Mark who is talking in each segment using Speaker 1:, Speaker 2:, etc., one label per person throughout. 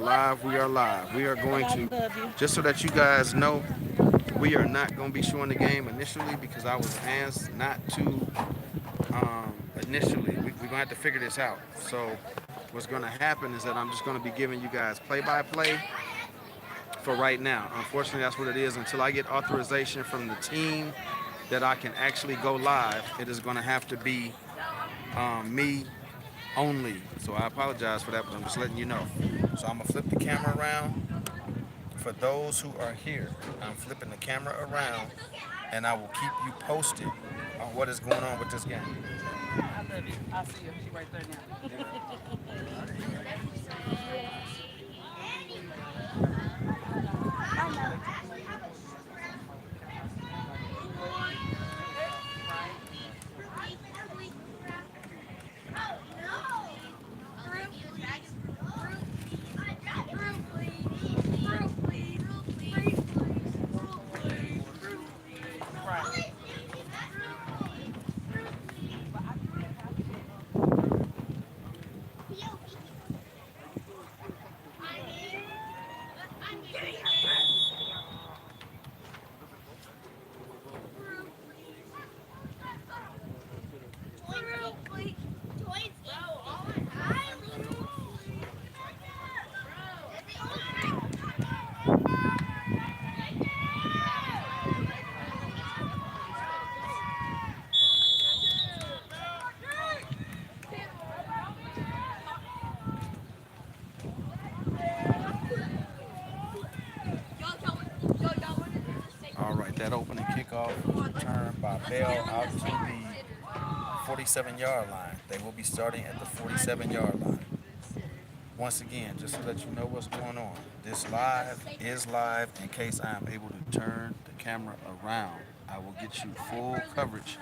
Speaker 1: live. We are live. We are going to, just so that you guys know, we are not going to be showing the game initially because I was asked not to initially. We're going to have to figure this out. So what's going to happen is that I'm just going to be giving you guys play-by-play for right now. Unfortunately, that's what it is. Until I get authorization from the team that I can actually go live, it is going to have to be me only. So I apologize for that, but I'm just letting you know. So I'm going to flip the camera around for those who are here. I'm flipping the camera around, and I will keep you posted on what is going on with this game.
Speaker 2: I love it. I see her. She right there now. Right.
Speaker 1: All right, that opening kickoff was returned by Bell out to the 47-yard line. They will be starting at the 47-yard line. Once again, just to let you know what's going on, this live is live. In case I am able to turn the camera around, I will get you full coverage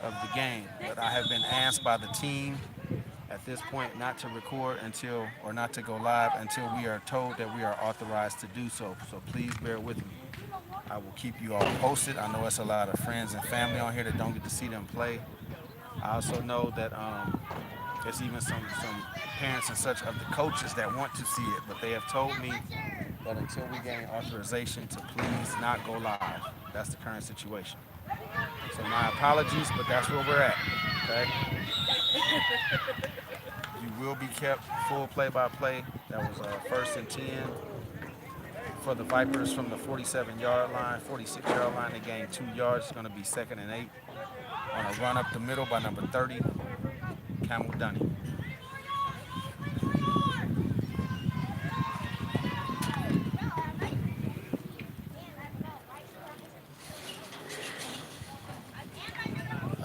Speaker 1: of the game. But I have been asked by the team at this point not to record until, or not to go live until we are told that we are authorized to do so. So please bear with me. I will keep you all posted. I know it's a lot of friends and family on here that don't get to see them play. I also know that there's even some parents and such of the coaches that want to see it, but they have told me that until we gain authorization to please not go live. That's the current situation. So my apologies, but that's where we're at. Okay. You will be kept full play-by-play. That was first and 10 for the Vipers from the 47-yard line, 46-yard line. They gained 2 yards. It's going to be second and 8 on a run up the middle by number 30, Camel Dunny.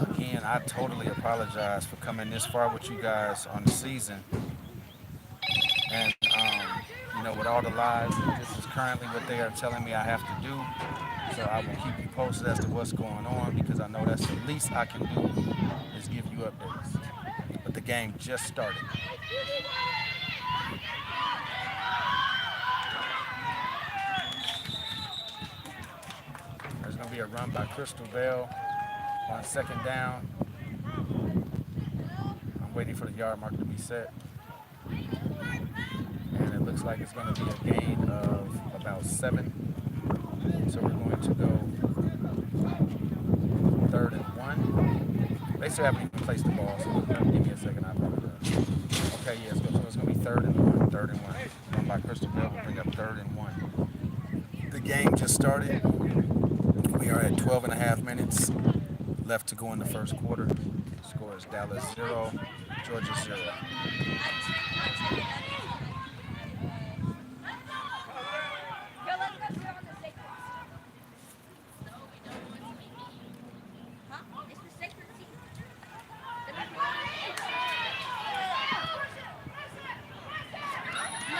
Speaker 1: Again, I totally apologize for coming this far with you guys on the season. And, with all the lives, this is currently what they are telling me I have to do. So I will keep you posted as to what's going on because I know that's the least I can do is give you updates. But the game just started. There's going to be a run by Crystal Bell on second down. I'm waiting for the yard marker to be set. And it looks like it's going to be a gain of about 7. So we're going to go 3rd and 1. They still haven't even placed the ball, so give me a second. I apologize. Okay, yeah, so it's going to be 3rd and 1. 3rd and 1. Run by Crystal Bell will bring up 3rd and 1. The game just started. We are at 12 and a half minutes left to go in the first quarter. The score is Dallas 0, Georgia 0.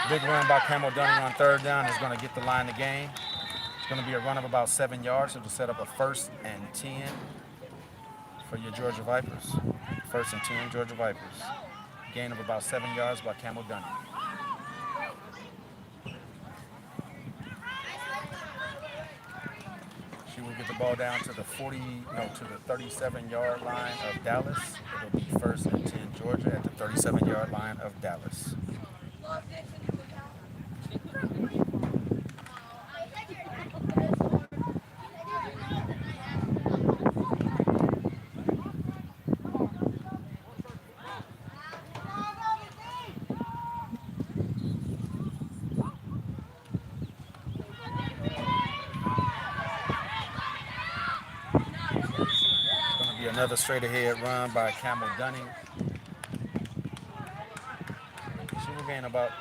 Speaker 1: Big run by Camel Dunning on 3rd down is going to get the line to gain. It's going to be a run of about 7 yards. It'll set up a 1st and 10 for your Georgia Vipers. 1st and 10, Georgia Vipers. Gain of about 7 yards by Camel Dunning. She will get the ball down to the 37-yard line of Dallas. It'll be 1st and 10 Georgia at the 37-yard line of Dallas. another straight ahead run by Camel Dunning. She will gain about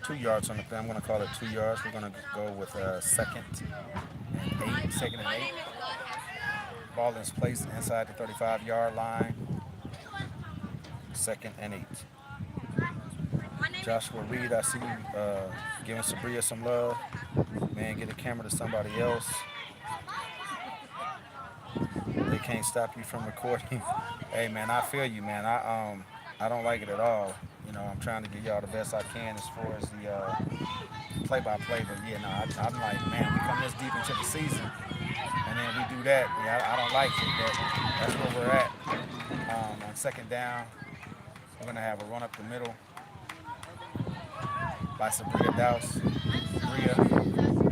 Speaker 1: 2 yards on the play. I'm going to call it 2 yards. We're going to go with second and 8. Second and 8. Ball is placed inside the 35-yard line. Second and 8. Joshua Reed, I see you giving Sabria some love. Man, get a camera to somebody else. They can't stop you from recording. Hey, man, I feel you, man. I don't like it at all. You know, I'm trying to give y'all the best I can as far as the play-by-play. But, yeah, no, I'm like, man, we come this deep into the season, and then we do that. Yeah, I don't like it, but that's where we're at. On second down, we're going to have a run up the middle by Sabria Douse. Sabria,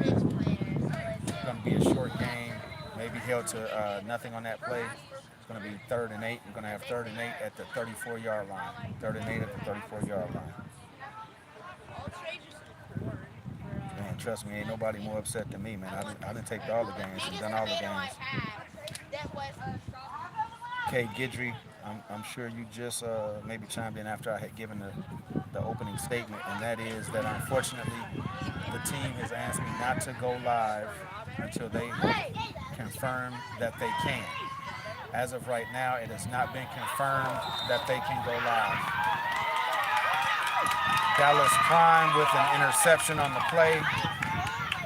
Speaker 1: it's going to be a short game, maybe held to nothing on that play. It's going to be 3rd and 8. We're going to have 3rd and 8 at the 34-yard line. 3rd and 8 at the 34-yard line. Man, trust me, ain't nobody more upset than me, man. I didn't take all the games and done all the games. Kay Guidry, I'm sure you just maybe chimed in after I had given the opening statement, and that is that unfortunately the team has asked me not to go live until they confirm that they can. As of right now, it has not been confirmed that they can go live. Dallas Prime with an interception on the play.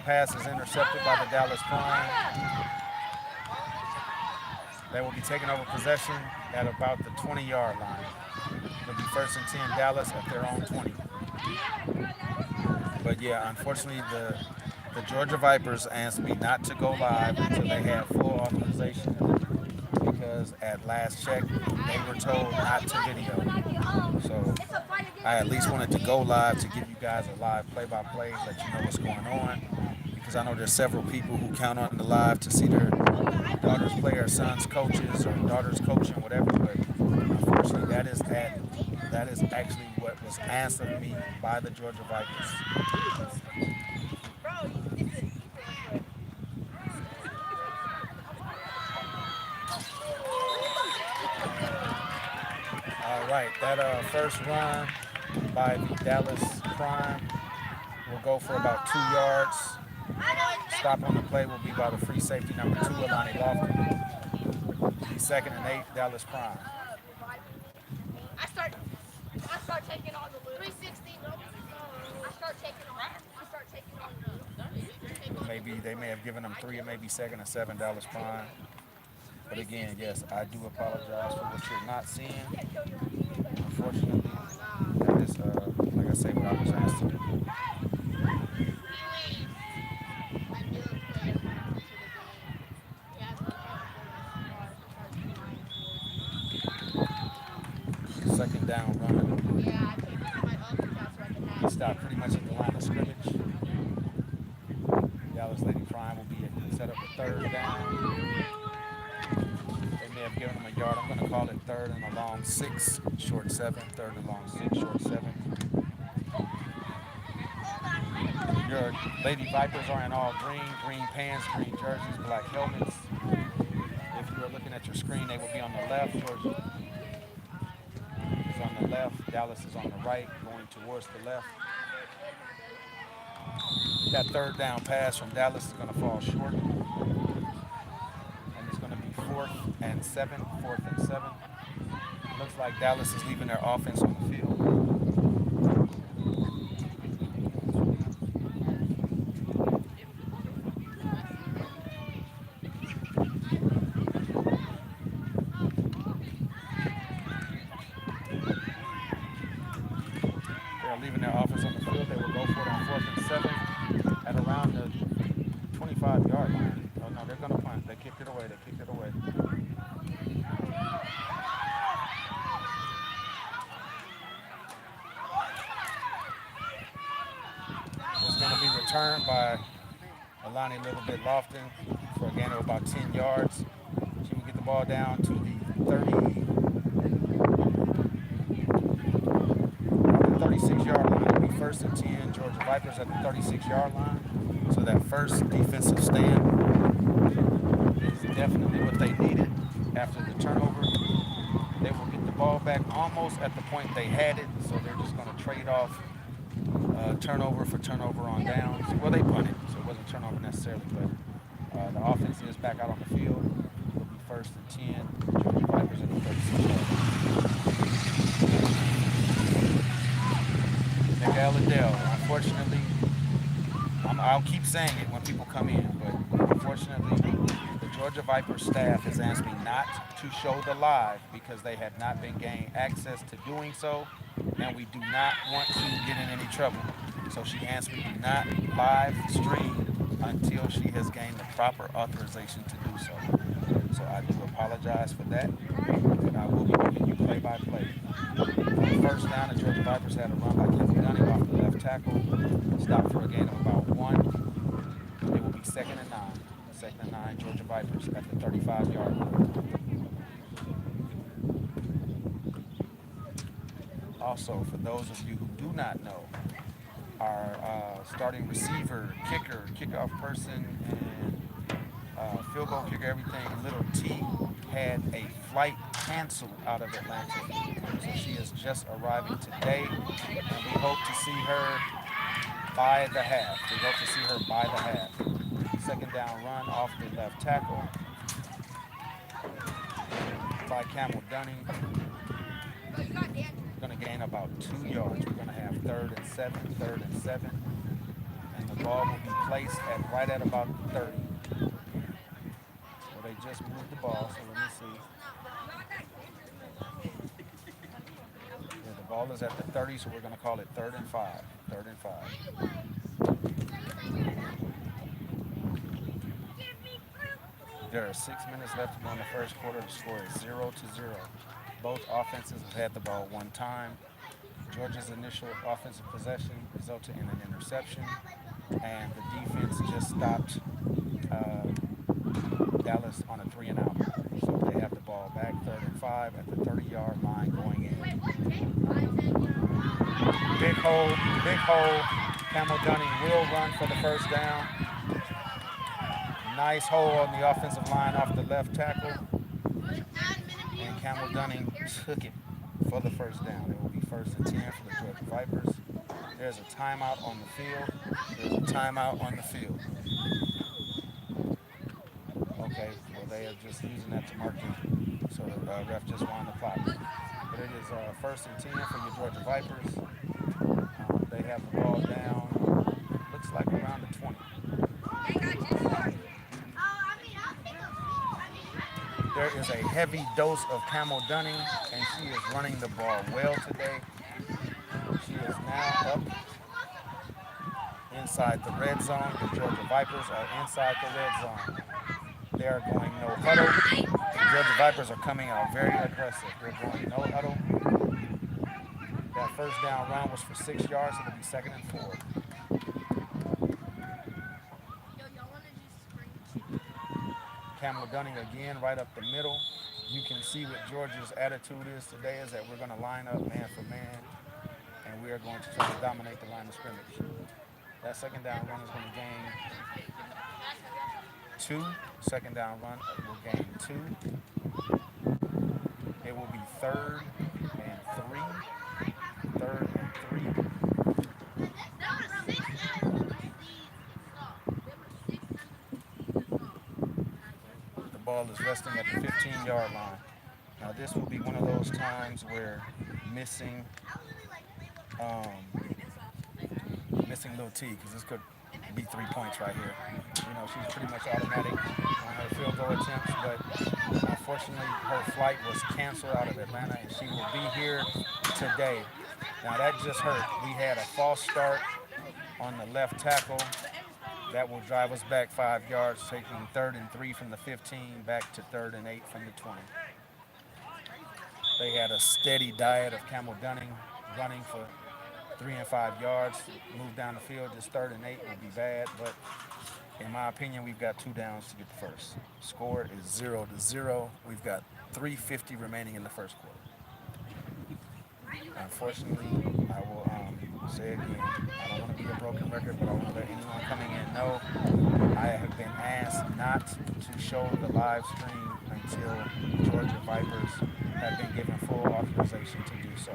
Speaker 1: Pass is intercepted by the Dallas Prime. They will be taking over possession at about the 20-yard line. It'll be 1st and 10 Dallas at their own 20. But yeah, unfortunately, the Georgia Vipers asked me not to go live until they have full authorization, because at last check, they were told not to video. So I at least wanted to go live to give you guys a live play-by-play, let you know what's going on, because I know there's several people who count on the live to see their daughters play, or sons coaches, or daughters coaching, whatever. But unfortunately, that is actually what was asked of me by the Georgia Vipers. All right, that first run by the Dallas Prime will go for about 2 yards. Stop on the play will be by the free safety number 2, Alani Lofton. The 2nd and 8, Dallas Prime.
Speaker 3: I start taking on the 360. I start taking on the.
Speaker 1: Maybe they may have given them 3, or maybe 2nd and 7, Dallas Prime. But again, yes, I do apologize for what you're not seeing. Unfortunately, that is, like I say, what I was asked to do. Second down run. He stopped pretty much at the line of scrimmage. Dallas Lady Prime will be set up for 3rd down. They may have given him a yard. I'm going to call it 3rd and a long 6, short 7. 3rd and long 6, short 7. Your Lady Vipers are in all green pants, green jerseys, black helmets. If you are looking at your screen, they will be on the left. Georgia is on the left. Dallas is on the right, going towards the left. That 3rd down pass from Dallas is going to fall short. And it's going to be 4th and 7. 4th and 7. Looks like Dallas is leaving their offense on the field. Leaving their offense on the field. They will go for it on 4th and 7 at around the 25-yard line. Oh, no, they're going to punt. They kicked it away. It's going to be returned by Alani Little Bit Lofton for a gain of about 10 yards. She will get the ball down to the 36-yard line. It'll be 1st and 10. Georgia Vipers at the 36-yard line. So that first defensive stand is definitely what they needed. After the turnover, they will get the ball back almost at the point they had it, so they're just going to trade off turnover for turnover on downs. Well, they punted, so it wasn't turnover necessarily, but the offense is back out on the field. It'll be first and 10. Georgia Vipers at the 36 yard line. Miguel Adele, unfortunately, I'll keep saying it when people come in, but unfortunately, the Georgia Vipers staff has asked me not to show the live because they had not been gained access to doing so, and we do not want to get in any trouble. So she asked me to not live stream until she has gained the proper authorization to do so. So I do apologize for that, and I will be giving you play-by-play. First down, the Georgia Vipers had a run by Kevin Gunning off the left tackle, stopped for a gain of about 1. It will be second and 9. Second and 9, Georgia Vipers at the 35-yard line. Also, for those of you who do not know, our starting receiver, kicker, kickoff person, and field goal kicker, everything, Little T, had a flight canceled out of Atlanta. So she is just arriving today, and we hope to see her by the half. Second down run off the left tackle by Camel Dunning. Going to gain about 2 yards. We're going to have third and 7. And the ball will be placed right at about 30. Well, they just moved the ball, so let me see. Yeah, the ball is at the 30, so we're going to call it 3rd and 5. There are 6 minutes left to go in the first quarter. The score is 0-0. Both offenses have had the ball one time. Georgia's initial offensive possession resulted in an interception, and the defense just stopped Dallas on a 3-and-out. So they have the ball back, 3rd and 5 at the 30-yard line going in. Big hole. Camel Dunning will run for the first down. Nice hole on the offensive line off the left tackle. And Camel Dunning took it for the first down. It will be first and 10 for the Georgia Vipers. There's a timeout on the field. Okay, well they are just using that to mark it. So the ref just wound the clock. But it is first and 10 for your Georgia Vipers. They have the ball down, looks like around the 20. There is a heavy dose of Camel Dunning, and she is running the ball well today. She is now up inside the red zone. The Georgia Vipers are inside the red zone. They are going no huddle. The Georgia Vipers are coming out very aggressive. They're going no huddle. That first down run was for 6 yards. It'll be 2nd and 4. Camel Dunning again right up the middle. You can see what Georgia's attitude is today is that we're going to line up man for man, and we are going to try to dominate the line of scrimmage. That second down run is going to gain 2. Second down run will gain 2. It will be 3rd and 3. The ball is resting at the 15-yard line. Now this will be one of those times where missing Lil T, because this could be 3 points right here. You know, she's pretty much automatic on her field goal attempts, but unfortunately her flight was canceled out of Atlanta, and she will be here today. Now that just hurt. We had a false start on the left tackle. That will drive us back 5 yards, taking 3rd and 3 from the 15 back to 3rd and 8 from the 20. They had a steady diet of Camel Dunning running for 3 and 5 yards. Move down the field, just 3rd and 8 would be bad, but in my opinion, we've got 2 downs to get the first. Score is 0-0. We've got 3:50 remaining in the first quarter. Unfortunately, I will say again, I don't want to be a broken record, but I want to let anyone coming in know I have been asked not not to show the live stream until Georgia Vipers have been given full authorization to do so.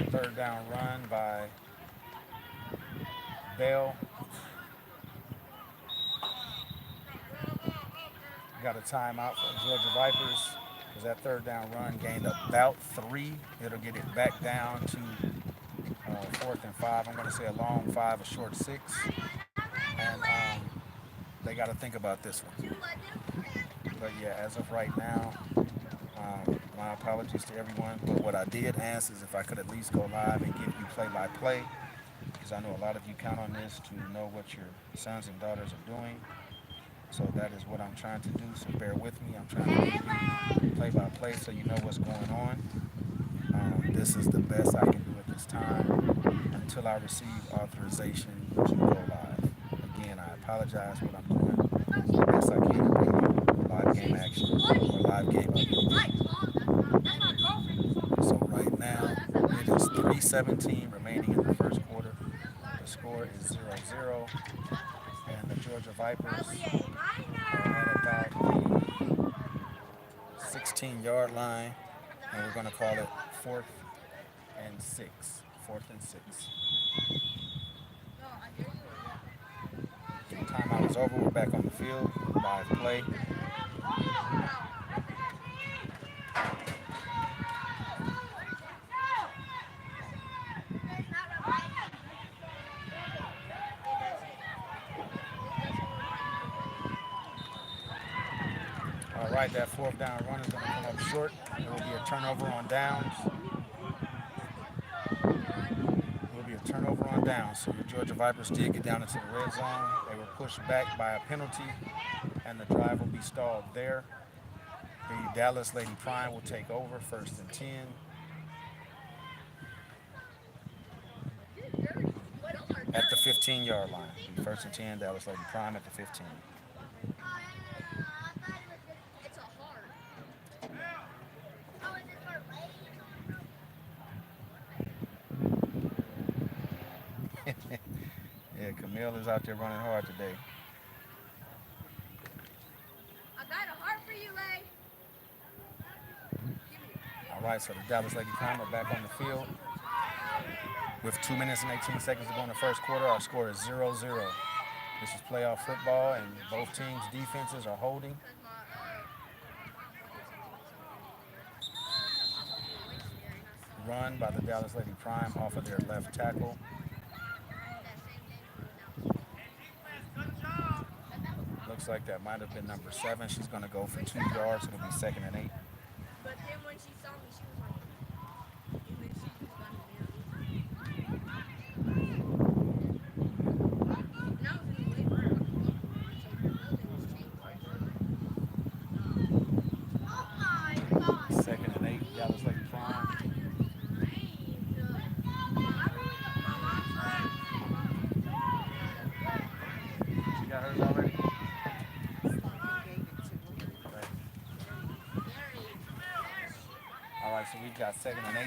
Speaker 1: Third down run by Bell. Got a timeout for the Georgia Vipers because that third down run gained about 3. It'll get it back down to 4th and 5. I'm going to say a long 5, a short 6. And they got to think about this one. But yeah, as of right now, my apologies to everyone. But what I did ask is if I could at least go live and give you play-by-play, because I know a lot of you count on this to know what your sons and daughters are doing. So that is what I'm trying to do. So bear with me. I'm trying to give you play-by-play so you know what's going on. This is the best I can do at this time until I receive authorization to go live. Again, I apologize what I'm doing. The best I can to bring you live game action or live game updates. So right now, it is 3:17 remaining in the first quarter. The score is 0-0. And the Georgia Vipers are at about the 16-yard line. And we're going to call it 4th and 6. 4th and 6. Timeout is over. We're back on the field. Live play. All right, that 4th down run is going to come up short. There will be a turnover on downs. So the Georgia Vipers did get down into the red zone. They were pushed back by a penalty, and the drive will be stalled there. The Dallas Lady Prime will take over 1st and 10. At the 15-yard line. 1st and 10, Dallas Lady Prime at the 15. Yeah, Camille is out there running hard today.
Speaker 3: I got a heart for you, Lay.
Speaker 1: All right, so the Dallas Lady Prime are back on the field. With 2 minutes and 18 seconds to go in the first quarter, our score is 0-0. This is playoff football, and both teams' defenses are holding. Run by the Dallas Lady Prime off of their left tackle. Looks like that might have been number 7. She's going to go for 2 yards. It'll be 2nd and 8.
Speaker 3: But then when she saw me, she was like,
Speaker 1: So we've got 2nd and 8,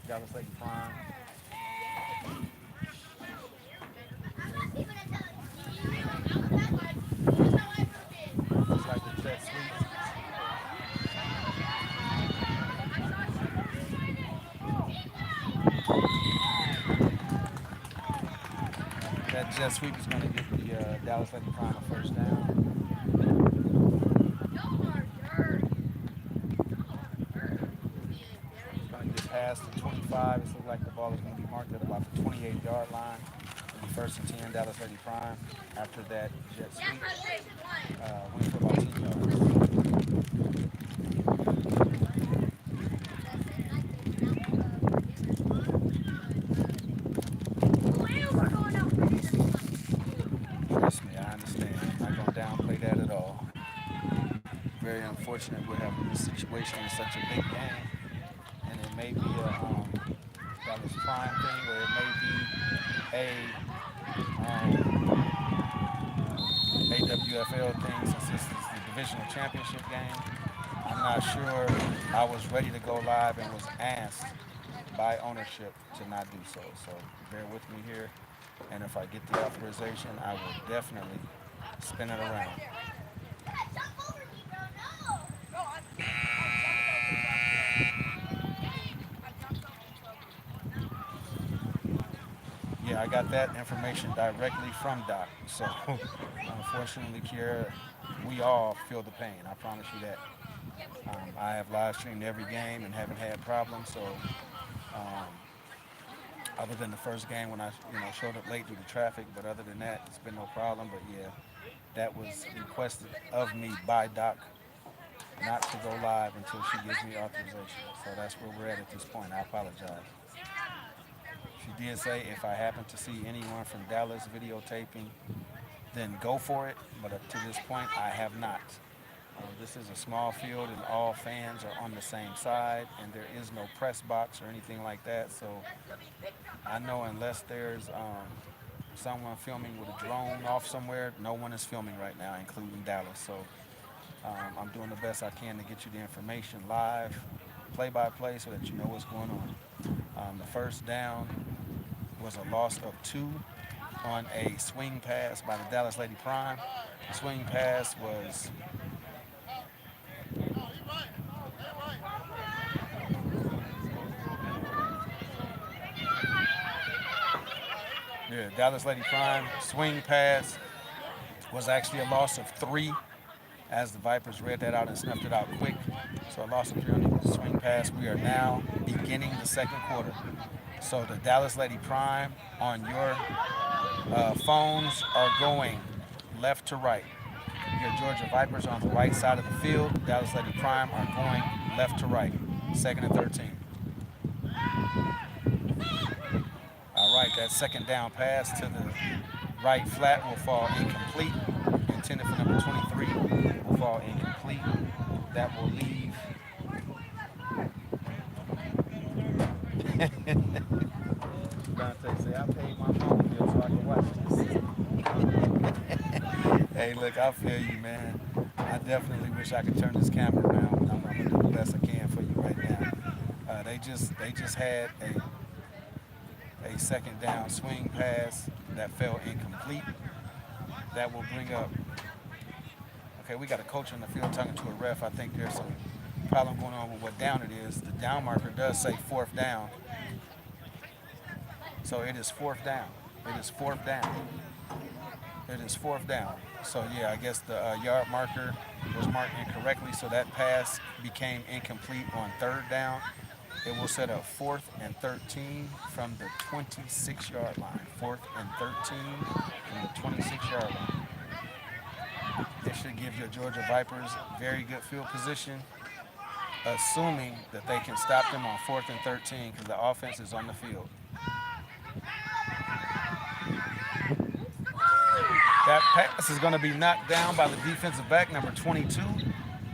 Speaker 1: Dallas Lady Prime. Looks like the jet sweep. That jet sweep is going to get the Dallas Lady Prime a 1st down. Past the 25, it looks like the ball is going to be marked at about the 28-yard line. It'll be 1st and 10, Dallas Lady Prime. After that jet sweep, went for about 2 yards. Trust me, I understand. I'm not going to downplay that at all. Very unfortunate we're having this situation in such a big game. And it may be a Dallas Prime thing, or it may be a AWFL thing, since this is the divisional championship game. I'm not sure. I was ready to go live and was asked by ownership to not do so. So bear with me here. And if I get the authorization, I will definitely spin it around. Yeah, I got that information directly from Doc. So unfortunately, Kiera, we all feel the pain. I promise you that. I have live streamed every game and haven't had problems. So um, other than the first game when I showed up late due to traffic, but other than that, it's been no problem. But yeah, that was requested of me by Doc not to go live until she gives me authorization. So that's where we're at this point. I apologize. She did say if I happen to see anyone from Dallas videotaping, then go for it. But up to this point, I have not. This is a small field and all fans are on the same side and there is no press box or anything like that. So I know unless there's someone filming with a drone off somewhere, no one is filming right now, including Dallas. So I'm doing the best I can to get you the information live, play by play, so that you know what's going on. The first down was a loss of 2 on a swing pass by the Dallas Lady Prime. The swing pass was Dallas Lady Prime swing pass was actually a loss of 3 as the Vipers read that out and snuffed it out quick. So a loss of 3 on the swing pass. We are now beginning the second quarter. So the Dallas Lady Prime on your phones are going left to right. Your Georgia Vipers on the right side of the field. Dallas Lady Prime are going left to right. Second and 13. All right, that second down pass to the right flat will fall incomplete. Intended for number 23 will fall incomplete. That will leave. Dante say, I paid my phone bill so I can watch this. Hey, look, I feel you, man. I definitely wish I could turn this camera around. I'm gonna do the best I can for you right now. They just had a second down swing pass that fell incomplete. That will bring up. Okay, we got a coach on the field talking to a ref. I think there's some problem going on with what down it is. The down marker does say 4th down. So it is 4th down. It is 4th down. It is 4th down. So yeah, I guess the yard marker was marked incorrectly, so that pass became incomplete on 3rd down. It will set up 4th and 13 from the 26-yard line. 4th and 13 from the 26-yard line. This should give your Georgia Vipers very good field position, assuming that they can stop them on 4th and 13 because the offense is on the field. That pass is going to be knocked down by the defensive back, number 22,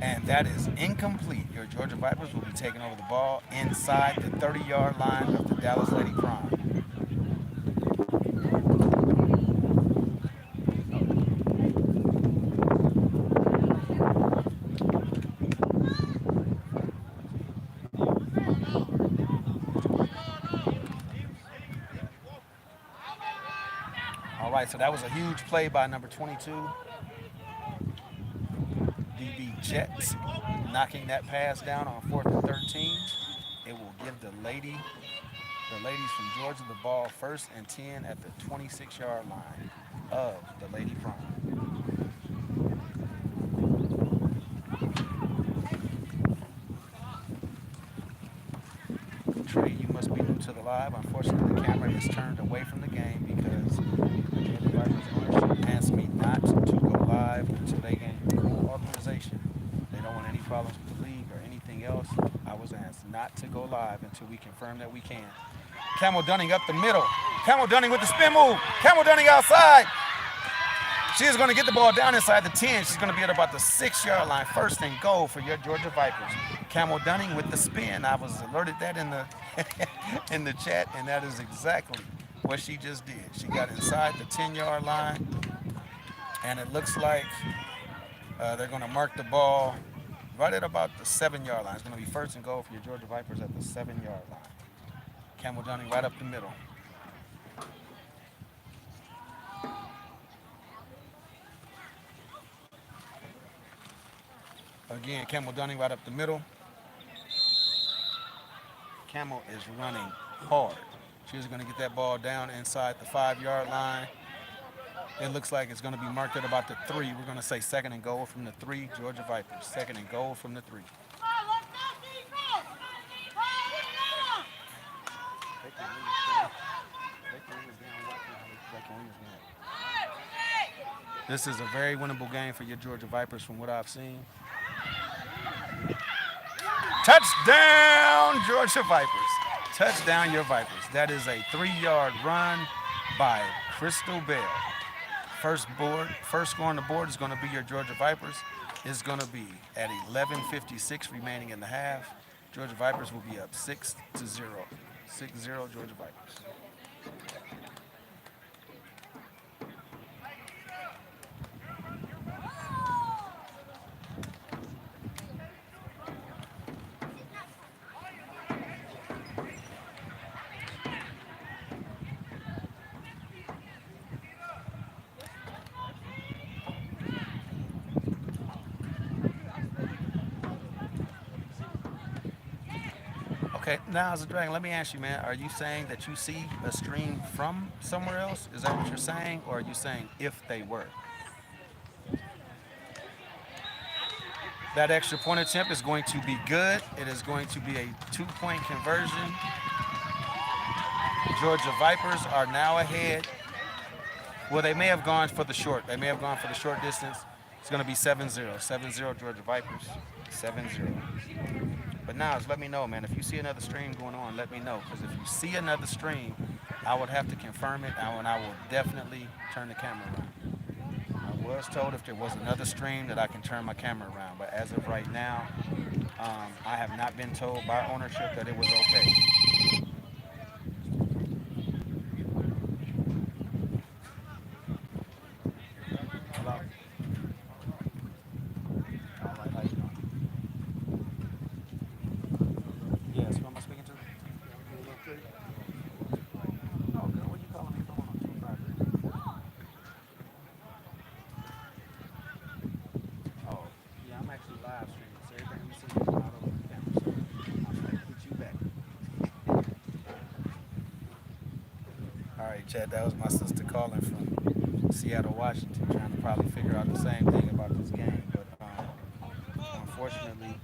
Speaker 1: and that is incomplete. Your Georgia Vipers will be taking over the ball inside the 30-yard line of the Dallas Lady Prime. All right, so that was a huge play by number 22, DB Jets, knocking that pass down on 4th and 13. It will give the ladies from Georgia the ball 1st and 10 at the 26-yard line of the Lady Prime. Trey, you must be new to the live. Unfortunately, the camera is turned away from the game because the Georgia Vipers ownership asked me not to go live until they gain full authorization. They don't want any problems with the league or anything else. I was asked not to go live until we confirm that we can. Camel Dunning up the middle. Camel Dunning with the spin move. Camel Dunning outside. She is going to get the ball down inside the 10. She's going to be at about the 6-yard line. 1st and goal for your Georgia Vipers. Camel Dunning with the spin. I was alerted that in the in the chat, and that is exactly what she just did. She got inside the 10-yard line, and it looks like they're going to mark the ball right at about the 7-yard line. It's going to be 1st and goal for your Georgia Vipers at the 7-yard line. Camel Johnny right up the middle. Again, Camel Dunning right up the middle. Camel is running hard. She's going to get that ball down inside the 5-yard line. It looks like it's going to be marked at about the 3. We're going to say second and goal from the 3, Georgia Vipers. Second and goal from the 3. This is a very winnable game for your Georgia Vipers from what I've seen. Touchdown, Georgia Vipers. Touchdown, your Vipers. That is a 3-yard run by Crystal Bell. First score on the board is going to be your Georgia Vipers. It's going to be at 11:56 remaining in the half. Georgia Vipers will be up 6-0. 6-0 Georgia Vipers. Okay, now as a Dragon, let me ask you, man, are you saying that you see a stream from somewhere else? Is that what you're saying? Or are you saying if they were? That extra point attempt is going to be good. It is going to be a 2-point conversion. Georgia Vipers are now ahead. Well, they may have gone for the short. They may have gone for the short distance. It's going to be 7-0. 7-0 Georgia Vipers. 7-0. But now, let me know, man. If you see another stream going on, let me know. Because if you see another stream, I would have to confirm it, and I will definitely turn the camera around. I was told if there was another stream that I can turn my camera around. But as of right now, I have not been told by ownership that it was okay. Chad, that was my sister calling from Seattle, Washington, trying to probably figure out the same thing about this game. But unfortunately,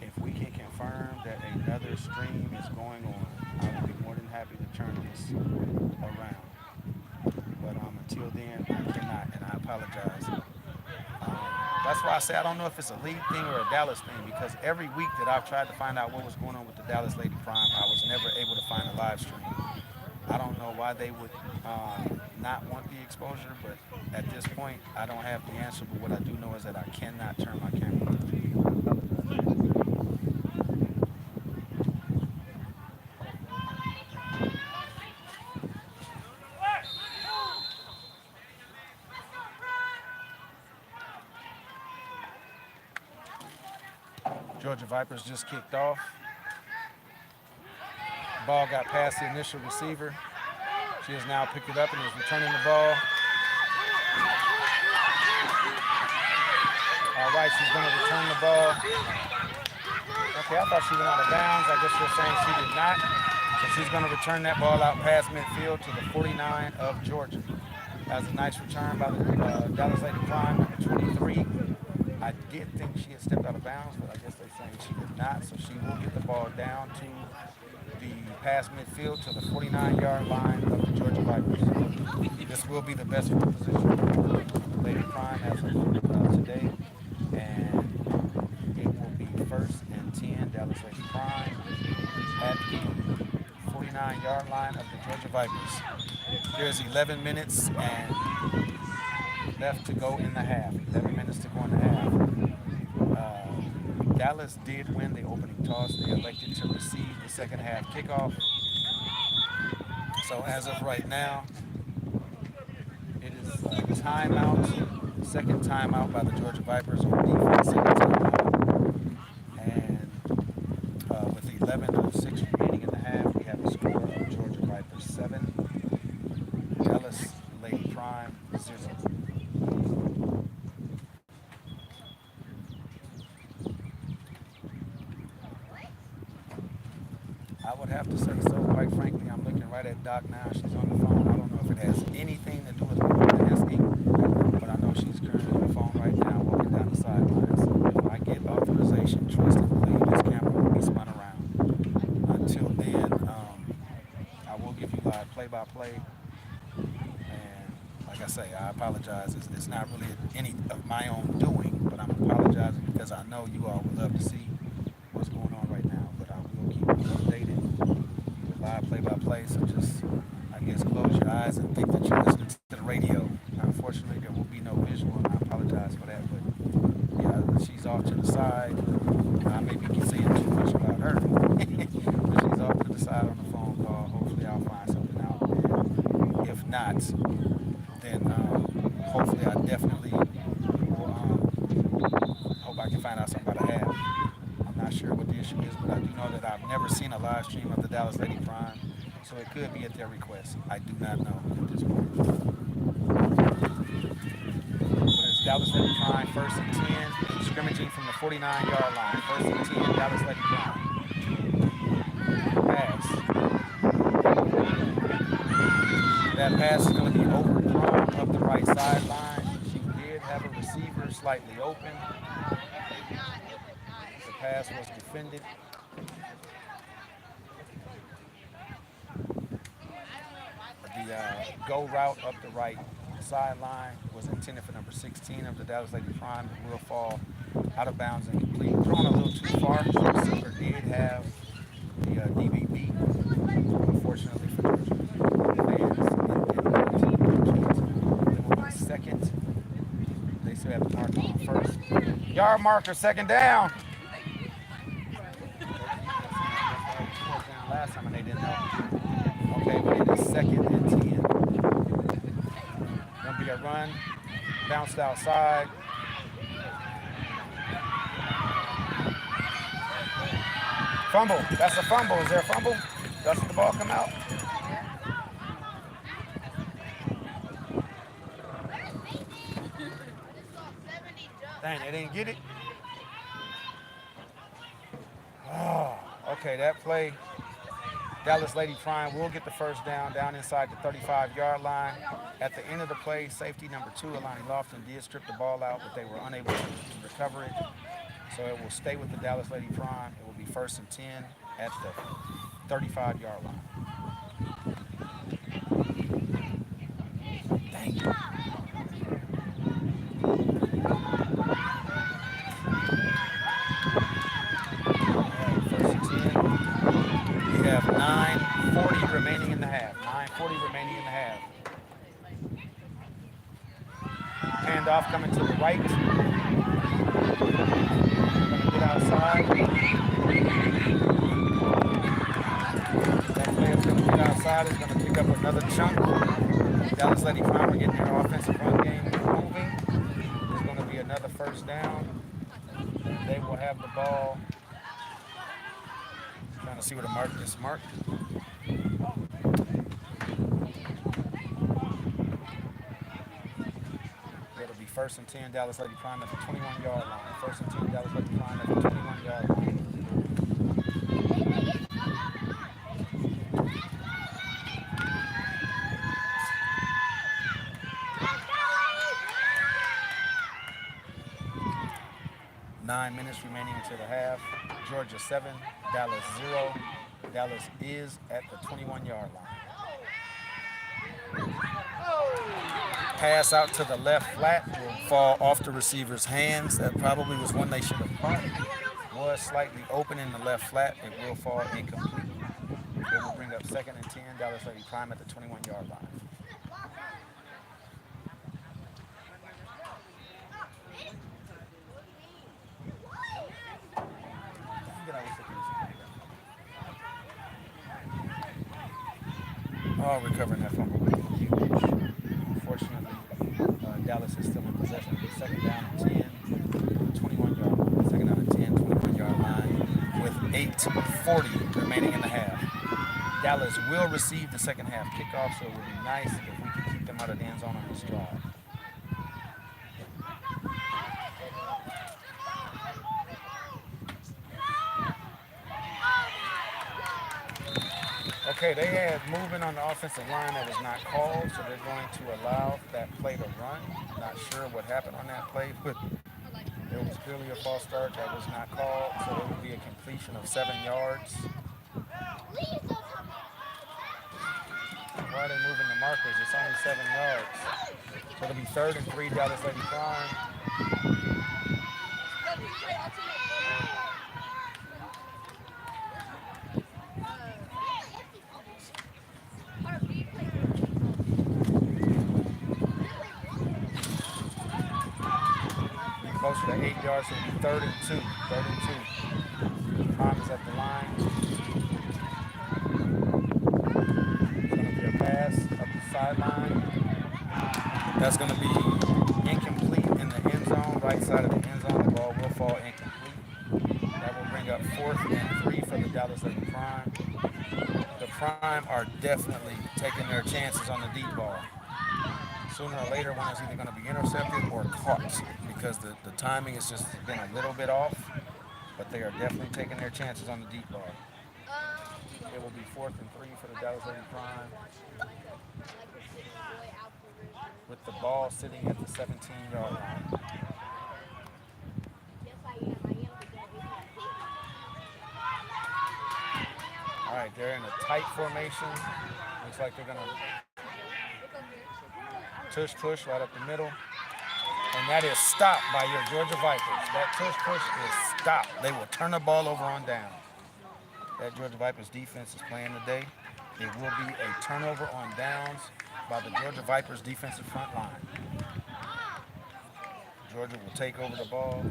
Speaker 1: if we can confirm that another stream is going on, I would be more than happy to turn this around. But until then, I cannot, and I apologize. That's why I say I don't know if it's a league thing or a Dallas thing, because every week that I've tried to find out what was going on with the Dallas Lady Prime, I was never able to find a live stream. I don't know why they would not want the exposure, but at this point, I don't have the answer. But what I do know is that I cannot turn my camera on. Georgia Vipers just kicked off. Ball got past the initial receiver. She has now picked it up and is returning the ball. All right, she's going to return the ball. Okay, I thought she went out of bounds. I guess you're saying she did not. So she's going to return that ball out past midfield to the 49 of Georgia. That was a nice return by the Dallas Lady Prime, number 23. I did think she had stepped out of bounds, but I guess they're saying she did not. So she will get the ball down to the past midfield to the 49-yard line of the Georgia Vipers. This will be the best field position for Lady Prime as of today. And it will be 1st and 10, Dallas Lady Prime at the 49-yard line of the Georgia Vipers. There's 11 minutes and left to go in the half. 11 minutes to go in the half. Dallas did win the opening toss. They elected to receive the second half kickoff. So as of right now, it is timeout, second timeout by the Georgia Vipers on defense, second timeout. And with 11:06 remaining 7. Dallas Lady Prime 0. I would have to say so, quite frankly. I'm looking right at Doc now. She's on the phone. I don't know if it has anything to do with what we're asking, but I know she's currently on the phone right now, walking down the sidelines. If I get authorization, trust and believe this camera will be spun around. Until then, I will give you live play-by-play. And like I say, I apologize. It's not really any of my own doing, but I'm apologizing because I know you all would love to see what's going on right now. But I will keep you updated with live play-by-play. So just, I guess, close your eyes and think that you're listening to the radio. Unfortunately, there will be no visual, and I apologize for that. But yeah, she's off to the side. I may be saying too much about her, but she's off to the side on the phone call. Hopefully, I'll find something out. And if not, then hopefully I definitely will hope I can find out something about a half. I'm not sure what the issue is, but I do know that I've never seen a live stream of the Dallas Lady Prime, so it could be at their request. I do not know at this point. But it's Dallas Lady Prime, 1st and 10, scrimmaging from the 49-yard line. 1st and 10, Dallas Lady Prime. Pass. That pass is going to be overthrown up the right sideline. She did have a receiver slightly open. The pass was defended. The go route up the right sideline was intended for number 16 of the Dallas Lady Prime. It will fall out of bounds and complete. Thrown a little too far. The receiver did have the DBB. Unfortunately for Georgia fans, it did not complete. It will be second. They still have the marker on first. Yard marker, second down. Last time and they didn't know. Okay, but it is 2nd and 10. Gonna be a run, bounced outside. Fumble. That's a fumble. Is there a fumble? Doesn't the ball come out? Dang, they didn't get it. Oh, okay, that play. Dallas Lady Prime will get the first down inside the 35-yard line. At the end of the play, safety number 2, Alani Lofton, did strip the ball out, but they were unable to recover it. So it will stay with the Dallas Lady Prime. It will be 1st and 10 at the 35-yard line. Dang. We have 9:40 remaining in the half. 9:40 remaining in the half. Handoff coming to the right. Going to get outside. That player's going to get outside. Is going to pick up another chunk. Dallas Lady Prime are getting their offensive run game moving. There's going to be another first down. They will have the ball. Trying to see where the mark is marked. It'll be 1st and 10, Dallas Lady Prime at the 21-yard line. 1st and 10, Dallas Lady Prime at the 21-yard line. Nine minutes remaining into the half. Georgia 7, Dallas 0. Dallas is at the 21-yard line. Pass out to the left flat will fall off the receiver's hands. That probably was one they should have caught. Was slightly open in the left flat. It will fall incomplete. It will bring up 2nd and 10, Dallas Lady Prime at the 21-yard line. Oh, recovering that fumble. Unfortunately, Dallas is still in possession. 2nd down and 10, 21-yard line. 2nd down and 10, 21-yard line with 8:40 remaining in the half. Dallas will receive the second half kickoff, so it would be nice if we can keep them out of the end zone on this drive. Okay, they had movement on the offensive line that was not called, so they're going to allow that play to run. Not sure what happened on that play, but it was clearly a false start that was not called, so it would be a completion of 7 yards. Why are they moving the markers? It's only 7 yards. So it'll be 3rd and 3, Dallas Lady Prime. Closer to 8 yards, so it'll be 3rd and 2. 3rd and 2. Prime is at the line. It's going to be a pass up the sideline. That's going to be incomplete in the end zone, right side of the end zone. The ball will fall incomplete. That will bring up 4th and 3 for the Dallas Lady Prime. The Prime are definitely taking their chances on the deep ball. Sooner or later, one is either going to be intercepted or caught because the timing has just been a little bit off, but they are definitely taking their chances on the deep ball. It will be 4th and 3 for the Dallas Lady Prime with the ball sitting at the 17-yard line. All right, they're in a tight formation. Looks like they're going to tush push right up the middle. And that is stopped by your Georgia Vipers. That tush push is stopped. They will turn the ball over on down. That Georgia Vipers defense is playing today. It will be a turnover on downs by the Georgia Vipers defensive front line. Georgia will take over the ball.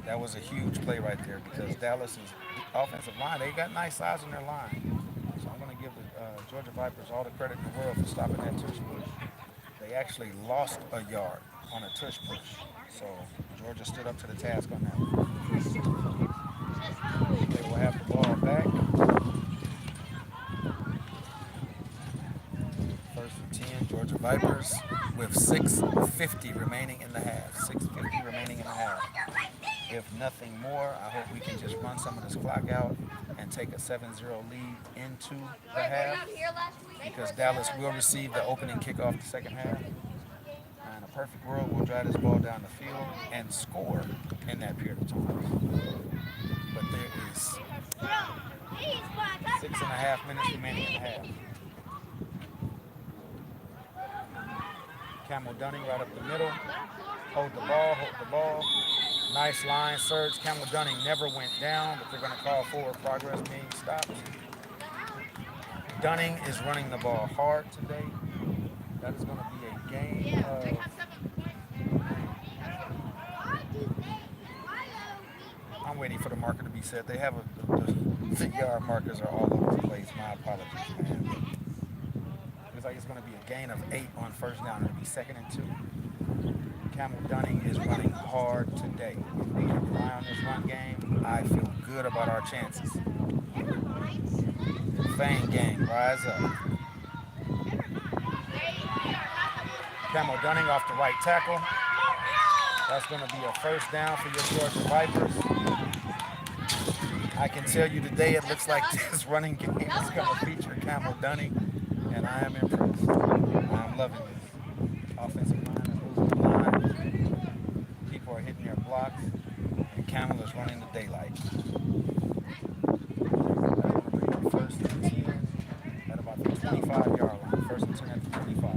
Speaker 1: That was a huge play right there because Dallas's offensive line, they got nice size in their line. So I'm going to give the Georgia Vipers all the credit in the world for stopping that tush push. They actually lost a yard on a tush push. So Georgia stood up to the task on that one. They will have the ball back. 1st and 10, Georgia Vipers with 6:50 remaining in the half. 6:50 remaining in the half. If nothing more, I hope we can just run some of this clock out and take a 7-0 lead into the half because Dallas will receive the opening kickoff the second half. In a perfect world, we'll drive this ball down the field and score in that period of time. But there is 6.5 minutes remaining in the half. Camel Dunning right up the middle. Hold the ball. Nice line surge. Camel Dunning never went down, but they're going to call forward progress being stopped. Dunning is running the ball hard today. That is going to be a gain of... I'm waiting for the marker to be set. They have the yard markers are all over the place. My apologies, man. Looks like it's going to be a gain of 8 on 1st down. It'll be 2nd and 2. Camel Dunning is running hard today. If we can rely on this run game, I feel good about our chances. Fang gang, rise up. Camel Dunning off the right tackle. That's going to be a 1st down for your Georgia Vipers. I can tell you today it looks like this running game is going to feature Camel Dunning, and I am impressed. I'm loving this. Offensive line is moving the line. People are hitting their blocks, and Camel is running the daylight. 1st and 10 at about the 25-yard line. 1st and 10 at the 25.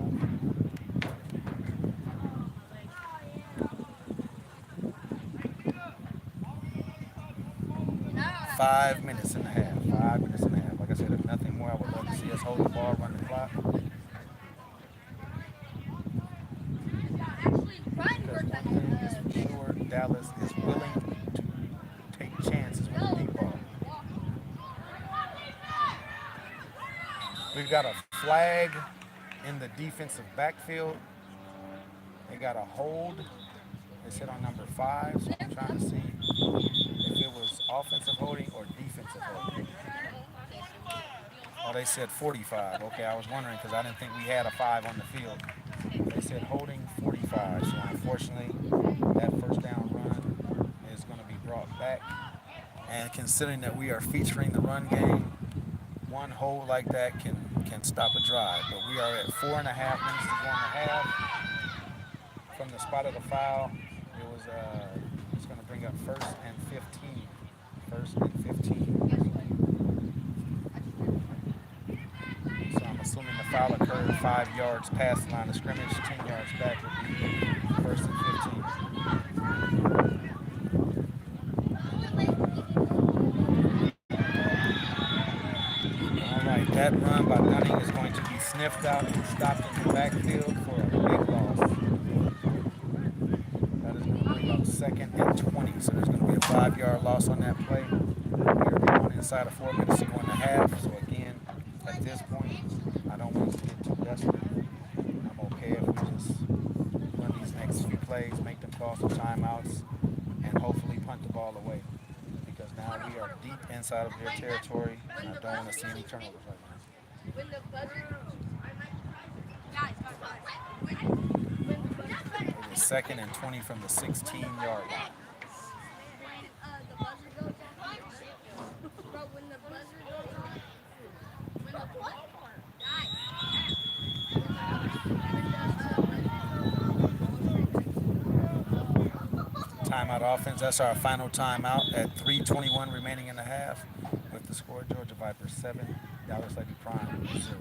Speaker 1: 5 minutes and a half. 5 minutes and a half. Like I said, if nothing more, I would love to see us hold the ball, run the clock. Because one thing is for sure, Dallas is willing to take chances with the deep ball. We've got a flag in the defensive backfield. They got a hold. They sit on number 5, so I'm trying to see if it was offensive holding or defensive holding. Oh, they said 45. Okay, I was wondering because I didn't think we had a 5 on the field. They said holding 45. So unfortunately, that first down run is going to be brought back. And considering that we are featuring the run game, one hold like that can stop a drive. But we are at 4.5 minutes to go in the half. From the spot of the foul, it's going to bring up first and 15. First and 15. So I'm assuming the foul occurred 5 yards past the line of scrimmage, 10 yards back would be first and 15. All right, that run by Dunning is going to be sniffed out and stopped in the backfield for a big loss. That is going to bring up second and 20. So there's going to be a 5-yard loss on that play. We are going inside of 4 minutes to go in the half. So again, at this point, I don't want to get too desperate. I'm okay if we just run these next few plays, make them call some timeouts, and hopefully punt the ball away. Because now we are deep inside of their territory, and I don't want to see any turnovers right now.
Speaker 3: When the buzzer,
Speaker 1: It is second and 20 from the 16-yard line.
Speaker 3: the buzzer goes off, bro, when the buzzer goes off, when the what?
Speaker 1: Timeout offense. That's our final timeout at 3:21 remaining in the half. With the score, Georgia Vipers 7, Dallas Lady Prime 0.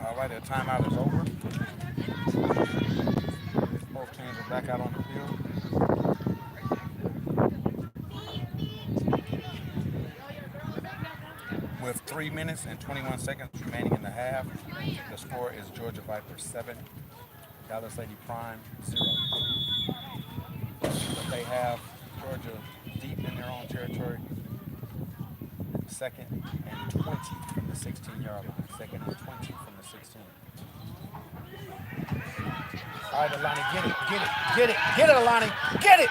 Speaker 1: All right, the timeout is over. Both teams are back out on the field. With 3 minutes and 21 seconds remaining in the half, the score is Georgia Vipers 7, Dallas Lady Prime 0. But they have Georgia deep in their own territory. Second and 20 from the 16-yard line. Second and 20 from the 16. All right, Alani, get it, get it, get it, get it, Alani, get it,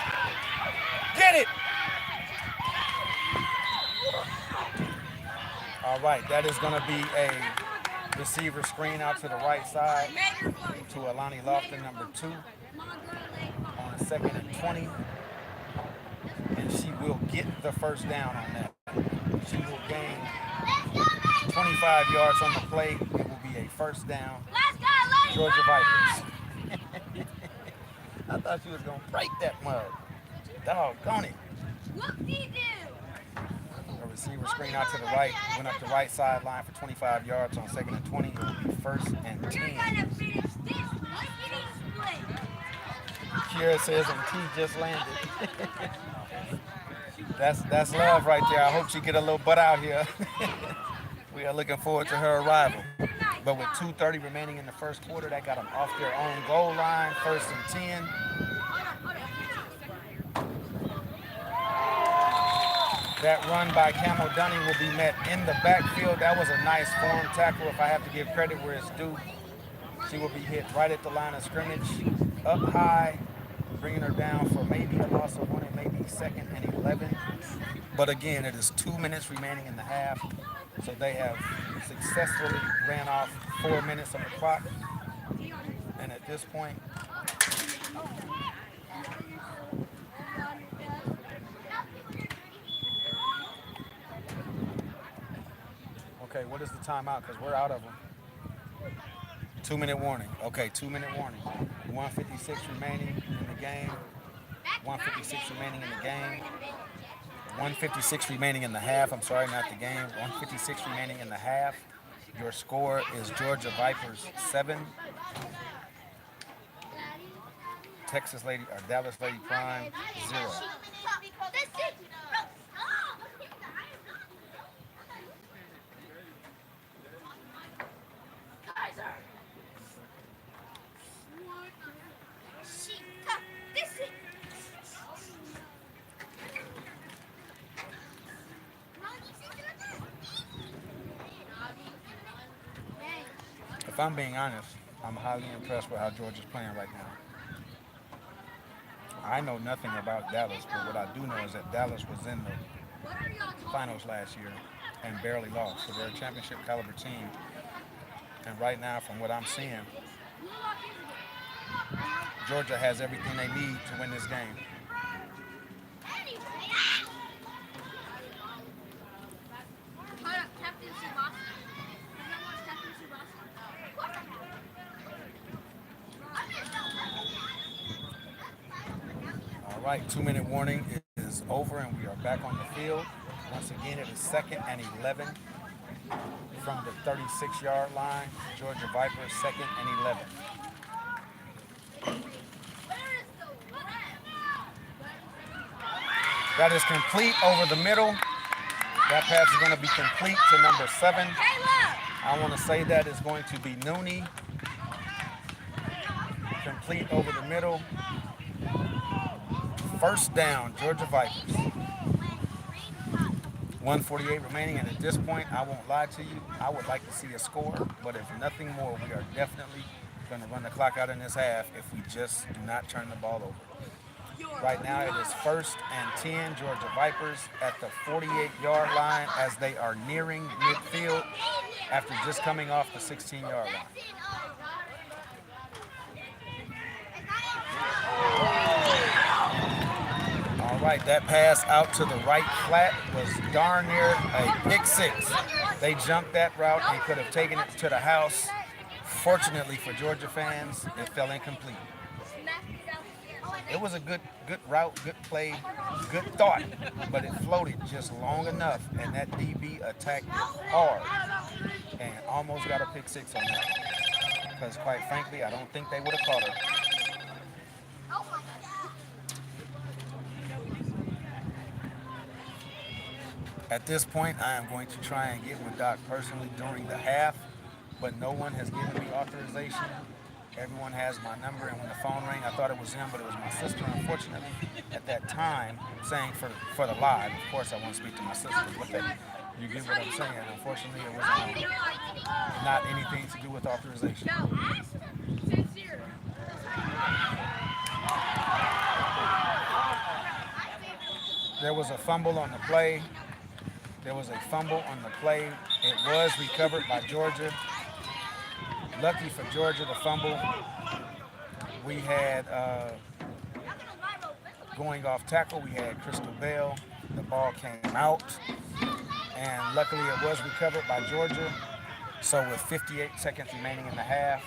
Speaker 1: get it. All right, that is going to be a receiver screen out to the right side to Alani Lofton, number 2, on second and 20. And she will get the first down on that. She will gain 25 yards on the play. It will be a first down. Georgia Vipers. I thought she was going to break that mud. Doggone it. A receiver screen out to the right. Went up the right sideline for 25 yards on second and 20. It will be first and 10. Kira says, and T just landed. That's love right there. I hope she get a little butt out here. We are looking forward to her arrival. But with 2:30 remaining in the first quarter, that got them off their own goal line, first and 10. That run by Camel Dunning will be met in the backfield. That was a nice form tackle. If I have to give credit where it's due, she will be hit right at the line of scrimmage, up high, bringing her down for maybe a loss of 1 and maybe second and 11. But again, it is 2 minutes remaining in the half. So they have successfully ran off 4 minutes on the clock. And at this point, Okay, what is the timeout? Because we're out of them. 2 minute warning. Okay, 2 minute warning. 156 remaining in the game. 156 remaining in the game. 156 remaining in the half. I'm sorry, not the game. 156 remaining in the half. Your score is Georgia Vipers 7, Texas Lady or Dallas Lady Prime 0. If I'm being honest, I'm highly impressed with how Georgia's playing right now. I know nothing about Dallas, but what I do know is that Dallas was in the finals last year and barely lost. So they're a championship caliber team. And right now, from what I'm seeing, Georgia has everything they need to win this game. All right, 2 minute warning is over and we are back on the field. Once again, it is 2nd and 11 from the 36-yard line. Georgia Vipers 2nd and 11. That is complete over the middle. That pass is going to be complete to number 7. I want to say that is going to be Nooney. Complete over the middle. First down, Georgia Vipers. 148 remaining, and at this point, I won't lie to you, I would like to see a score, but if nothing more, we are definitely going to run the clock out in this half if we just do not turn the ball over. Right now, it is 1st and 10, Georgia Vipers at the 48-yard line as they are nearing midfield after just coming off the 16-yard line. All right, that pass out to the right flat was darn near a pick 6. They jumped that route and could have taken it to the house. Fortunately for Georgia fans, it fell incomplete. It was a good route, good play, good thought, but it floated just long enough, and that DB attacked it hard and almost got a pick 6 on that. Because quite frankly, I don't think they would have caught her. At this point, I am going to try and get with Doc personally during the half, but no one has given me authorization. Everyone has my number, and when the phone rang, I thought it was him, but it was my sister, unfortunately, at that time, saying for the live. Of course, I want to speak to my sister, but you get what I'm saying. Unfortunately, it was not anything to do with authorization. There was a fumble on the play. There was a fumble on the play. It was recovered by Georgia. Lucky for Georgia, the fumble. We had, going off tackle, we had Crystal Bell. The ball came out. And luckily it was recovered by Georgia. So with 58 seconds remaining in the half,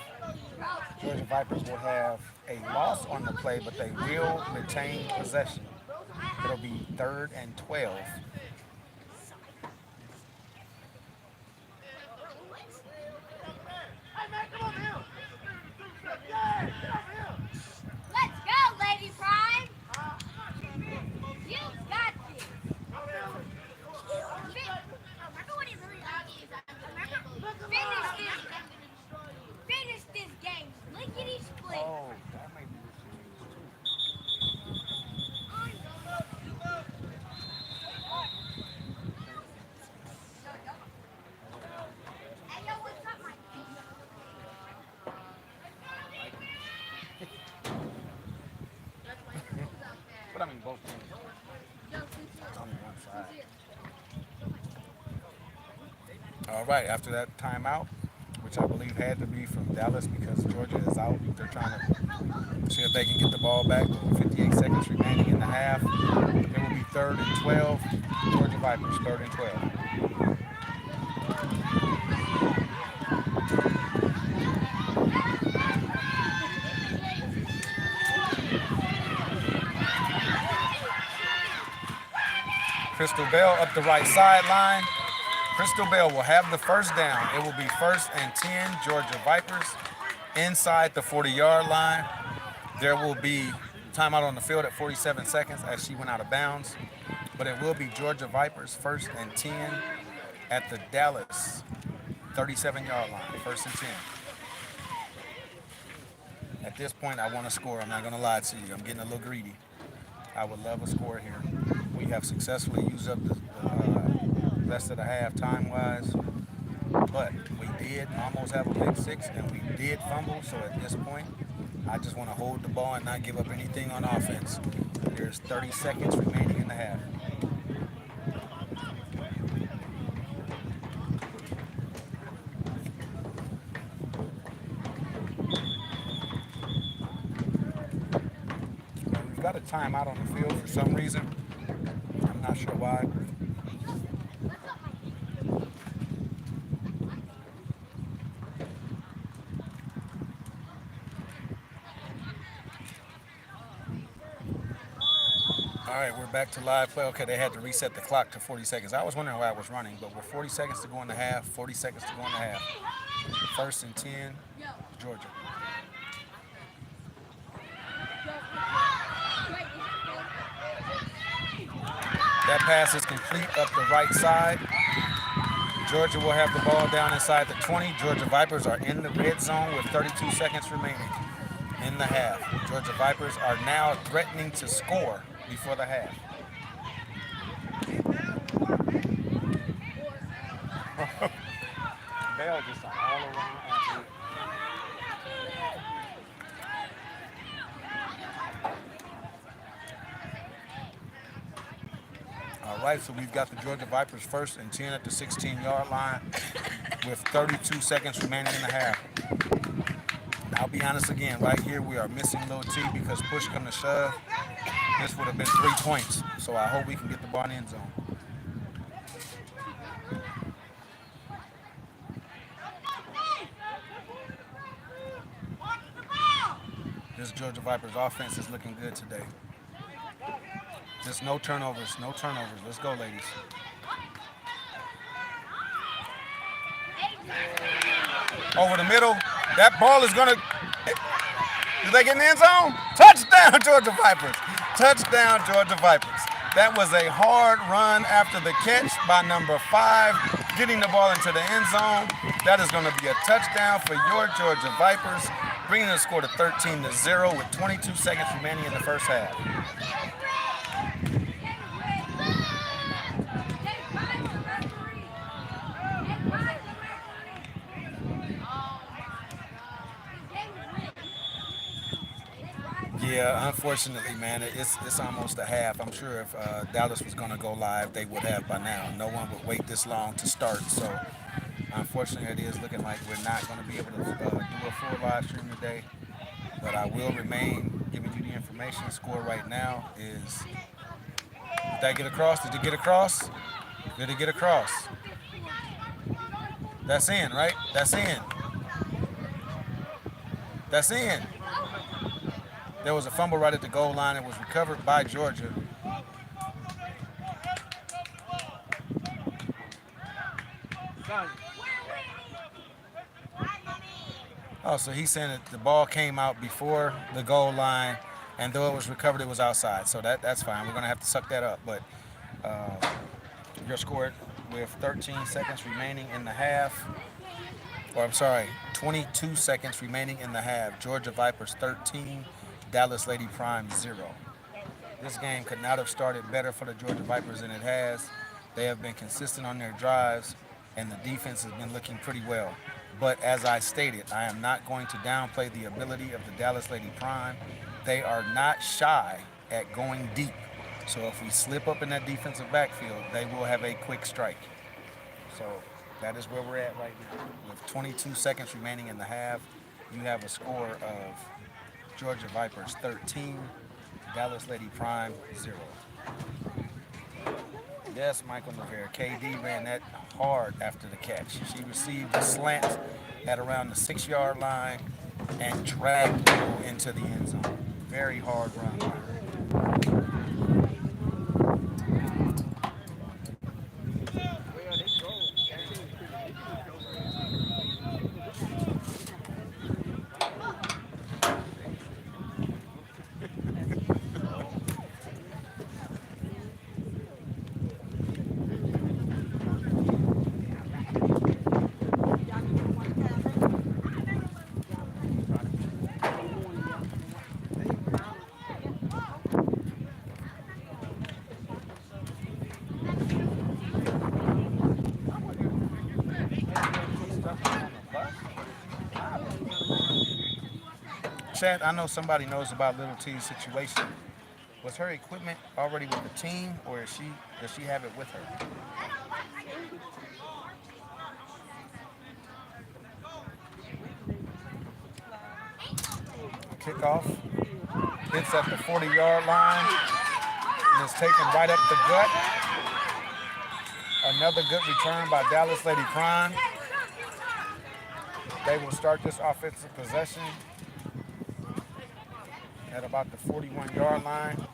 Speaker 1: Georgia Vipers will have a loss on the play, but they will retain possession. It'll be 3rd and 12.
Speaker 3: Let's go, Lady Prime. You got this. Remember what it really is. Finish this game. Lickety split.
Speaker 1: Oh, that may be
Speaker 3: Hey, yo, what's up, Mike?
Speaker 1: but I mean both teams. It's only one side. All right, after that timeout, which I believe had to be from Dallas because Georgia is out. They're trying to see if they can get the ball back with 58 seconds remaining in the half. It will be 3rd and 12. Georgia Vipers, 3rd and 12. Crystal Bell up the right sideline. Crystal Bell will have the first down. It will be 1st and 10, Georgia Vipers, inside the 40-yard line. There will be timeout on the field at 47 seconds as she went out of bounds. But it will be Georgia Vipers, 1st and 10 at the Dallas 37-yard line, 1st and 10. At this point, I want to score. I'm not going to lie to you. I'm getting a little greedy. I would love a score here. We have successfully used up the rest of the half time-wise, but we did almost have a pick six, and we did fumble. So at this point, I just want to hold the ball and not give up anything on offense. There's 30 seconds remaining in the half. We've got a timeout on the field for some reason. I'm not sure why. All right, we're back to live play. Okay, they had to reset the clock to 40 seconds. I was wondering why it was running, but we're 40 seconds to go in the half, 40 seconds to go in the half. 1st and 10, Georgia. That pass is complete up the right side. Georgia will have the ball down inside the 20. Georgia Vipers are in the red zone with 32 seconds remaining in the half. Georgia Vipers are now threatening to score before the half. Bell just an all-around athlete. All right, so we've got the Georgia Vipers 1st and 10 at the 16-yard line with 32 seconds remaining in the half. I'll be honest again, right here we are missing Lil T because push come to shove. This would have been 3 points, so I hope we can get the ball in the end zone. This Georgia Vipers offense is looking good today. Just no turnovers, no turnovers. Let's go, ladies. Over the middle. That ball is going to... Did they get in the end zone? Touchdown, Georgia Vipers. Touchdown, Georgia Vipers. That was a hard run after the catch by number 5, getting the ball into the end zone. That is going to be a touchdown for your Georgia Vipers, bringing the score to 13-0 with 22 seconds remaining in the first half. Yeah, unfortunately, man, it's almost a half. I'm sure if Dallas was going to go live, they would have by now. No one would wait this long to start. So, unfortunately, it is looking like we're not going to be able to do a full live stream today. But I will remain giving you the information. Score right now is... Did that get across? Did it get across? Did it get across? That's in, right? That's in. That's in. There was a fumble right at the goal line. It was recovered by Georgia. Oh, so he's saying that the ball came out before the goal line, and though it was recovered, it was outside. So that's fine. We're going to have to suck that up. But you're scored with 13 seconds remaining in the half. Or I'm sorry, 22 seconds remaining in the half. Georgia Vipers 13. Dallas Lady Prime 0. This game could not have started better for the Georgia Vipers than it has. They have been consistent on their drives, and the defense has been looking pretty well. But as I stated, I am not going to downplay the ability of the Dallas Lady Prime. They are not shy at going deep. So if we slip up in that defensive backfield, they will have a quick strike. So That is where we're at right now. With 22 seconds remaining in the half, you have a score of Georgia Vipers 13, Dallas Lady Prime 0. Yes, Michael Navarre. KD ran that hard after the catch. She received a slant at around the 6-yard line and dragged it into the end zone. Very hard run by her. Chad, I know somebody knows about Little T's situation. Was her equipment already with the team, or does she have it with her? Kickoff. Hits at the 40-yard line and is taken right up the gut. Another good return by Dallas Lady Prime. They will start this offensive possession at about the 41-yard line.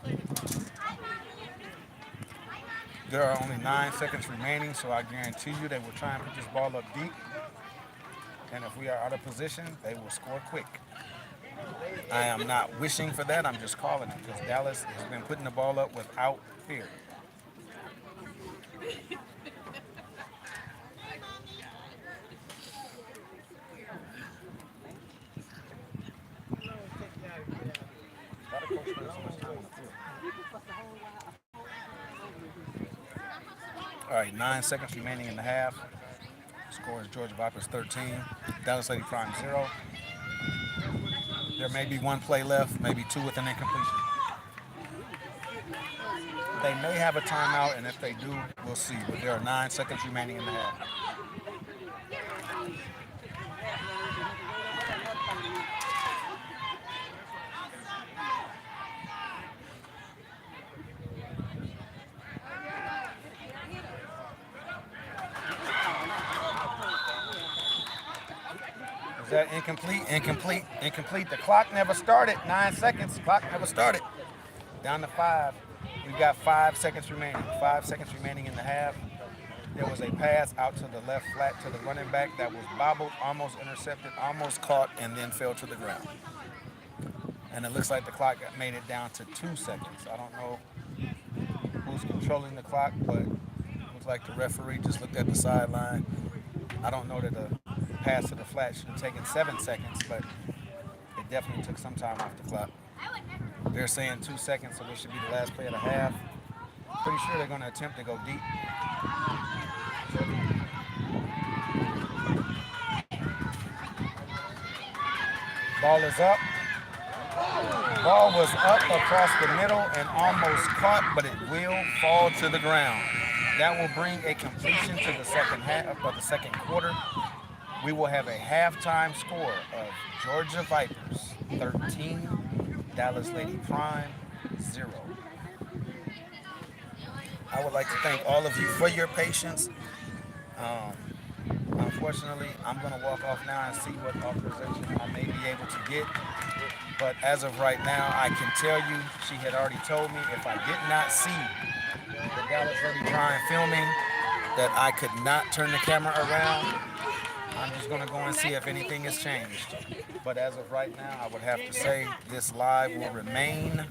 Speaker 1: There are only 9 seconds remaining, so I guarantee you they will try and put this ball up deep. And if we are out of position, they will score quick. I am not wishing for that, I'm just calling it, because Dallas has been putting the ball up without fear. All right, 9 seconds remaining in the half. Score is Georgia Vipers 13, Dallas Lady Prime 0. There may be one play left, maybe two with an incompletion. They may have a timeout, and if they do, we'll see. But there are 9 seconds remaining in the half. Is that incomplete? Incomplete. Incomplete. The clock never started. 9 seconds. Clock never started. Down to 5. We've got 5 seconds remaining. 5 seconds remaining in the half. There was a pass out to the left flat to the running back that was bobbled, almost intercepted, almost caught, and then fell to the ground. And it looks like the clock made it down to 2 seconds. I don't know who's controlling the clock, but it looks like the referee just looked at the sideline. I don't know that the pass to the flat should have taken 7 seconds, but it definitely took some time off the clock. They're saying 2 seconds, so this should be the last play of the half. Pretty sure they're going to attempt to go deep. Ball is up. Ball was up across the middle and almost caught, but it will fall to the ground. That will bring a completion to the second half of the second quarter. We will have a halftime score of Georgia Vipers 13, Dallas Lady Prime 0. I would like to thank all of you for your patience. Unfortunately, I'm going to walk off now and see what authorization I may be able to get. But as of right now, I can tell you, she had already told me if I did not see the Dallas Lady Prime filming, that I could not turn the camera around. I'm just going to go and see if anything has changed. But as of right now, I would have to say this live will remain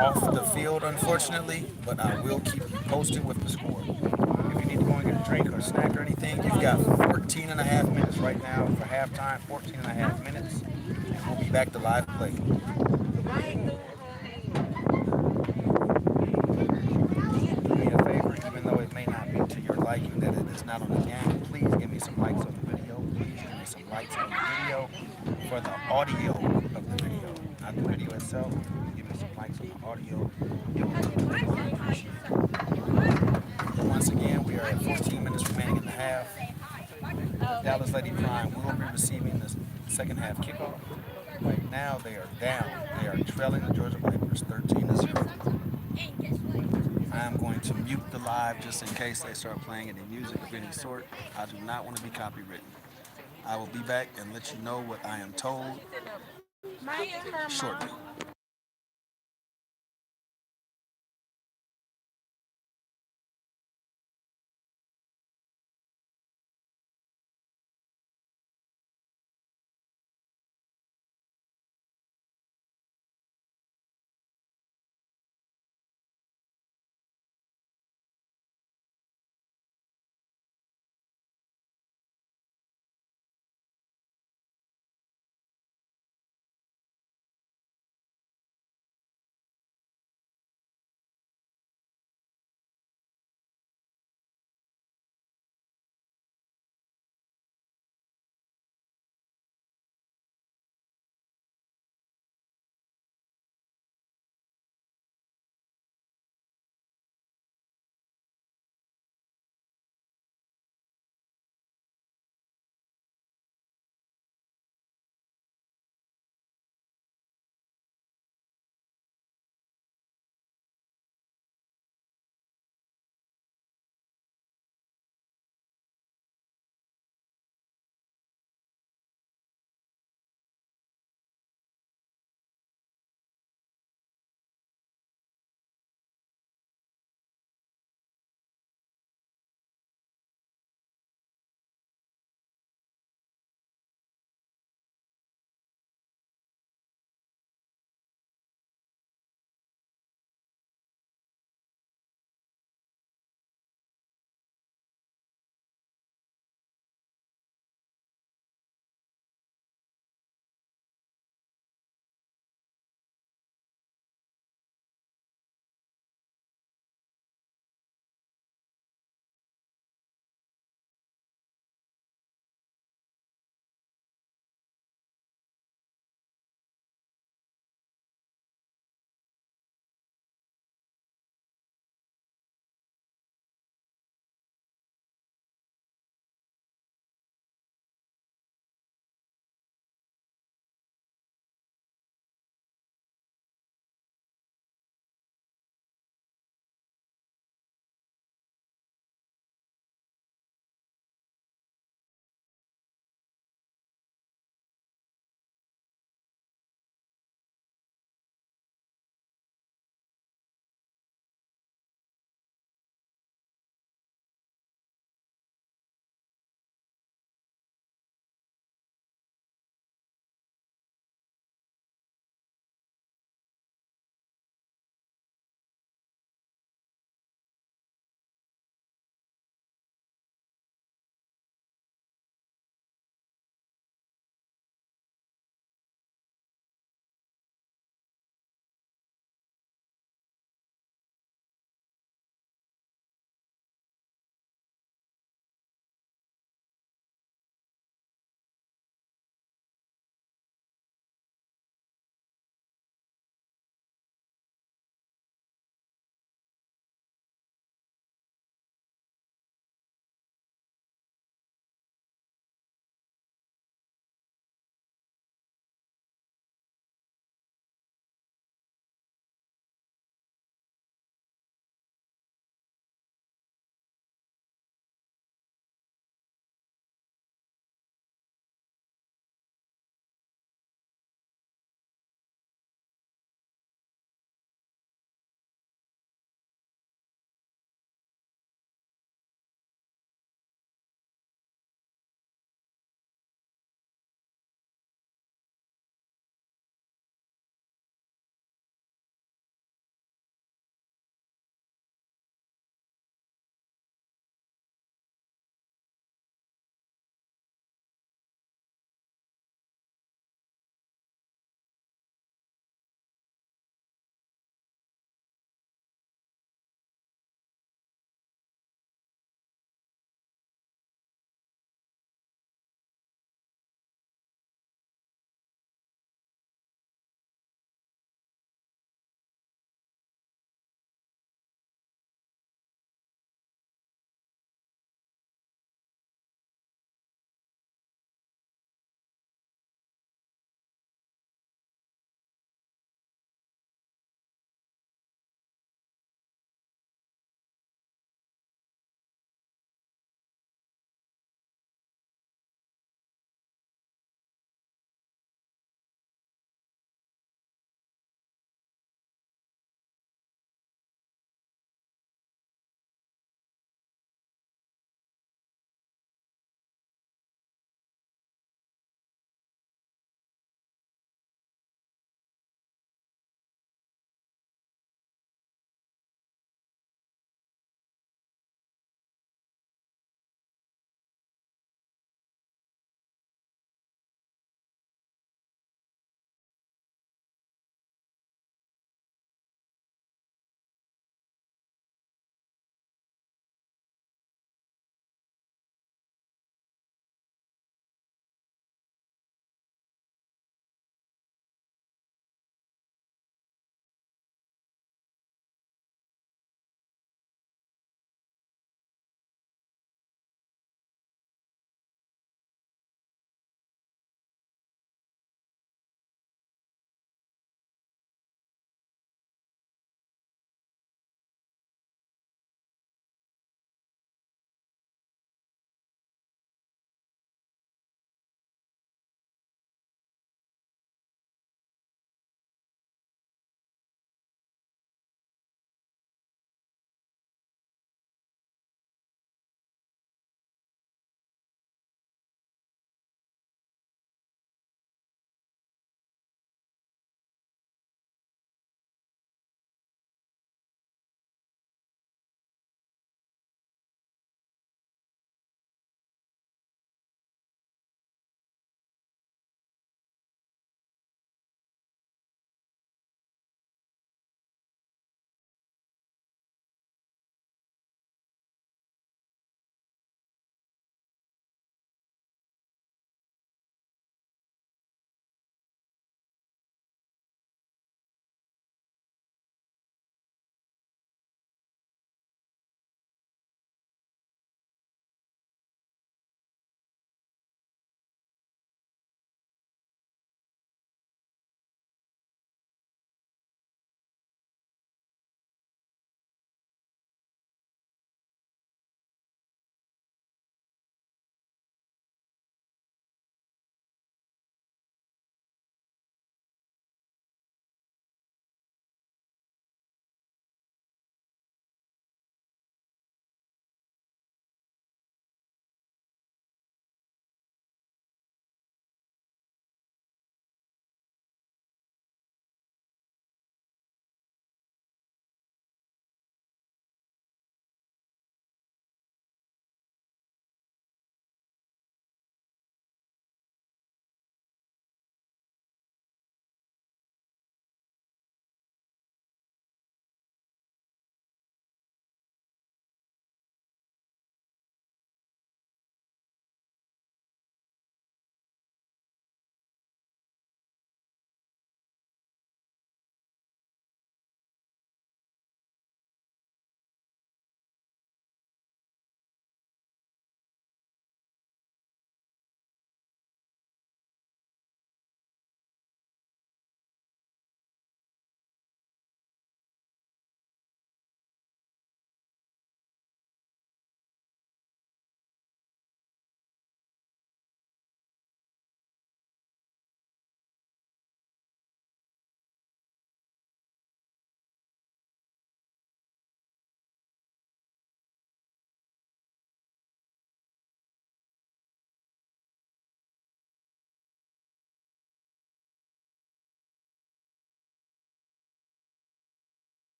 Speaker 1: off the field, unfortunately, but I will keep you posted with the score. If you need to go and get a drink or a snack or anything, you've got 14 and a half minutes right now for halftime, 14 and a half minutes, and we'll be back to live play. Do me a favor, even though it may not be to your liking that it is not on the game, please give me some likes on the video. Please give me some likes on the video for the audio of the video, not the video itself. Give me some likes on the audio. It will be appreciated. Once again, we are at 14 minutes remaining in the half. Dallas Lady Prime will be receiving the second half kickoff. Right now, they are down. They are trailing the Georgia Vipers 13-0.
Speaker 3: And guess what?
Speaker 1: I am going to mute the live just in case they start playing any music of any sort. I do not want to be copywritten. I will be back and let you know what I am told shortly.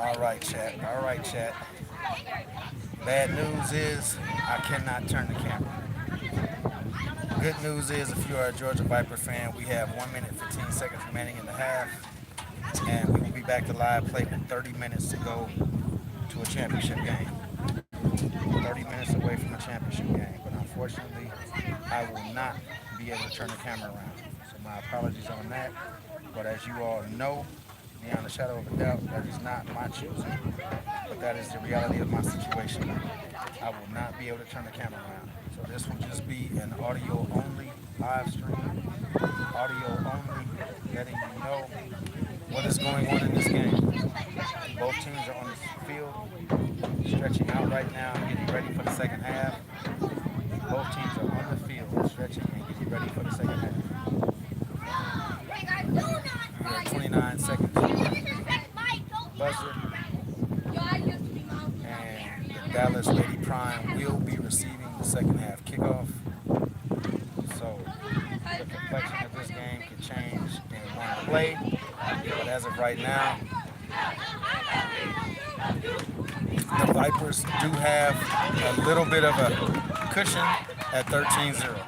Speaker 1: All right, chat. All right, chat. Bad news is I cannot turn the camera. Good news is if you are a Georgia Viper fan, we have 1 minute 15 seconds remaining in the half, and we will be back to live play with 30 minutes to go to a championship game. 30 minutes away from a championship game, but unfortunately, I will not be able to turn the camera around. So my apologies on that. But as you all know, beyond a shadow of a doubt, that is not my choosing, but that is the reality of my situation. I will not be able to turn the camera around. So this will just be an audio only live stream, audio only, letting you know what is going on in this game. Both teams are on the field, stretching out right now, getting ready for the second half. Both teams are on the field, stretching and getting ready for the second half. We have 29 seconds buzzer, and the Dallas Lady Prime will be receiving the second half kickoff. So the complexion of this game can change in one play, but as of right now, the Vipers do have a little bit of a cushion at 13-0.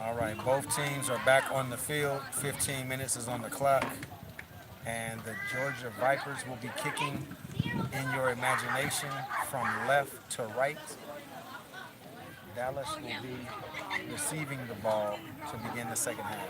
Speaker 1: All right, both teams are back on the field. 15 minutes is on the clock. And the Georgia Vipers will be kicking in your imagination from left to right. Dallas will be receiving the ball to begin the second half.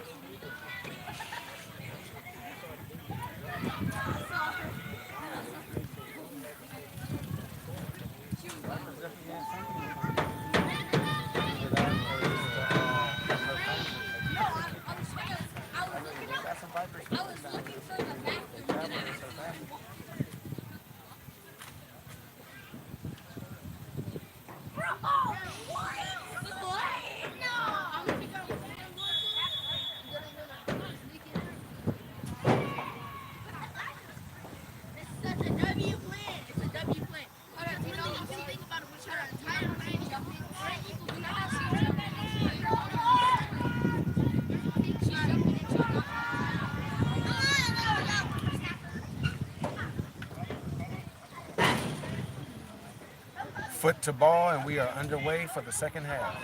Speaker 1: Foot to ball, and we are underway for the second half.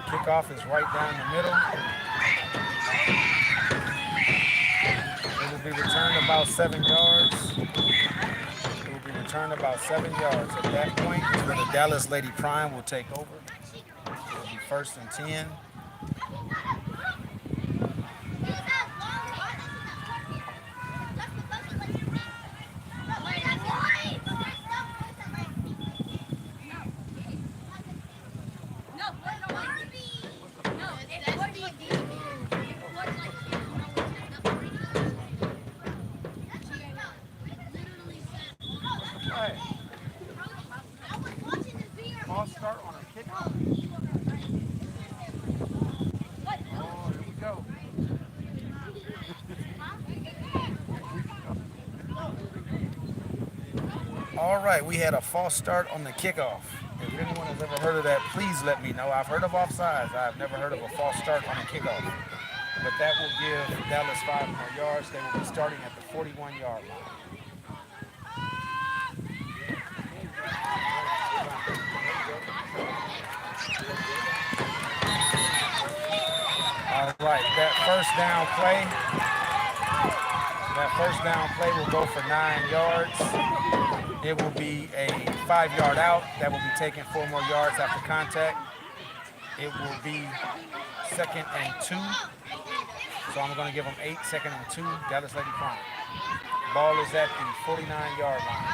Speaker 1: Kickoff is right down the middle. It will be returned about 7 yards. It will be returned about 7 yards. At that point is where the Dallas Lady Prime will take over. It will be 1st and 10. False start on a kickoff. Oh, here we go. All right, we had a false start on the kickoff. If anyone has ever heard of that, please let me know. I've heard of offsides. I've never heard of a false start on a kickoff. But that will give Dallas 5 more yards. They will be starting at the 41-yard line. All right, that first down play will go for 9 yards. It will be a 5 yard out. That will be taken 4 more yards after contact. It will be 2nd and 2. So I'm going to give them 8, 2nd and 2. Dallas Lady Prime. Ball is at the 49-yard line.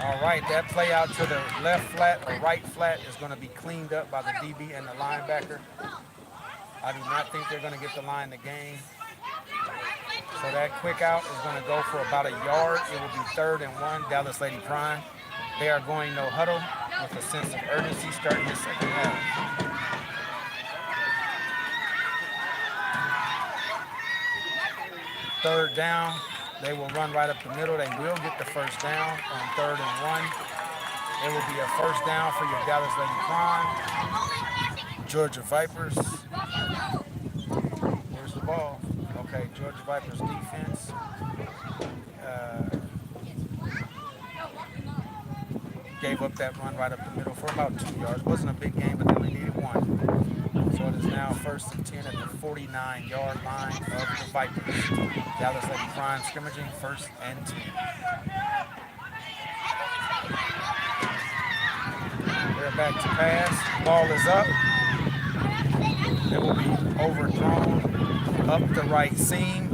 Speaker 1: All right, that play out to the left flat or right flat is going to be cleaned up by the DB and the linebacker. I do not think they're going to get the line to gain. So that quick out is going to go for about a yard. It will be 3rd and 1, Dallas Lady Prime. They are going no huddle with a sense of urgency starting the second half. Third down, they will run right up the middle. They will get the first down on 3rd and 1. It will be a first down for your Dallas Lady Prime. Georgia Vipers. Where's the ball? Okay, Georgia Vipers defense. Gave up that run right up the middle for about 2 yards. Wasn't a big game, but they only needed 1. So it is now 1st and 10 at the 49-yard line of the Vipers. Dallas Lady Prime scrimmaging 1st and 10. They're back to pass. Ball is up. It will be overthrown up the right seam.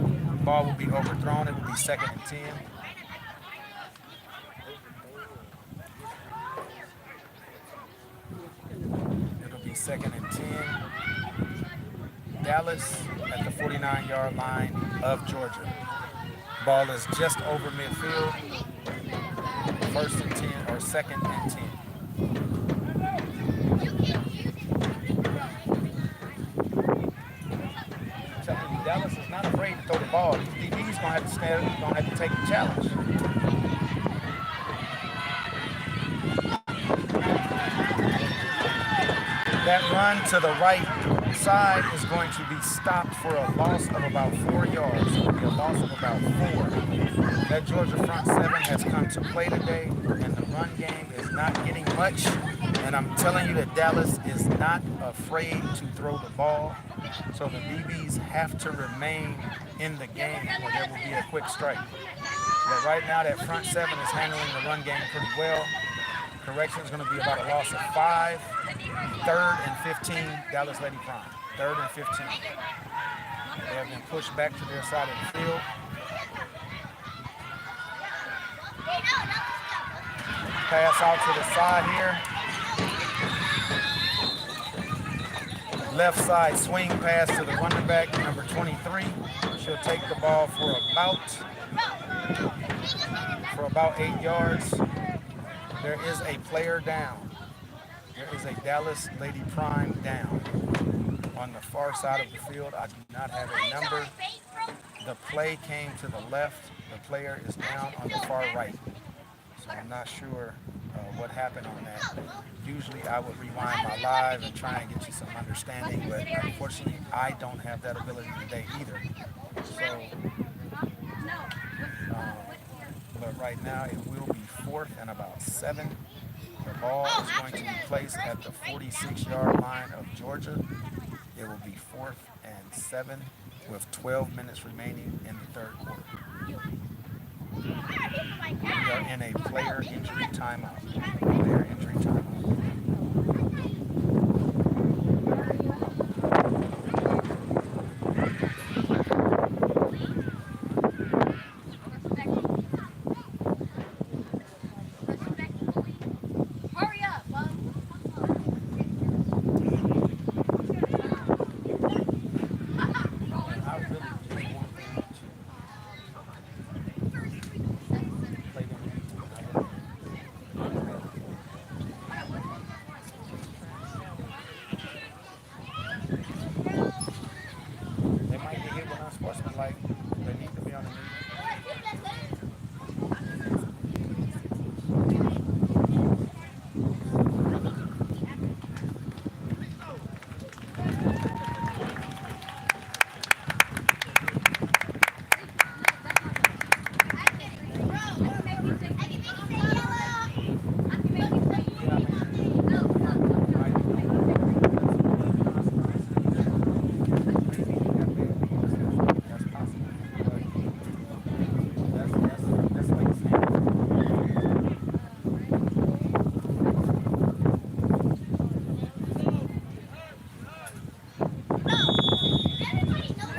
Speaker 1: Ball will be overthrown. It will be 2nd and 10. It'll be 2nd and 10. Dallas at the 49-yard line of Georgia. Ball is just over midfield. 1st and 10 or 2nd and 10. Dallas is not afraid to throw the ball. These DB's gonna have to stand, gonna have to take the challenge. That run to the right side is going to be stopped for a loss of about 4 yards. It'll be a loss of about 4. That Georgia front 7 has come to play today, and the run game is not getting much. And I'm telling you that Dallas is not afraid to throw the ball. So the DBs have to remain in the game or there will be a quick strike. But right now that front 7 is handling the run game pretty well. Correction is going to be about a loss of 5. 3rd and 15, Dallas Lady Prime. 3rd and 15. They have been pushed back to their side of the field. Pass out to the side here. Left side swing pass to the running back, number 23. She'll take the ball for about 8 yards. There is a player down. There is a Dallas Lady Prime down on the far side of the field. I do not have a number. The play came to the left. The player is down on the far right. So I'm not sure what happened on that. Usually I would rewind my live and try and get you some understanding, but unfortunately I don't have that ability today either. So, but right now it will be 4th and about 7. The ball is going to be placed at the 46-yard line of Georgia. It will be 4th and 7 with 12 minutes remaining in the 3rd quarter. We are in a player injury timeout. Player injury timeout.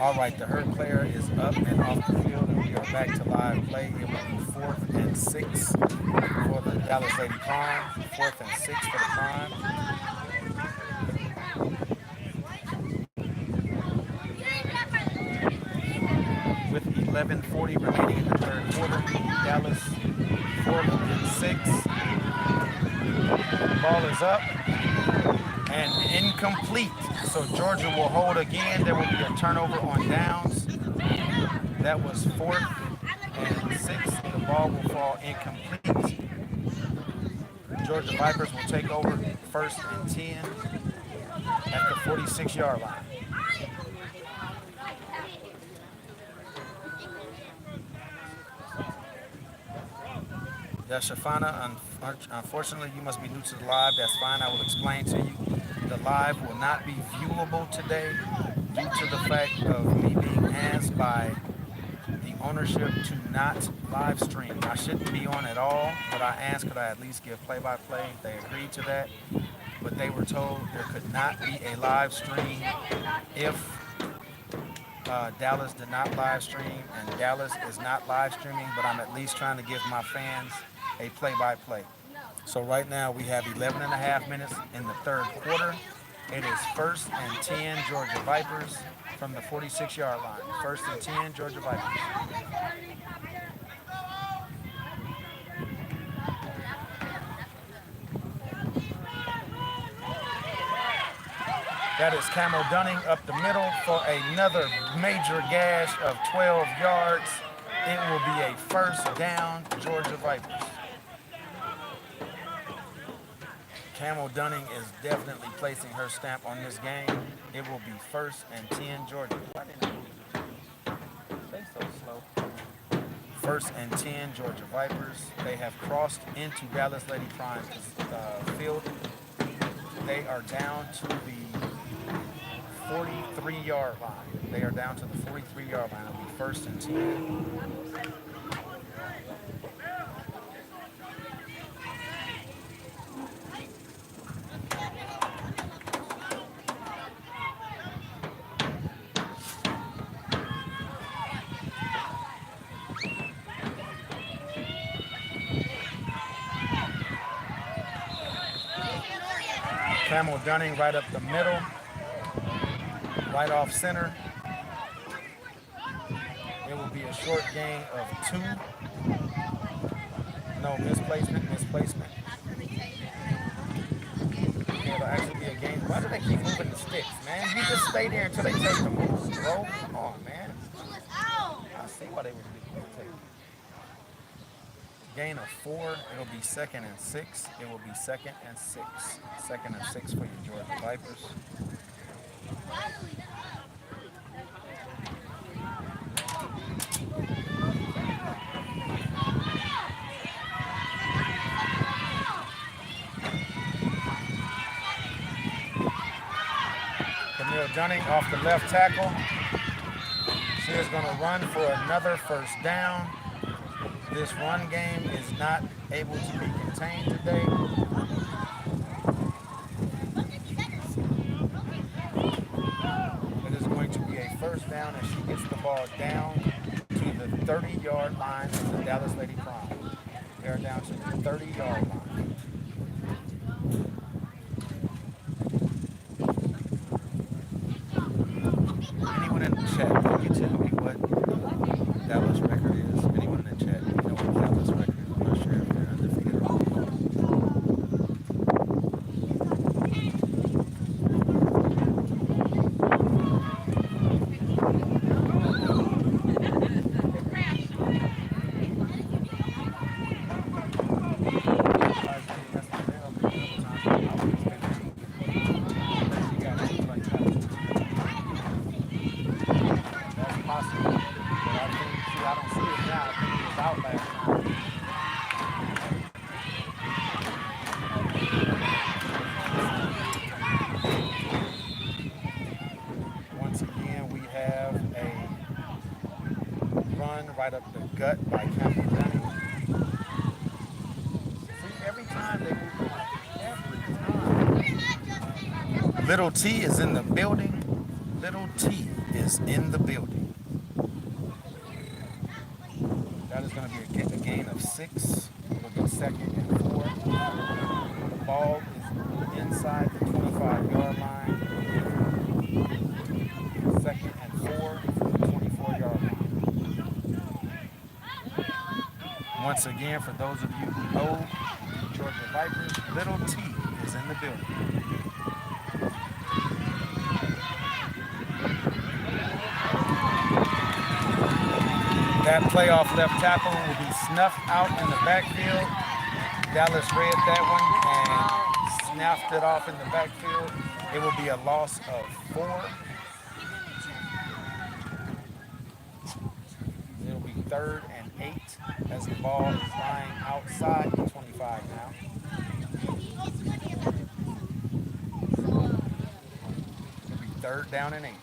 Speaker 1: All right, the hurt player is up and off the field, and we are back to live play. It will be 4th and 6 for the Dallas Lady Prime. 4th and 6 for the Prime. With 11:40 remaining in the third quarter, Dallas 4th and 6. Ball is up and incomplete. So Georgia will hold again. There will be a turnover on downs. That was 4th and 6. The ball will fall incomplete. Georgia Vipers will take over 1st and 10 at the 46-yard line. Shafana, unfortunately, you must be new to the live. That's fine. I will explain to you. The live will not be viewable today due to the fact of me being asked by the ownership to not live stream. I shouldn't be on at all, but I asked could I at least give play-by-play. They agreed to that, but they were told there could not be a live stream if Dallas did not live stream, and Dallas is not live streaming, but I'm at least trying to give my fans a play-by-play. So right now we have 11 and a half minutes in the third quarter. It is 1st and 10 Georgia Vipers from the 46-yard line. 1st and 10 Georgia Vipers. That is Camel Dunning up the middle for another major gash of 12 yards. It will be a first down, Georgia Vipers. Camel Dunning is definitely placing her stamp on this game. It will be 1st and 10 Georgia. Why didn't they so slow? 1st and 10 Georgia Vipers. They have crossed into Dallas Lady Prime's field. They are down to the 43-yard line. They are down to the 43-yard line. It'll be 1st and 10. Camel Dunning right up the middle, right off center. It will be a short gain of 2. No, misplacement. It'll actually be a gain. Why do they keep moving the sticks, man? You just stay there until they take the move, bro. Come on, man. I see why they would take it. Gain of 4. It'll be 2nd and 6. It will be 2nd and 6. 2nd and 6 for your Georgia Vipers. Camille Dunning off the left tackle. She is going to run for another first down. This run game is not able to be contained today. It is going to be a first down as she gets the ball down to the 30-yard line of the Dallas Lady Prime. They are down to the 30-yard line. Anyone in the chat, can you tell me what Dallas record is? Anyone in the chat, you know what Dallas record is? I'm not sure if they're undefeated or not. Right up the gut by Camel Dunning. See, every time they move the line, every time. Little T is in the building. Little T is is in the building. That is going to be a gain of 6. It'll be second and 4. The ball is inside the 25-yard line. Second and 4 from the 24-yard line. Once again, for those of you who know the Georgia Vipers, Little T is in the building. That playoff left tackle will be snuffed out in the backfield. Dallas read that one and snapped it off in the backfield. It will be a loss of 4. It'll be 3rd and 8 as the ball is lying outside the 25 now. It'll be 3rd down and 8.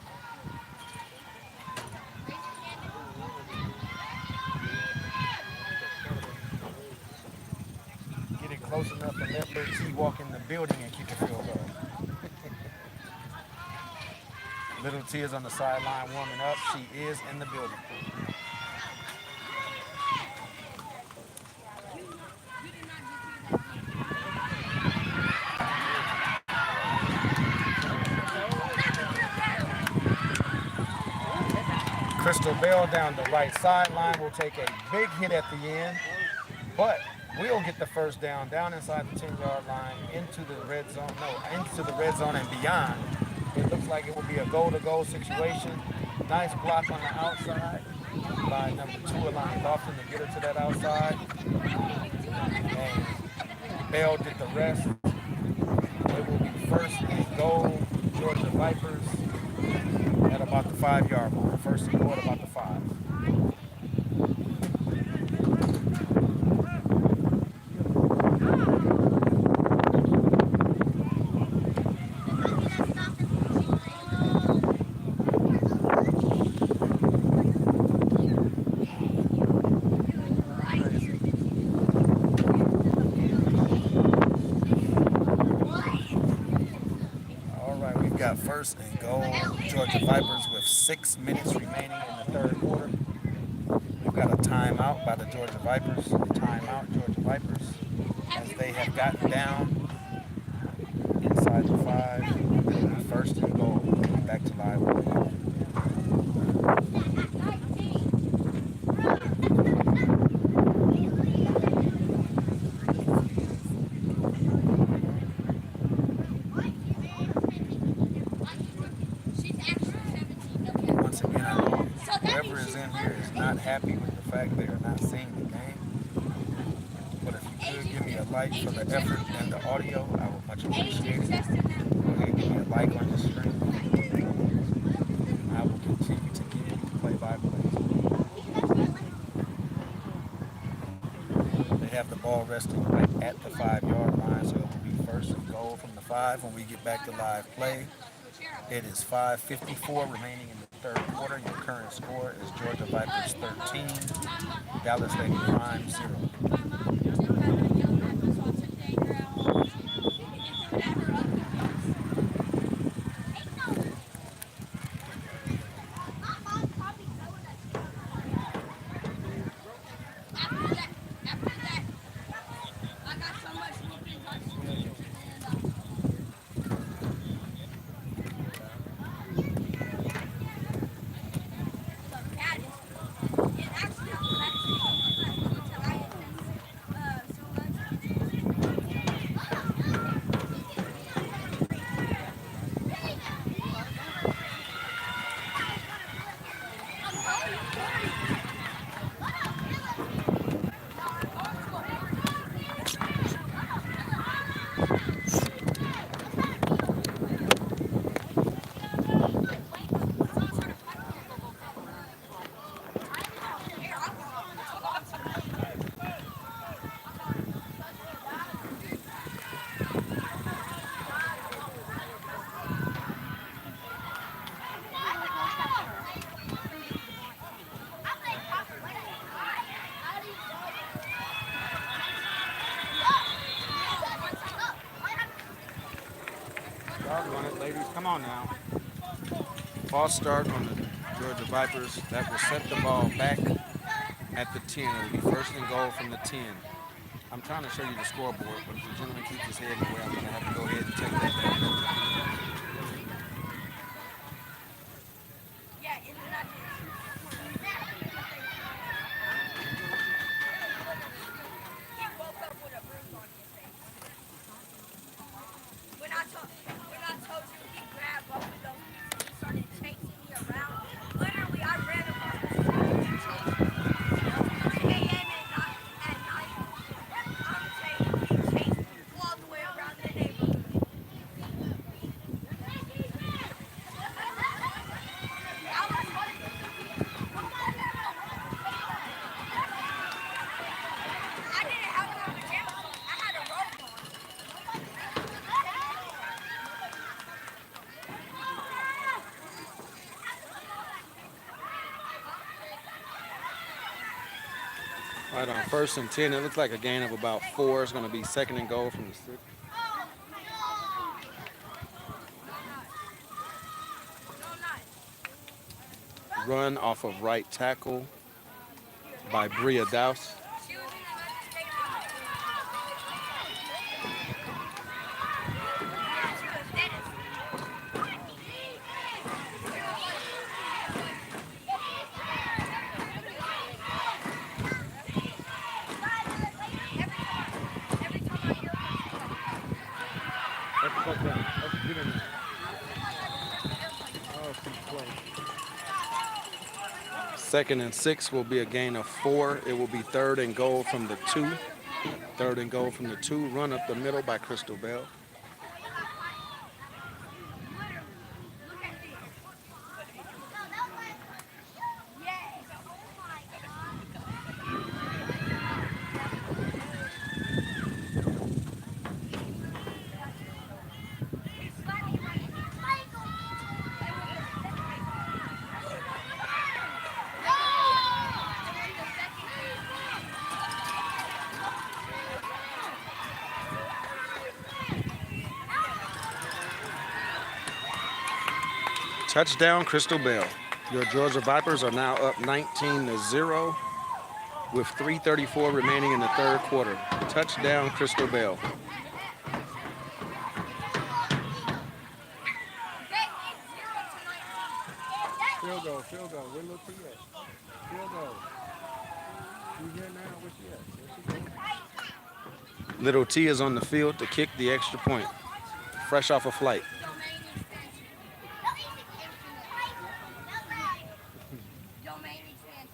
Speaker 1: Get it close enough to let Little T walk in the building and kick a field goal. Little T is on the sideline warming up. She is in the building. Crystal Bell down the right sideline will take a big hit at the end, but we'll get the first down inside the 10-yard line into the red zone. No, into the red zone and beyond. It looks like it will be a goal-to-goal situation. Nice block on the outside by number 2, Alani Lofton, to get her to that outside. And Bell did the rest. It will be first and goal, Georgia Vipers, at about the 5-yard line. First and goal at about the 5. First and goal, Georgia Vipers with 6 minutes remaining in the 3rd quarter. We've got a timeout by the Georgia Vipers. Timeout, Georgia Vipers, as they have gotten down inside the 5. First and goal. Back to live. Happy with the fact they are not seeing the game. But if you could give me a like for the effort and the audio, I would much appreciate it. Go ahead and give me a like on the stream. I will continue to give you play-by-play. They have the ball resting right at the 5-yard line, so it will be first and goal from the 5 when we get back to live play. It is 5:54 remaining in the 3rd quarter. Your current score is Georgia Vipers 13, Dallas Lady Prime 0. Ladies, come on now. False start on the Georgia Vipers. That will set the ball back at the 10. It will be first and goal from the 10. I'm trying to show you the scoreboard, but if the gentleman keeps his head in the way, I'm going to have to go ahead and take that down.
Speaker 3: Yeah, it's not He woke up with a bruise on his face. When I told you he grabbed both of those pieces, he started chasing me around. Literally, I ran across the street and chased me. 3 a.m. at night, I'm saying he chased me all the way around the neighborhood. I was I didn't have my pajamas on. I had a robe on.
Speaker 1: All right, on first and 10, it looks like a gain of about 4. It's going to be second and goal from the 6. Run off of right tackle by Bria Douse.
Speaker 3: She was in another state. She was dead. Every time I hear
Speaker 1: That's a touchdown. That's a good in. Oh, she's close. Second and 6 will be a gain of 4. It will be third and goal from the 2. Third and goal from the 2. Run up the middle by Crystal Bell.
Speaker 3: look at this. Yes. Oh my God.
Speaker 1: Touchdown, Crystal Bell. Your Georgia Vipers are now up 19-0 with 3:34 remaining in the third quarter. Touchdown, Crystal Bell. Field goal, field goal. Where little T at? Field goal. You here now? Where she at? Little T is on the field to kick the extra point. Fresh off a flight.
Speaker 3: Domain expansion.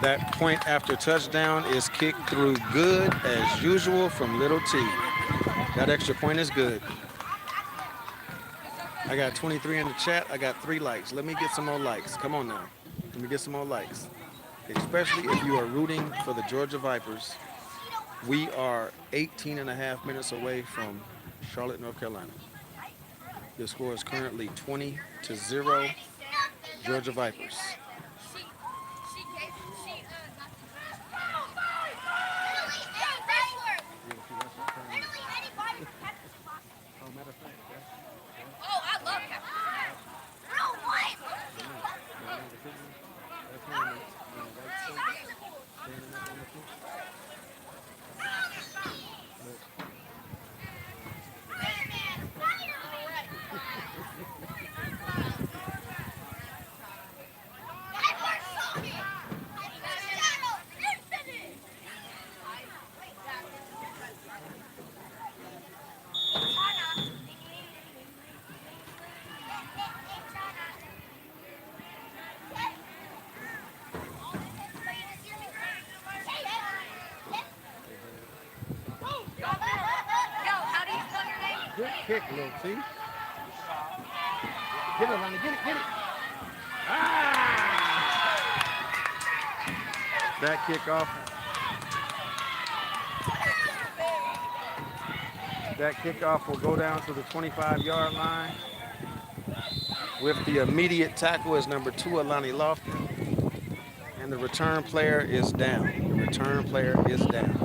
Speaker 1: That point after touchdown is kicked through good as usual from Little T. That extra point is good. I got 23 in the chat. I got 3 likes. Let me get some more likes. Come on now. Let me get some more likes. Especially if you are rooting for the Georgia Vipers. We are 18 and a half minutes away from Charlotte, North Carolina. The score is currently 20-0, Georgia Vipers.
Speaker 3: Oh, I love Captain.
Speaker 1: Good kick, Little T. Get it, Lonnie. Get it, get it. That kickoff. That kickoff will go down to the 25-yard line. With the immediate tackle is number 2, Alani Lofton. And the return player is down. The return player is down.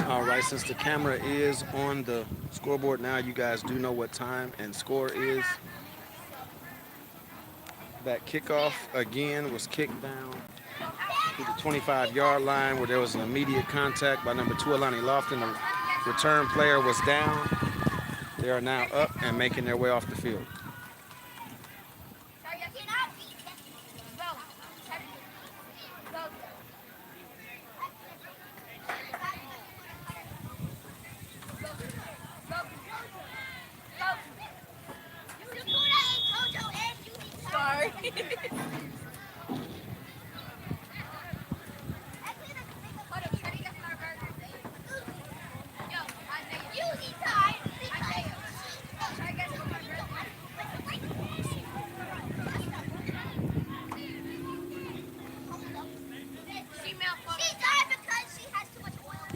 Speaker 1: All right, since the camera is on the scoreboard now, you guys do know what time and score is. That kickoff again was kicked down to the 25-yard line where there was an immediate contact by number 2, Alani Lofton. The return player was down. They are now up and making their way off the field.
Speaker 3: Sorry. She died because she has too much oil.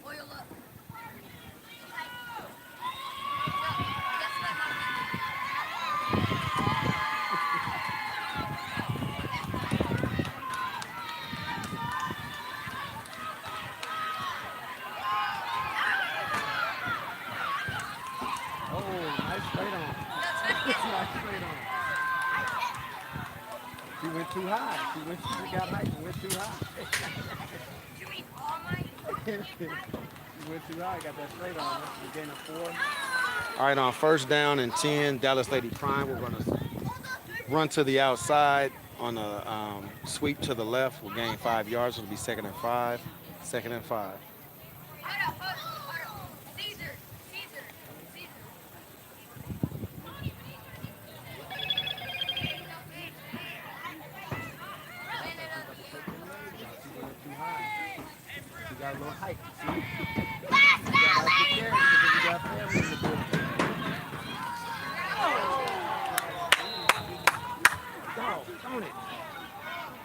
Speaker 3: Oil up.
Speaker 4: Oh, nice straight on. Nice straight on. She went too high. She got height and went too high.
Speaker 3: You eat all my.
Speaker 4: She went too high, got that straight on. She gained a 4.
Speaker 1: All right, on first down and 10, Dallas Lady Prime, we're going to run to the outside on a sweep to the left. We'll gain 5 yards. It'll be 2nd and 5. 2nd and 5.
Speaker 3: Hold up. Caesar.
Speaker 4: She went too high. She got a little height. See?
Speaker 3: Last
Speaker 4: You got to be careful because you got family in the building. Don't it.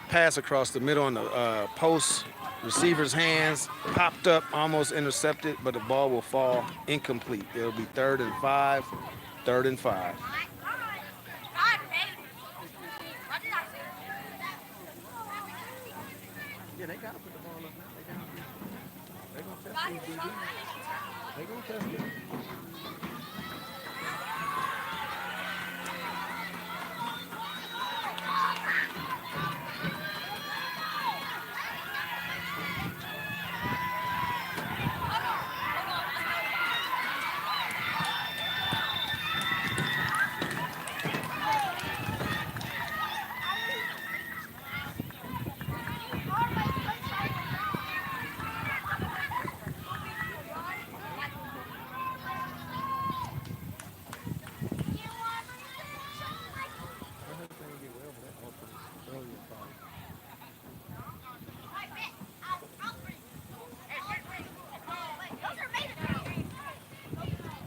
Speaker 1: Pass across the middle on the post. Receiver's hands popped up, almost intercepted, but the ball will fall incomplete. It'll be 3rd and 5. 3rd and 5.
Speaker 4: Yeah, they got to put the ball up now. They're going to test these DBs. They're going to test it.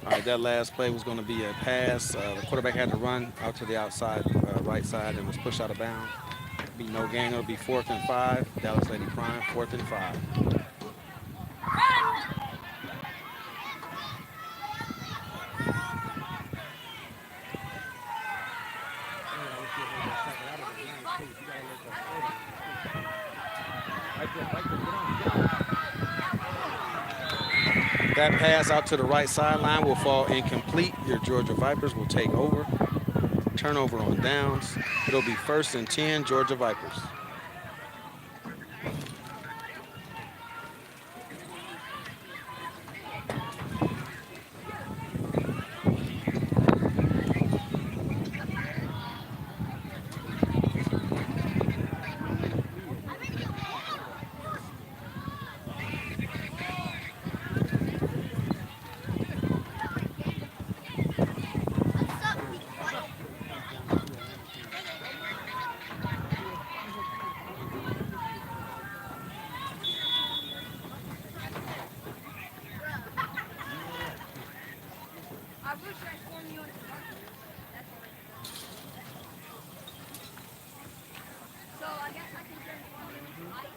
Speaker 1: All right, that last play was going to be a pass. The quarterback had to run out to the outside, right side, and was pushed out of bounds. Be no gain. It'll be 4th and 5. Dallas Lady Prime, 4th and 5. That pass out to the right sideline will fall incomplete. Your Georgia Vipers will take over. Turnover on downs. It'll be 1st and 10, Georgia Vipers.
Speaker 3: I will transform you into something. That's all. So I guess I can transform you into light.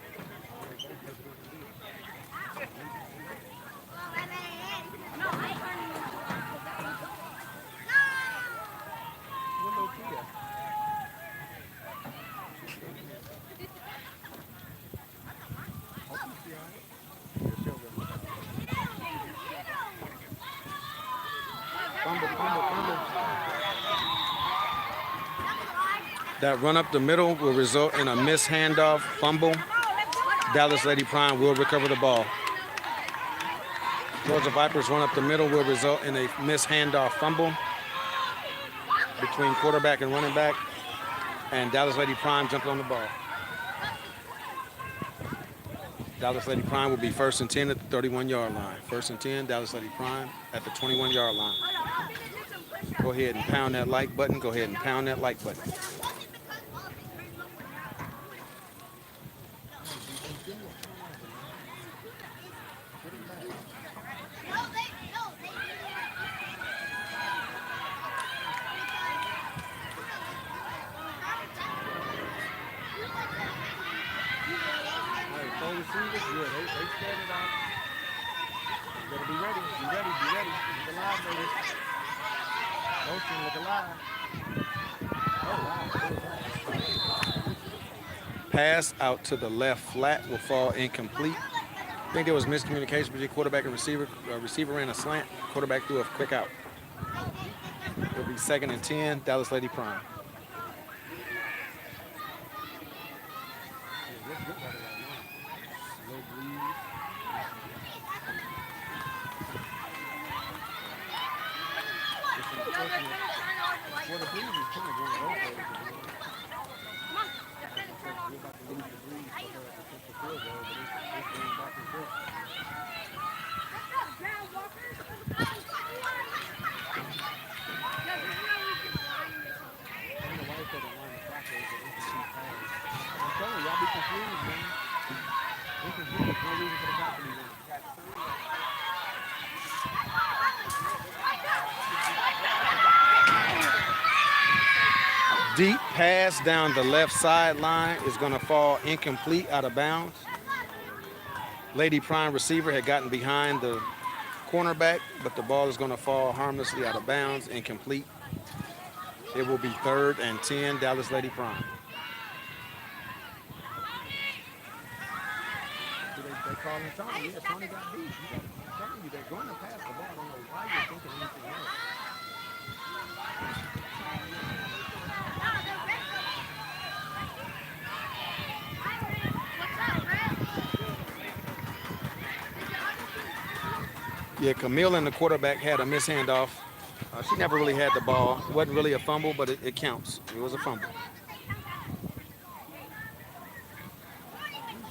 Speaker 3: No, I turn you into light. No!
Speaker 4: What little kid? Hope you see all right. Your shoulder. Fumble, fumble, fumble.
Speaker 1: That run up the middle will result in a missed handoff fumble. Dallas Lady Prime will recover the ball. Georgia Vipers run up the middle will result in a missed handoff fumble between quarterback and running back. And Dallas Lady Prime jumped on the ball. Dallas Lady Prime will be 1st and 10 at the 31-yard line. 1st and 10, Dallas Lady Prime at the 21-yard line. Go ahead and pound that like button. Go ahead and pound that like button.
Speaker 4: Four receivers, yeah, they spread it out. You better be ready, be ready, be ready. Look alive, baby. Motion, look alive. Oh, wow.
Speaker 1: Pass out to the left flat will fall incomplete. I think there was miscommunication between quarterback and receiver. Receiver ran a slant. Quarterback threw a quick out. It'll be 2nd and 10, Dallas Lady Prime.
Speaker 4: Well, the breeze is kind of going over. I'm telling you, y'all be confused, man. We're confused. No reason for the cop to be there.
Speaker 1: Deep pass down the left sideline is going to fall incomplete out of bounds. Lady Prime receiver had gotten behind the cornerback, but the ball is going to fall harmlessly out of bounds, incomplete. It will be 3rd and 10, Dallas Lady Prime.
Speaker 4: They calling Tony. Yeah, Tony got beat. I'm telling you, they're going to pass the ball. I don't know why you're thinking anything else.
Speaker 1: Yeah, Camille and the quarterback had a missed handoff. She never really had the ball. It wasn't really a fumble, but it counts. It was a fumble.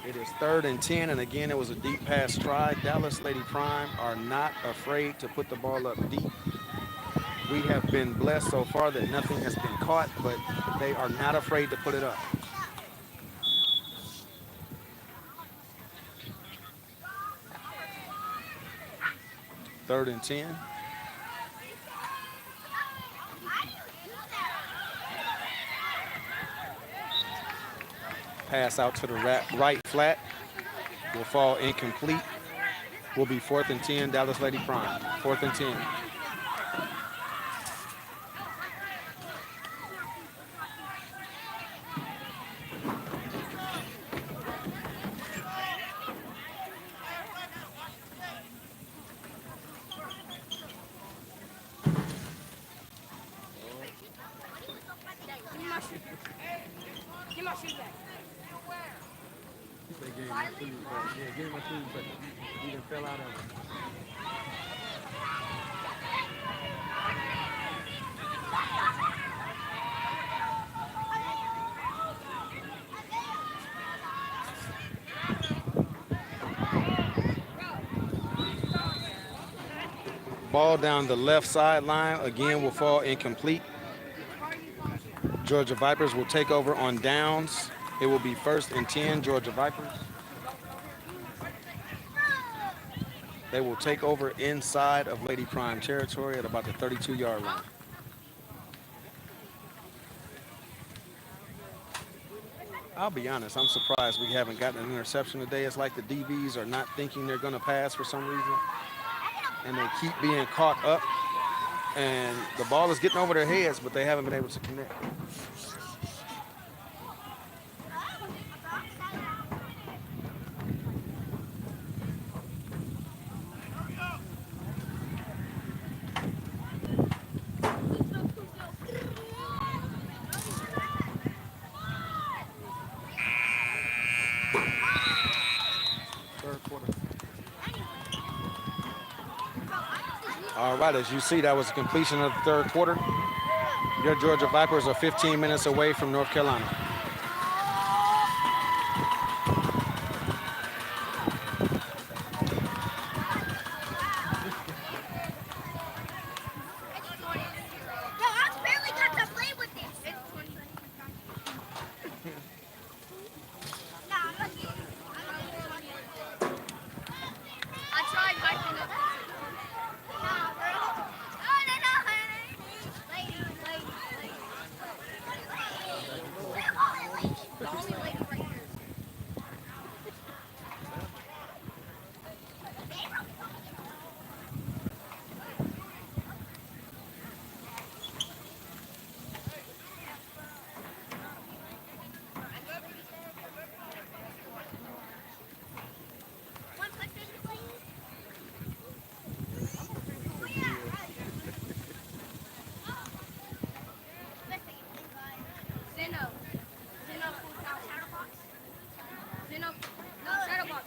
Speaker 1: It is 3rd and 10, and again, it was a deep pass try. Dallas Lady Prime are not afraid to put the ball up deep. We have been blessed so far that nothing has been caught, but they are not afraid to put it up. Third and 10. Pass out to the right flat will fall incomplete. Will be 4th and 10, Dallas Lady Prime. 4th and 10.
Speaker 3: Give my shoes back.
Speaker 4: He said, give me my shoes back. Yeah, give me my shoes back. He done fell out of it.
Speaker 1: Ball down the left sideline again will fall incomplete. Georgia Vipers will take over on downs. It will be 1st and 10, Georgia Vipers. They will take over inside of Lady Prime territory at about the 32-yard line. I'll be honest, I'm surprised we haven't gotten an interception today. It's like the DBs are not thinking they're going to pass for some reason, and they keep being caught up, and the ball is getting over their heads, but they haven't been able to connect. Third quarter. All right, as you see, that was the completion of the third quarter. Your Georgia Vipers are 15 minutes away from North Carolina.
Speaker 3: Yo, I barely got to play with this. Nah, I'm not getting it. I tried hyping up. Nah, bro. Oh, no, no, lady. The only lady right here. One question, please. Zeno. Zeno, Shadowbox. Zeno. No, Shadowbox.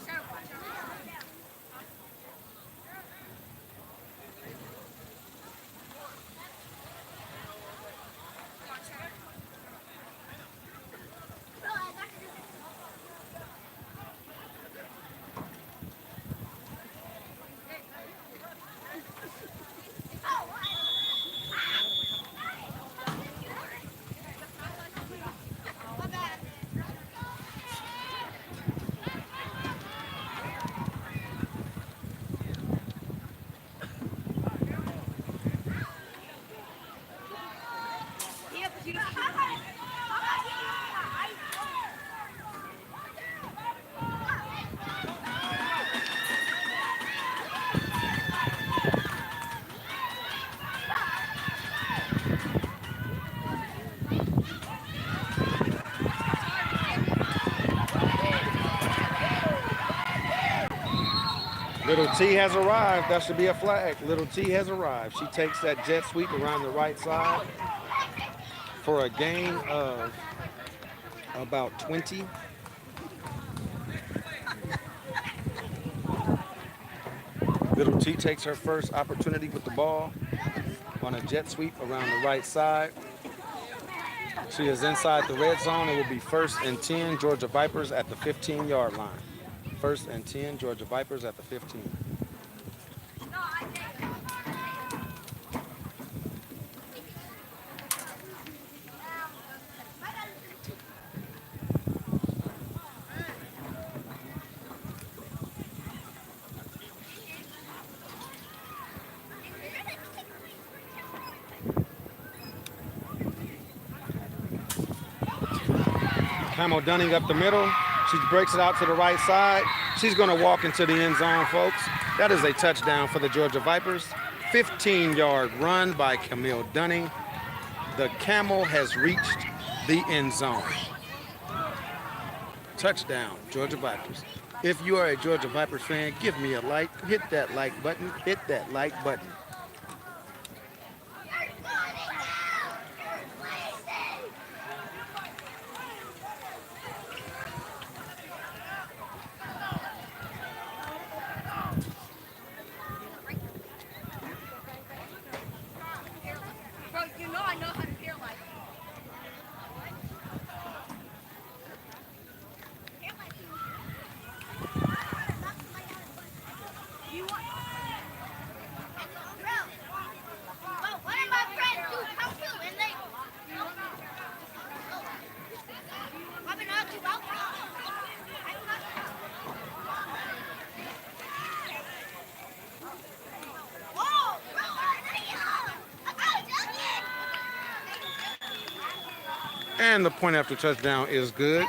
Speaker 3: Yeah, but you don't.
Speaker 1: Little T has arrived. That should be a flag. Little T has arrived. She takes that jet sweep around the right side for a gain of about 20. Little T takes her first opportunity with the ball on a jet sweep around the right side. She is inside the red zone. It will be 1st and 10, Georgia Vipers at the 15-yard line. 1st and 10, Georgia Vipers at the 15. Camel Dunning up the middle. She breaks it out to the right side. She's going to walk into the end zone, folks. That is a touchdown for the Georgia Vipers. 15-yard run by Camille Dunning. The Camel has reached the end zone. Touchdown, Georgia Vipers. If you are a Georgia Vipers fan, give me a like. Hit that like button. Hit that like button.
Speaker 3: Bro, you know I know how to paralyze. You want? Bro, well, one of my friends do come too, and they. I've been out to Awfl.
Speaker 1: And the point after touchdown is good.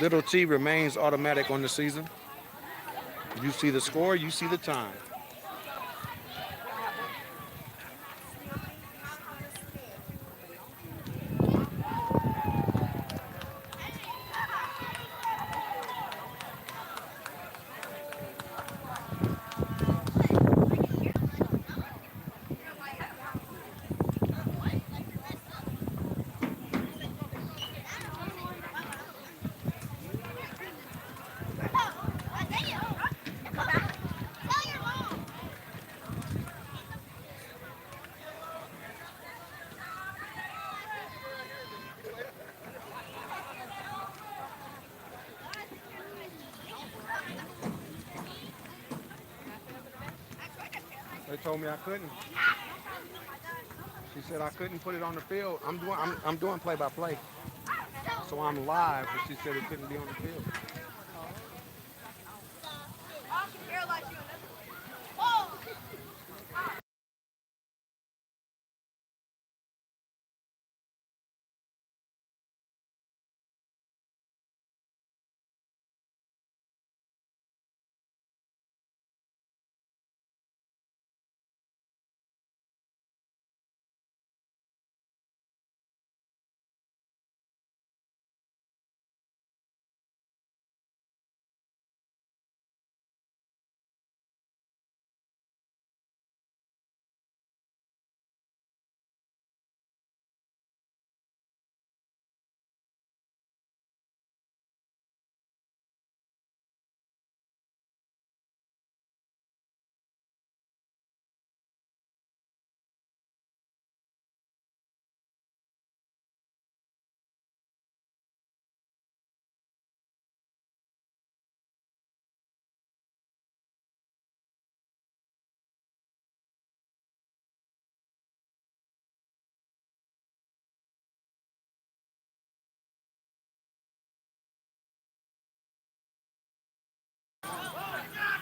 Speaker 1: Little T remains automatic on the season. You see the score, you see the time. They told me I couldn't. She said I couldn't put it on the field. I'm doing play by play. So I'm live, but she said it couldn't be on the field.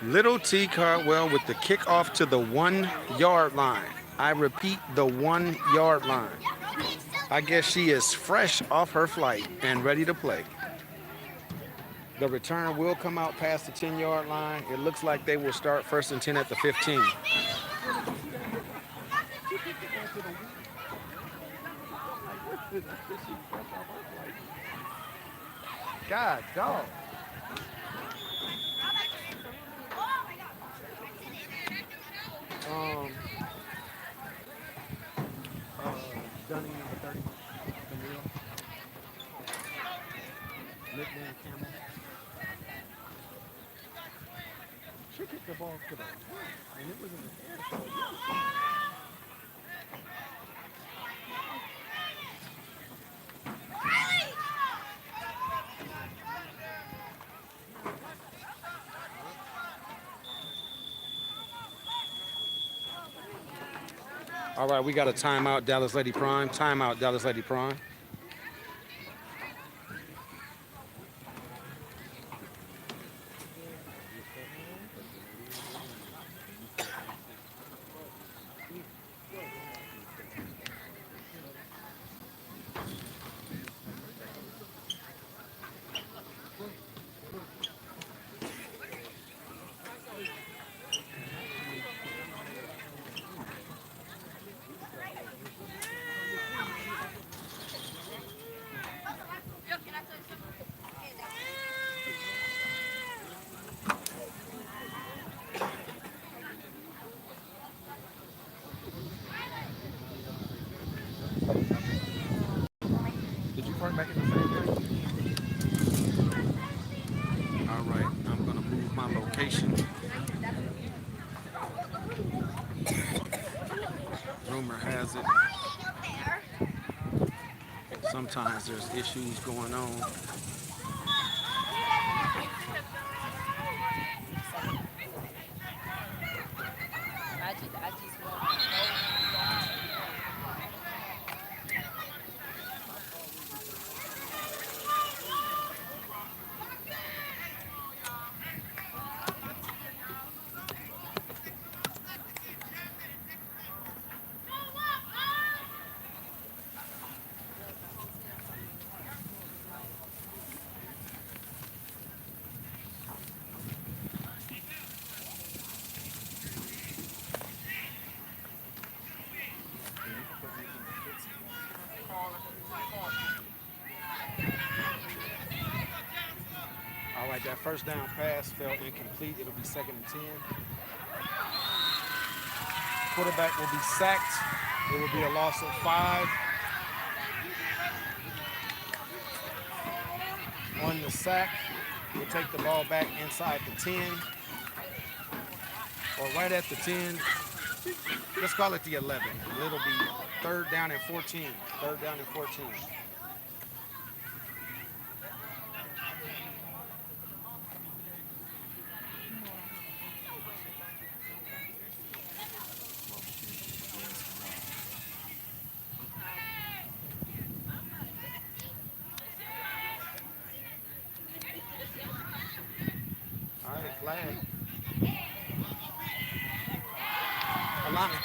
Speaker 1: Little T Cardwell with the kickoff to the 1 yard line. I repeat, the 1 yard line. I guess she is fresh off her flight and ready to play. The return will come out past the 10 yard line. It looks like they will start 1st and 10 at the 15. God, dog. Um, Dunning number 30, Camille. Nickname Camel. She kicked the ball to the right, and it was in the air. All right, we got a timeout, Dallas Lady Prime. Timeout, Dallas Lady Prime. Did you park back in the same place? All right, I'm gonna move my location. Rumor has it, sometimes there's issues going on.
Speaker 2: I just want to know.
Speaker 4: right, that first down pass fell incomplete. It'll be 2nd and 10. Quarterback will be sacked. It will be a loss of 5. On the sack, we'll take the ball back inside the 10 or right at the 10. Let's call it the 11. It'll be 3rd down and 14. 3rd down and 14. All right, flag. Alani.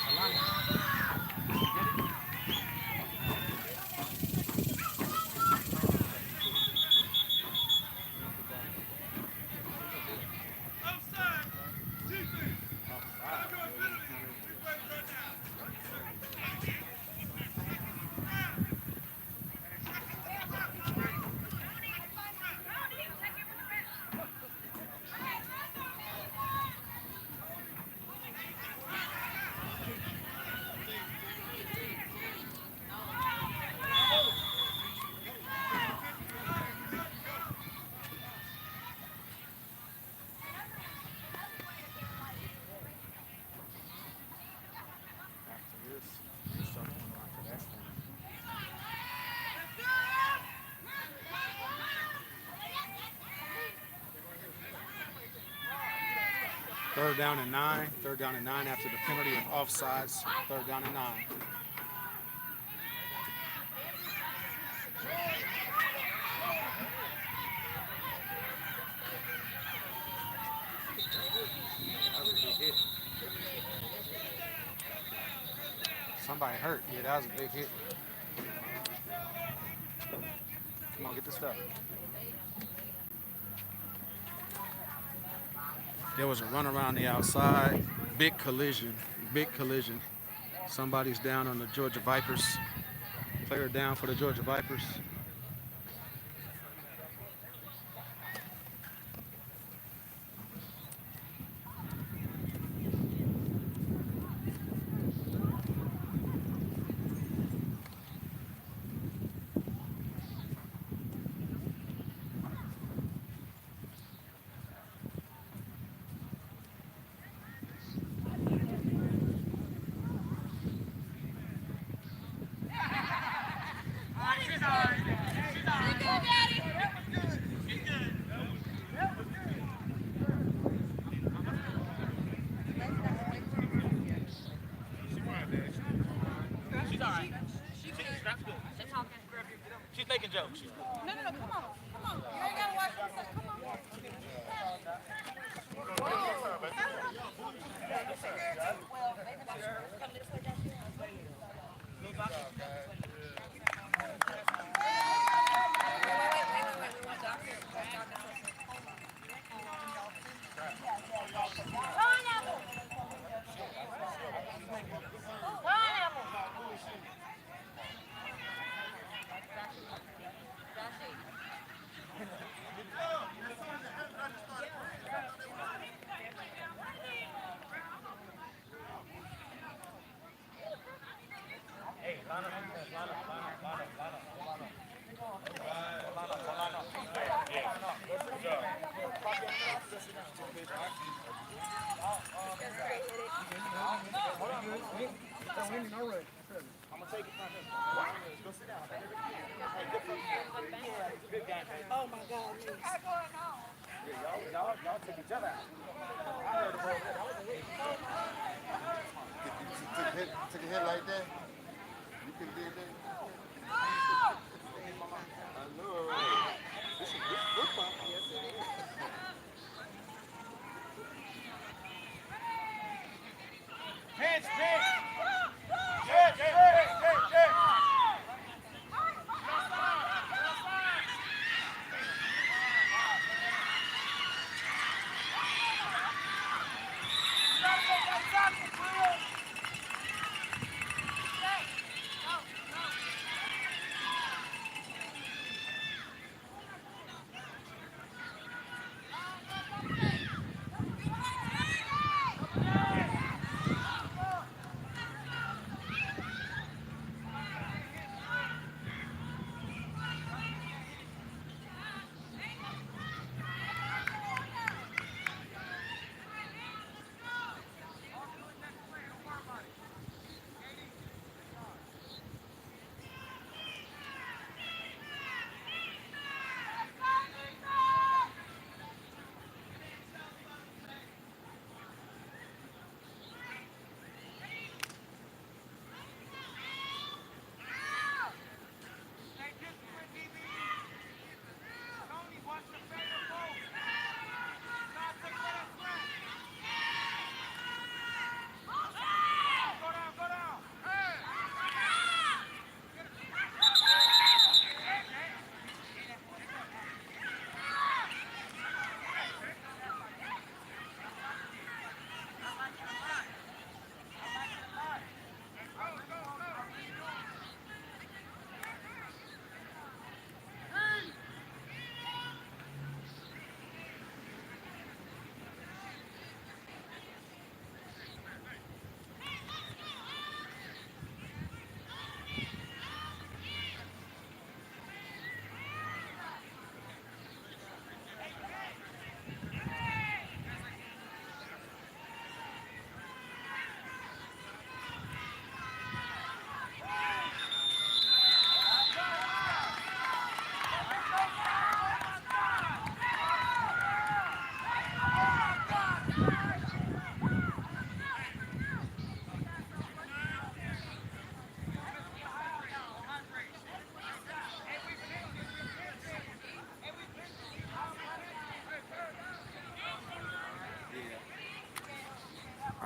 Speaker 4: Third down and 9. 3rd down and 9 after the penalty of offsides. 3rd down and 9. That was a big hit. Somebody hurt. Yeah, that was a big hit. Come on, get the stuff. There was a run around the outside. Big collision. Big collision. Somebody's down on the Georgia Vipers. Player down for the Georgia Vipers.
Speaker 2: She's making jokes.
Speaker 3: No, come on. Come on. You ain't got to watch this. Come on. Well, maybe not. Come this way down here. Oh my God.
Speaker 4: Y'all take each other out.
Speaker 5: Took a hit like that. You can do that. I know. This is good football. Yes, it is.
Speaker 4: Pitch, pitch.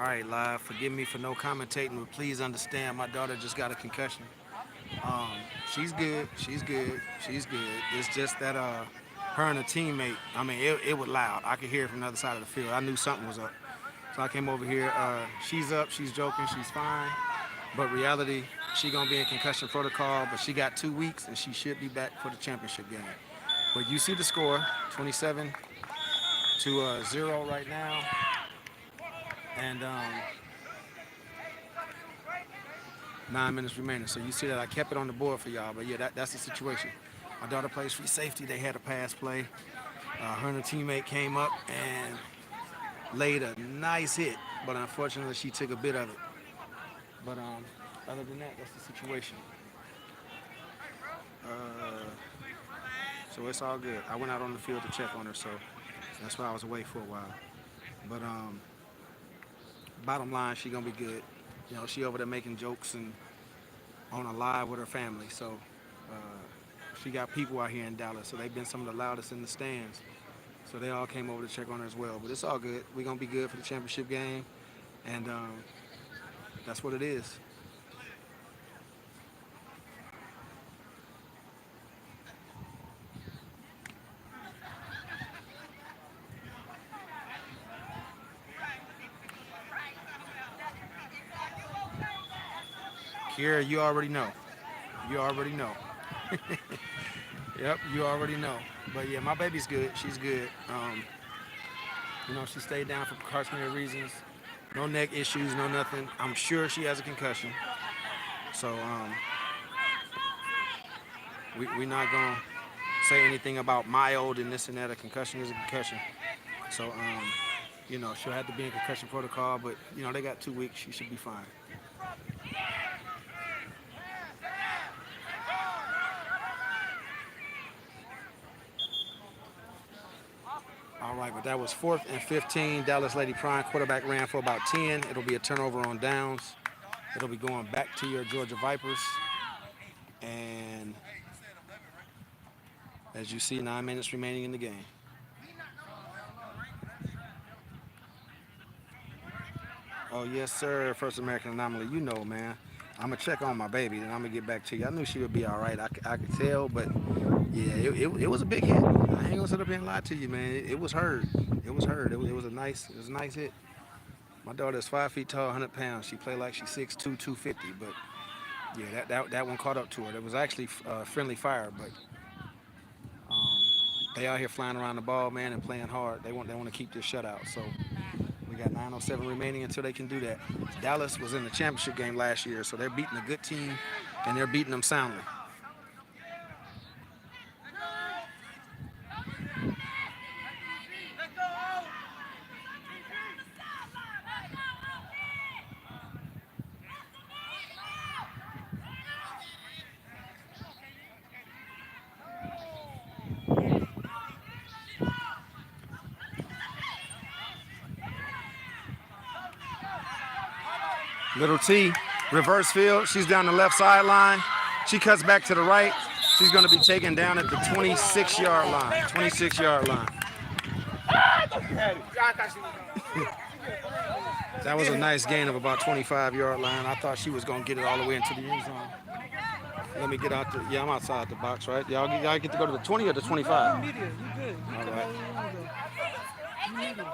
Speaker 1: All right, live. Forgive me for no commentating, but please understand my daughter just got a concussion. Um, she's good. She's good. She's good. It's just that her and a teammate. I mean, it was loud. I could hear it from the other side of the field. I knew something was up. So I came over here. She's up. She's joking. She's fine. But reality, she gonna be in concussion protocol. But she got 2 weeks, and she should be back for the championship game. But you see the score, 27 to 0 right now, and 9 minutes remaining. So you see that I kept it on the board for y'all. But yeah, that's the situation. My daughter plays free safety. They had a pass play. Her and her teammate came up and laid a nice hit, but unfortunately she took a bit of it. But other than that, that's the situation. So it's all good. I went out on the field to check on her, so that's why I was away for a while. But bottom line, she gonna be good. You know, she over there making jokes and on a live with her family. So she got people out here in Dallas, so they've been some of the loudest in the stands. So they all came over to check on her as well. But it's all good. We're gonna be good for the championship game, and that's what it is. Kira, you already know. You already know. Yep, you already know. But yeah, my baby's good. She's good. You know, she stayed down for precautionary reasons. No neck issues, no nothing. I'm sure she has a concussion. So we're not gonna say anything about mild and this and that. A concussion is a concussion. So you know, she'll have to be in concussion protocol, but you know, they got 2 weeks. She should be fine. All right, but that was 4th and 15. Dallas Lady Prime quarterback ran for about 10. It'll be a turnover on downs. It'll be going back to your Georgia Vipers. And as you see, 9 minutes remaining in the game. Oh, yes, sir. First American Anomaly. You know, man. I'm going to check on my baby, and I'm going to get back to you. I knew she would be all right. I could tell, but, yeah, it was a big hit. I ain't going to sit up here and lie to you, man. It was heard. It was heard. It was a nice hit. My daughter is 5 feet tall, 100 pounds. She played like she's 6'2", 250, but, yeah, that one caught up to her. It was actually friendly fire, but they out here flying around the ball, man, and playing hard. They want to keep this shutout, so we got 9:07 remaining until they can do that. Dallas was in the championship game last year, so they're beating a good team, and they're beating them soundly. Little T, reverse field. She's down the left sideline. She cuts back to the right. She's going to be taken down at the 26-yard line. 26-yard line. That was a nice gain of about 25-yard line. I thought she was going to get it all the way into the end zone. Let me get out the, yeah, I'm outside the box, right? Y'all get to go to the 20 or the 25?
Speaker 2: You good.
Speaker 1: All right.
Speaker 2: You the one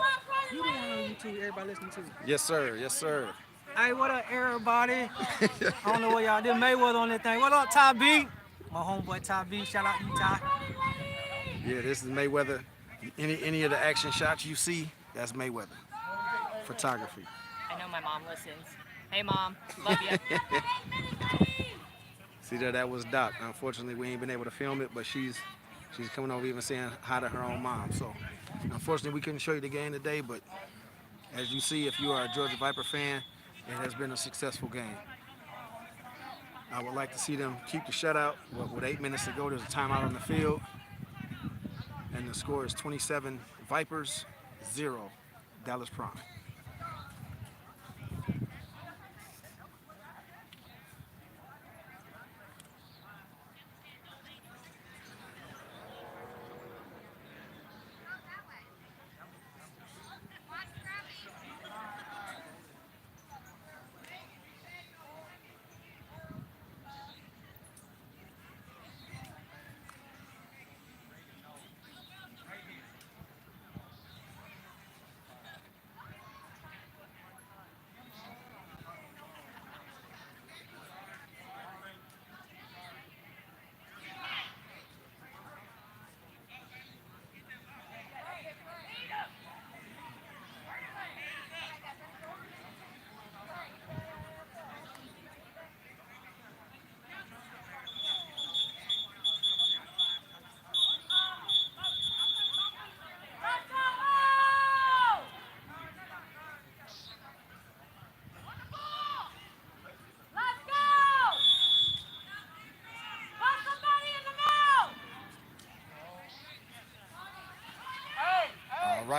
Speaker 2: on YouTube, everybody listening to.
Speaker 1: Yes, sir. Yes, sir.
Speaker 2: Hey, what up, everybody? I don't know what y'all did. Mayweather on that thing. What up, Ty B? My homeboy Ty B. Shout out you, Ty.
Speaker 1: Yeah, this is Mayweather. Any of the action shots you see, that's Mayweather. Photography.
Speaker 6: I know my mom listens. Hey, Mom. Love you.
Speaker 1: See there, that was Doc. Unfortunately, we ain't been able to film it, but she's coming over even saying hi to her own mom. So, unfortunately, we couldn't show you the game today, but as you see, if you are a Georgia Viper fan, it has been a successful game. I would like to see them keep the shutout. With 8 minutes to go, there's a timeout on the field. And the score is 27 Vipers, 0 Dallas Prime.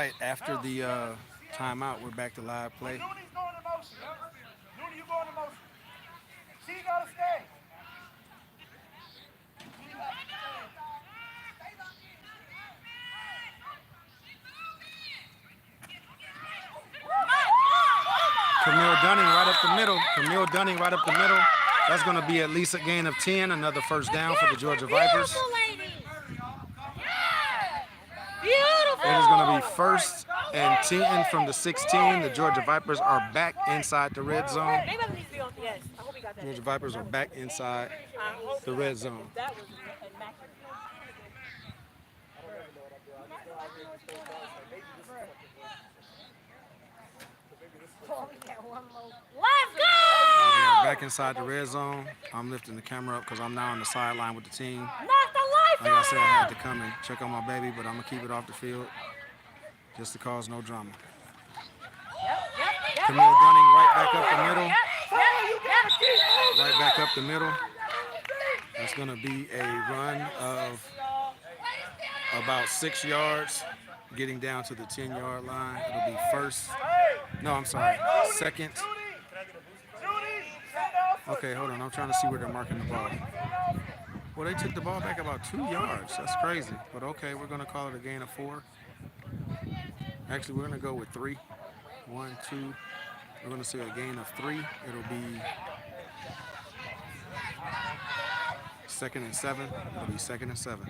Speaker 1: right, after the timeout, we're back to live play.
Speaker 2: Nooney's going to motion. Nooney, you going to motion. She got to stay.
Speaker 1: Camille Dunning right up the middle. Camille Dunning right up the middle. That's going to be at least a gain of 10, another first down for the Georgia Vipers. It is going to be first and 10 from the 16. The Georgia Vipers are back inside the red zone. Georgia Vipers are back inside the red zone.
Speaker 3: Let's go!
Speaker 1: Back inside the red zone. I'm lifting the camera up because I'm now on the sideline with the team.
Speaker 3: Knock the life
Speaker 1: Like I
Speaker 3: out
Speaker 1: said,
Speaker 3: of
Speaker 1: I had
Speaker 3: him!
Speaker 1: to come and check on my baby, but I'm going to keep it off the field just to cause no drama. Camille Dunning right back up the middle. Right back up the middle. That's going to be a run of about 6 yards, getting down to the 10-yard line. It'll be first. No, I'm sorry. Second. Okay, hold on. I'm trying to see where they're marking the ball. Well, they took the ball back about 2 yards. That's crazy. But okay, we're going to call it a gain of 4. Actually, we're going to go with 3. 1, 2. We're going to say a gain of 3. It'll be second and 7. It'll be second and 7.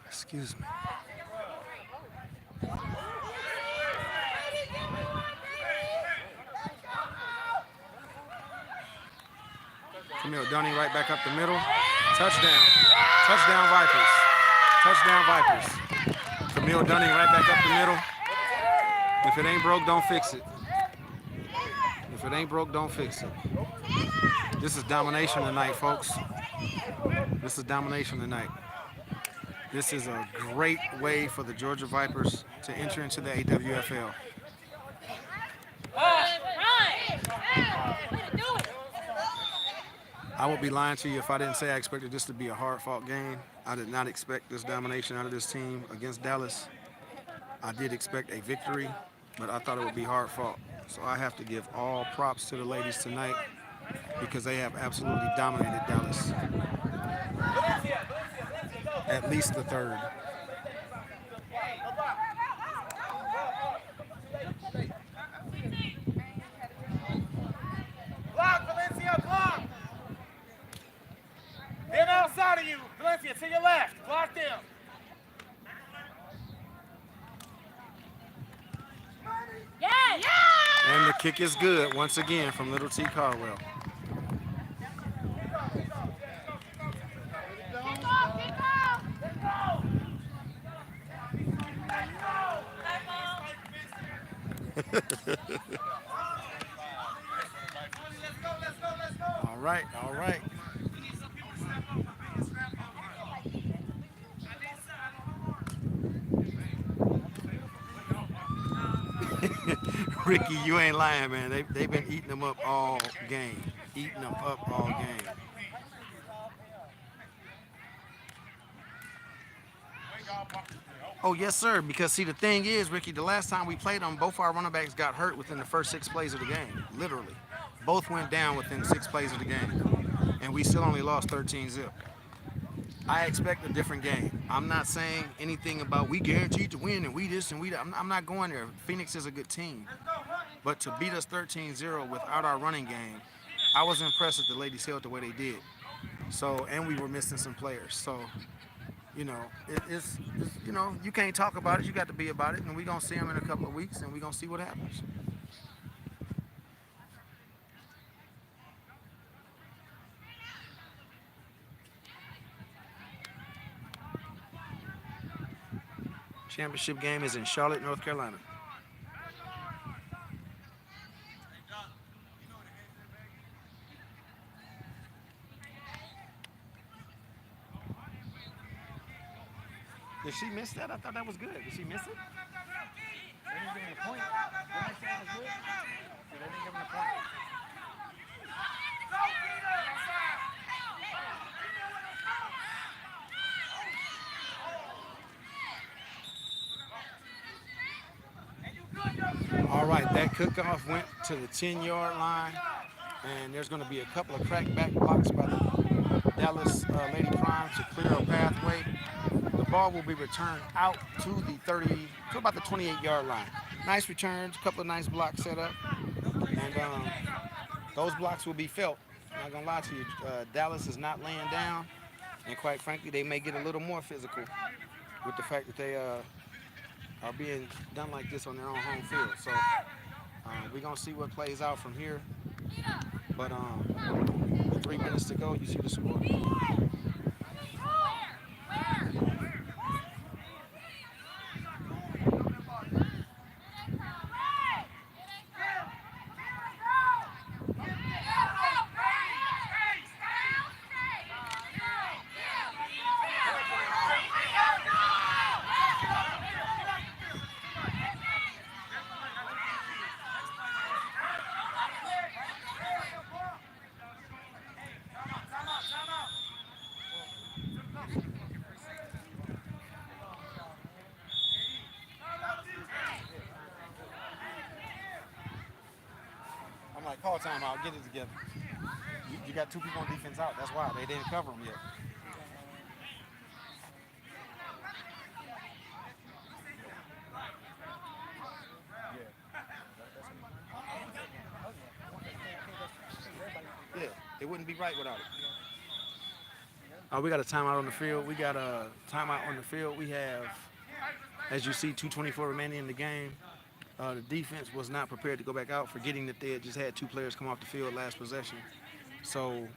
Speaker 1: Excuse me. Camille Dunning right back up the middle. Touchdown. Touchdown Vipers. Touchdown Vipers. Camille Dunning right back up the middle. If it ain't broke, don't fix it. If it ain't broke, don't fix it. This is domination tonight, folks. This is domination tonight. This is a great way for the Georgia Vipers to enter into the AWFL. I would be lying to you if I didn't say I expected this to be a hard-fought game. I did not expect this domination out of this team against Dallas. I did expect a victory, but I thought it would be hard-fought. So I have to give all props to the ladies tonight because they have absolutely dominated Dallas. At least the third.
Speaker 2: Block, Valencia, block! Them outside of you. Valencia, to your left. Block them.
Speaker 3: Yes!
Speaker 1: And the kick is good once again from Little T. Caldwell. All right, all right. Ricky, you ain't lying, man. They've been eating them up all game. Eating them up all game. Oh, yes, sir. Because, see, the thing is, Ricky, the last time we played them, both our running backs got hurt within the first 6 plays of the game. Literally. Both went down within 6 plays of the game. And we still only lost 13-0. I expect a different game. I'm not saying anything about we guaranteed to win and we this and we that. I'm not going there. Phoenix is a good team. But to beat us 13-0 without our running game, I was impressed that the ladies held the way they did. So, and we were missing some players. So, you know, it's you know, you can't talk about it. You got to be about it. And we're going to see them in a couple of weeks and we're going to see what happens. Championship game is in Charlotte, North Carolina. Did she miss that? I thought that was good. Did she miss it?
Speaker 4: They didn't give him a point. Didn't they say it was good? So they didn't give him a point.
Speaker 1: All right, that kickoff went to the 10-yard line, and there's going to be a couple of crackback blocks by the Dallas Lady Prime to clear a pathway. The ball will be returned out to the 30, to about the 28-yard line. Nice returns, a couple of nice blocks set up, and those blocks will be felt. I'm not gonna lie to you, Dallas is not laying down, and quite frankly, they may get a little more physical with the fact that they are being done like this on their own home field. So we're gonna see what plays out from here. But with 3 minutes to go, you see the score. I'm like, call timeout, get it together. You got 2 people on defense out. That's why they didn't cover them yet. Yeah, it wouldn't be right without it. We got a timeout on the field. We got a timeout on the field. We have, as you see, 2:24 remaining in the game. The defense was not prepared to go back out, forgetting that they had just had 2 players come off the field last possession. So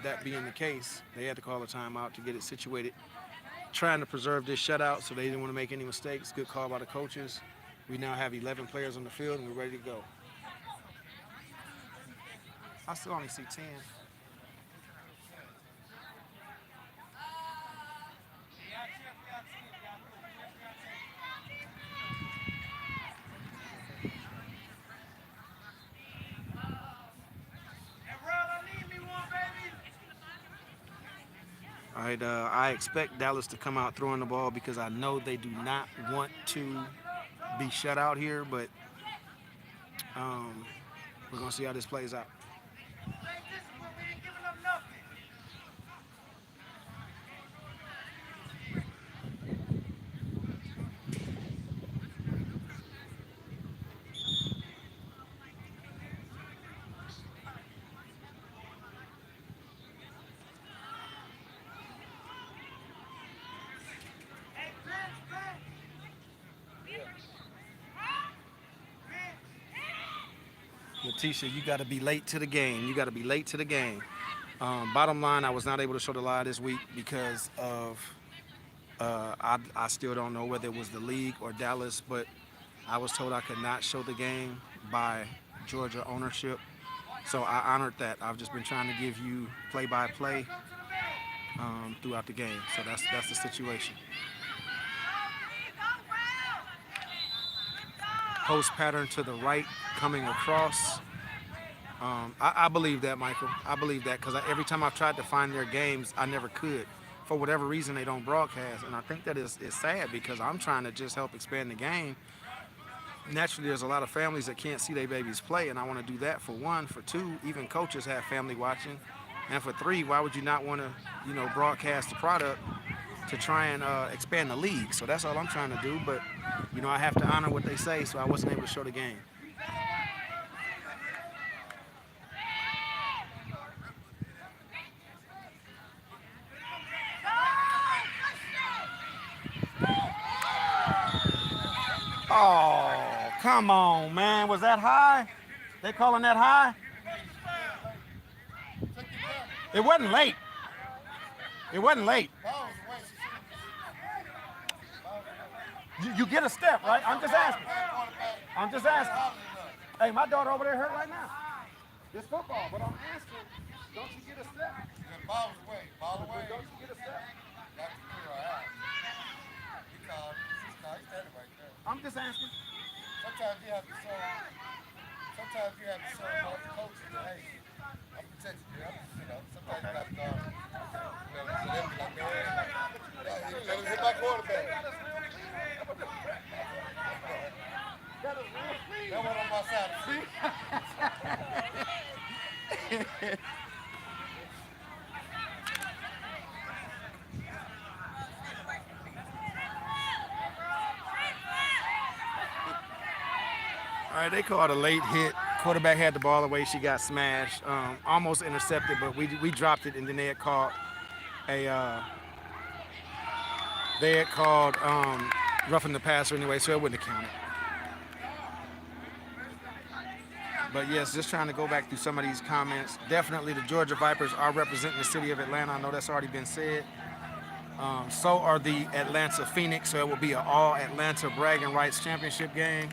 Speaker 1: that being the case, they had to call a timeout to get it situated. Trying to preserve this shutout, so they didn't want to make any mistakes. Good call by the coaches. We now have 11 players on the field, and we're ready to go. I still only see 10. All right, I expect Dallas to come out throwing the ball because I know they do not want to be shut out here, but we're going to see how this plays out. Letitia, you got to be late to the game. You got to be late to the game. Bottom line, I was not able to show the live this week because of I still don't know whether it was the league or Dallas, but I was told I could not show the game by Georgia ownership. So I honored that. I've just been trying to give you play-by-play throughout the game. So that's the situation. Post pattern to the right, coming across. I believe that, Michael. I believe that because every time I've tried to find their games, I never could. For whatever reason, they don't broadcast. And I think that is sad because I'm trying to just help expand the game. Naturally, there's a lot of families that can't see their babies play, and I want to do that for one. For two, even coaches have family watching. And for three, why would you not want to, broadcast the product to try and expand the league? So that's all I'm trying to do. But, I have to honor what they say, so I wasn't able to show the game. Oh, come on, man. Was that high? They calling that high? It wasn't late. It wasn't late. You get a step, right? I'm just asking. Hey, my daughter over there hurt right now. It's football, but I'm asking, don't you get a step?
Speaker 5: Ball away.
Speaker 1: Don't you get a step? I'm just asking.
Speaker 5: Sometimes you have to show more coaches that, hey, I'm protecting you. Sometimes you got to go. Let him hit my quarterback.
Speaker 1: That is real free.
Speaker 5: That one on my side. See?
Speaker 1: All right, they called a late hit. Quarterback had the ball away. She got smashed, almost intercepted, but we dropped it, and then they had called roughing the passer anyway, so it wouldn't have counted. But yes, just trying to go back through some of these comments. Definitely the Georgia Vipers are representing the city of Atlanta. I know that's already been said. So are the Atlanta Phoenix, so it will be an all Atlanta bragging rights championship game.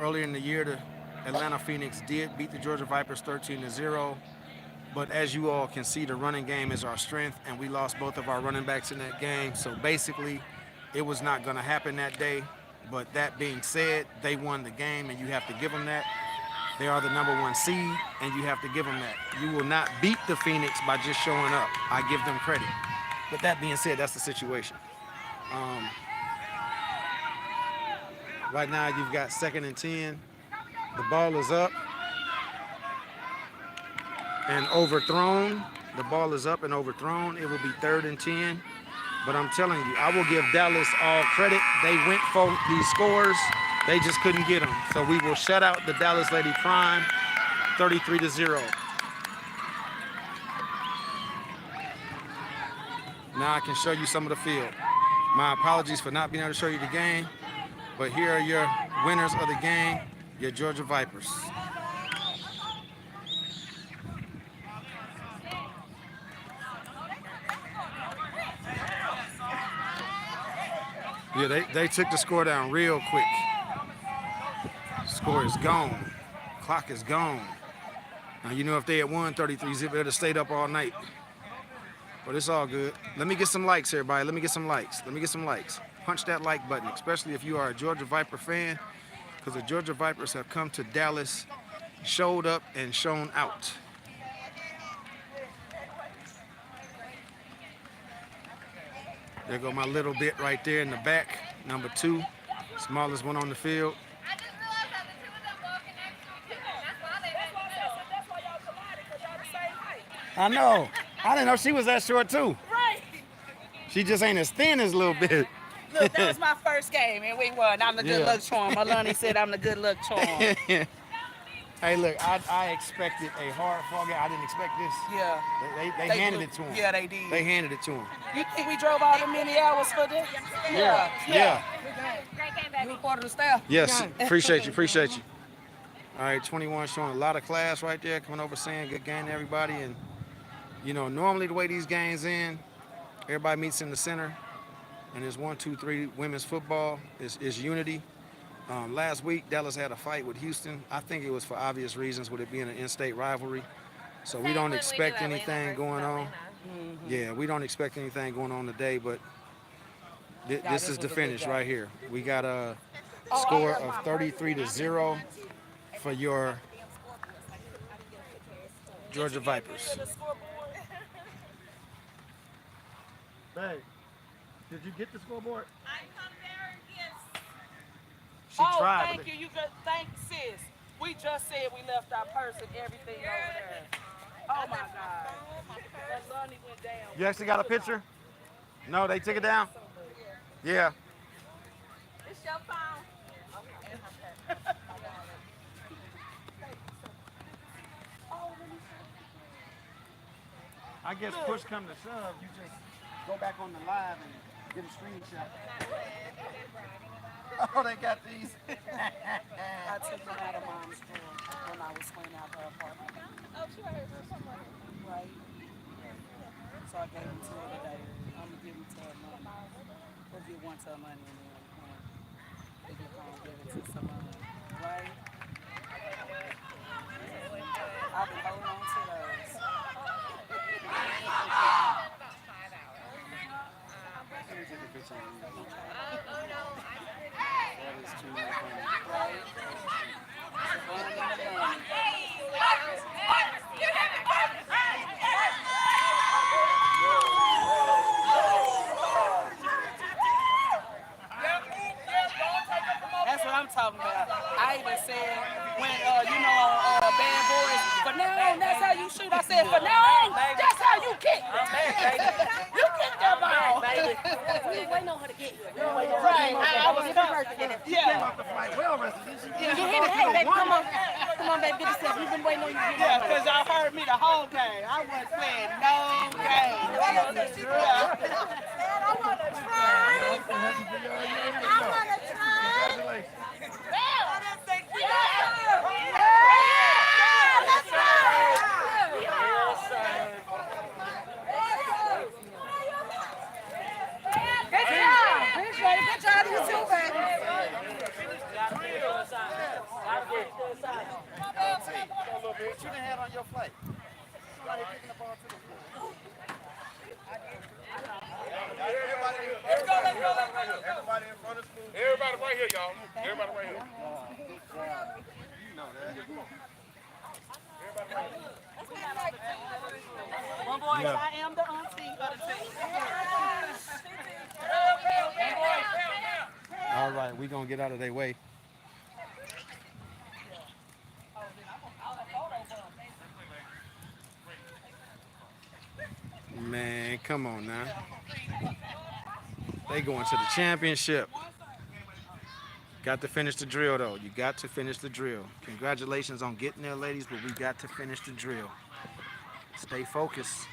Speaker 1: Earlier in the year, the Atlanta Phoenix did beat the Georgia Vipers 13-0. But as you all can see, the running game is our strength, and we lost both of our running backs in that game. So basically, it was not going to happen that day. But that being said, they won the game, and you have to give them that. They are the #1 seed, and you have to give them that. You will not beat the Phoenix by just showing up. I give them credit. But that being said, that's the situation. Right now, you've got 2nd and 10. The ball is up and overthrown. The ball is up and overthrown. It will be 3rd and 10. But I'm telling you, I will give Dallas all credit. They went for these scores. They just couldn't get them. So we will shut out the Dallas Lady Prime 33-0. Now I can show you some of the field. My apologies for not being able to show you the game, but here are your winners of the game, your Georgia Vipers. Yeah, they took the score down real quick. Score is gone. Clock is gone. Now, you know, if they had won 33-0, they'd have stayed up all night. But it's all good. Let me get some likes, everybody. Let me get some likes. Let me get some likes. Punch that like button, especially if you are a Georgia Viper fan, because the Georgia Vipers have come to Dallas, showed up, and shown out. There go my little bit right there in the back, #2, smallest one on the field.
Speaker 3: I just realized that the two of them walking next to each other. That's why they
Speaker 7: That's why y'all collided, because y'all the same height.
Speaker 1: I know. I didn't know she was that short, too.
Speaker 7: Right.
Speaker 1: She just ain't as thin as a little bit.
Speaker 7: Look, that was my first game, and we won. I'm the good luck charm. Maloney said I'm the good luck charm.
Speaker 1: Hey, look, I expected a hard fall game. I didn't expect this.
Speaker 7: Yeah.
Speaker 1: They handed it to him.
Speaker 7: Yeah, they did.
Speaker 1: They handed it to him.
Speaker 7: You think we drove all the many hours for this?
Speaker 1: Yeah.
Speaker 3: Great game, baby.
Speaker 7: You part of the staff?
Speaker 1: Yes, appreciate you, appreciate you. All right, 21 showing a lot of class right there, coming over saying good game to everybody. And, you know, normally the way these games end, everybody meets in the center, and it's 1, 2, 3 women's football. It's unity. Last week, Dallas had a fight with Houston. I think it was for obvious reasons, with it being an in-state rivalry. So we don't expect anything going on. Yeah, we don't expect anything going on today, but this is the finish right here. We got a score of 33-0 for your Georgia Vipers.
Speaker 4: Babe, did you get the scoreboard?
Speaker 3: I come there, yes.
Speaker 1: She
Speaker 7: Oh,
Speaker 1: tried.
Speaker 7: thank you. You good. Thank sis. We just said we left our purse and everything over there. Oh my God. That Lonnie went down.
Speaker 1: You actually got a picture? No, they took it down? Yeah.
Speaker 3: It's your phone.
Speaker 1: I guess push come to shove, you just go back on the live and get a screenshot. Oh, they got these.
Speaker 7: I took her out of mom's drawer when I was cleaning out her apartment.
Speaker 3: Oh, she right here somewhere.
Speaker 7: Right? So I gave them to her today. I'm gonna give them to her money. We'll give one to her money and then they get home and give it to someone. Right? I've been holding on to those. That's what I'm talking about. I even said when Bad Boys, for now on, that's how you shoot. I said, for now on, that's how you kick. You kick that ball.
Speaker 3: We were waiting on her to get here. We were waiting on her to
Speaker 7: Right,
Speaker 3: get here.
Speaker 7: I was yeah.
Speaker 5: Off the flight, well rested. Did she?
Speaker 3: Yeah, hey, baby, come on. Come on, baby, get yourself. We've been waiting on you to get
Speaker 7: Yeah,
Speaker 3: here.
Speaker 7: because y'all heard me the whole game. I wasn't playing no game.
Speaker 3: I want to try.
Speaker 5: Happy for y'all.
Speaker 3: I want to try.
Speaker 5: Congratulations.
Speaker 3: Good job, you too, baby.
Speaker 5: What you done had on your flight? Somebody picking the ball to the floor. Everybody in front of school.
Speaker 4: Everybody right here, y'all. Everybody right here.
Speaker 5: You know that.
Speaker 7: One boy, I am the auntie of the team.
Speaker 1: All right, we're going to get out of their way. Man, come on now. They going to the championship. Got to finish the drill, though. You got to finish the drill. Congratulations on getting there, ladies, but we got to finish the drill. Stay focused.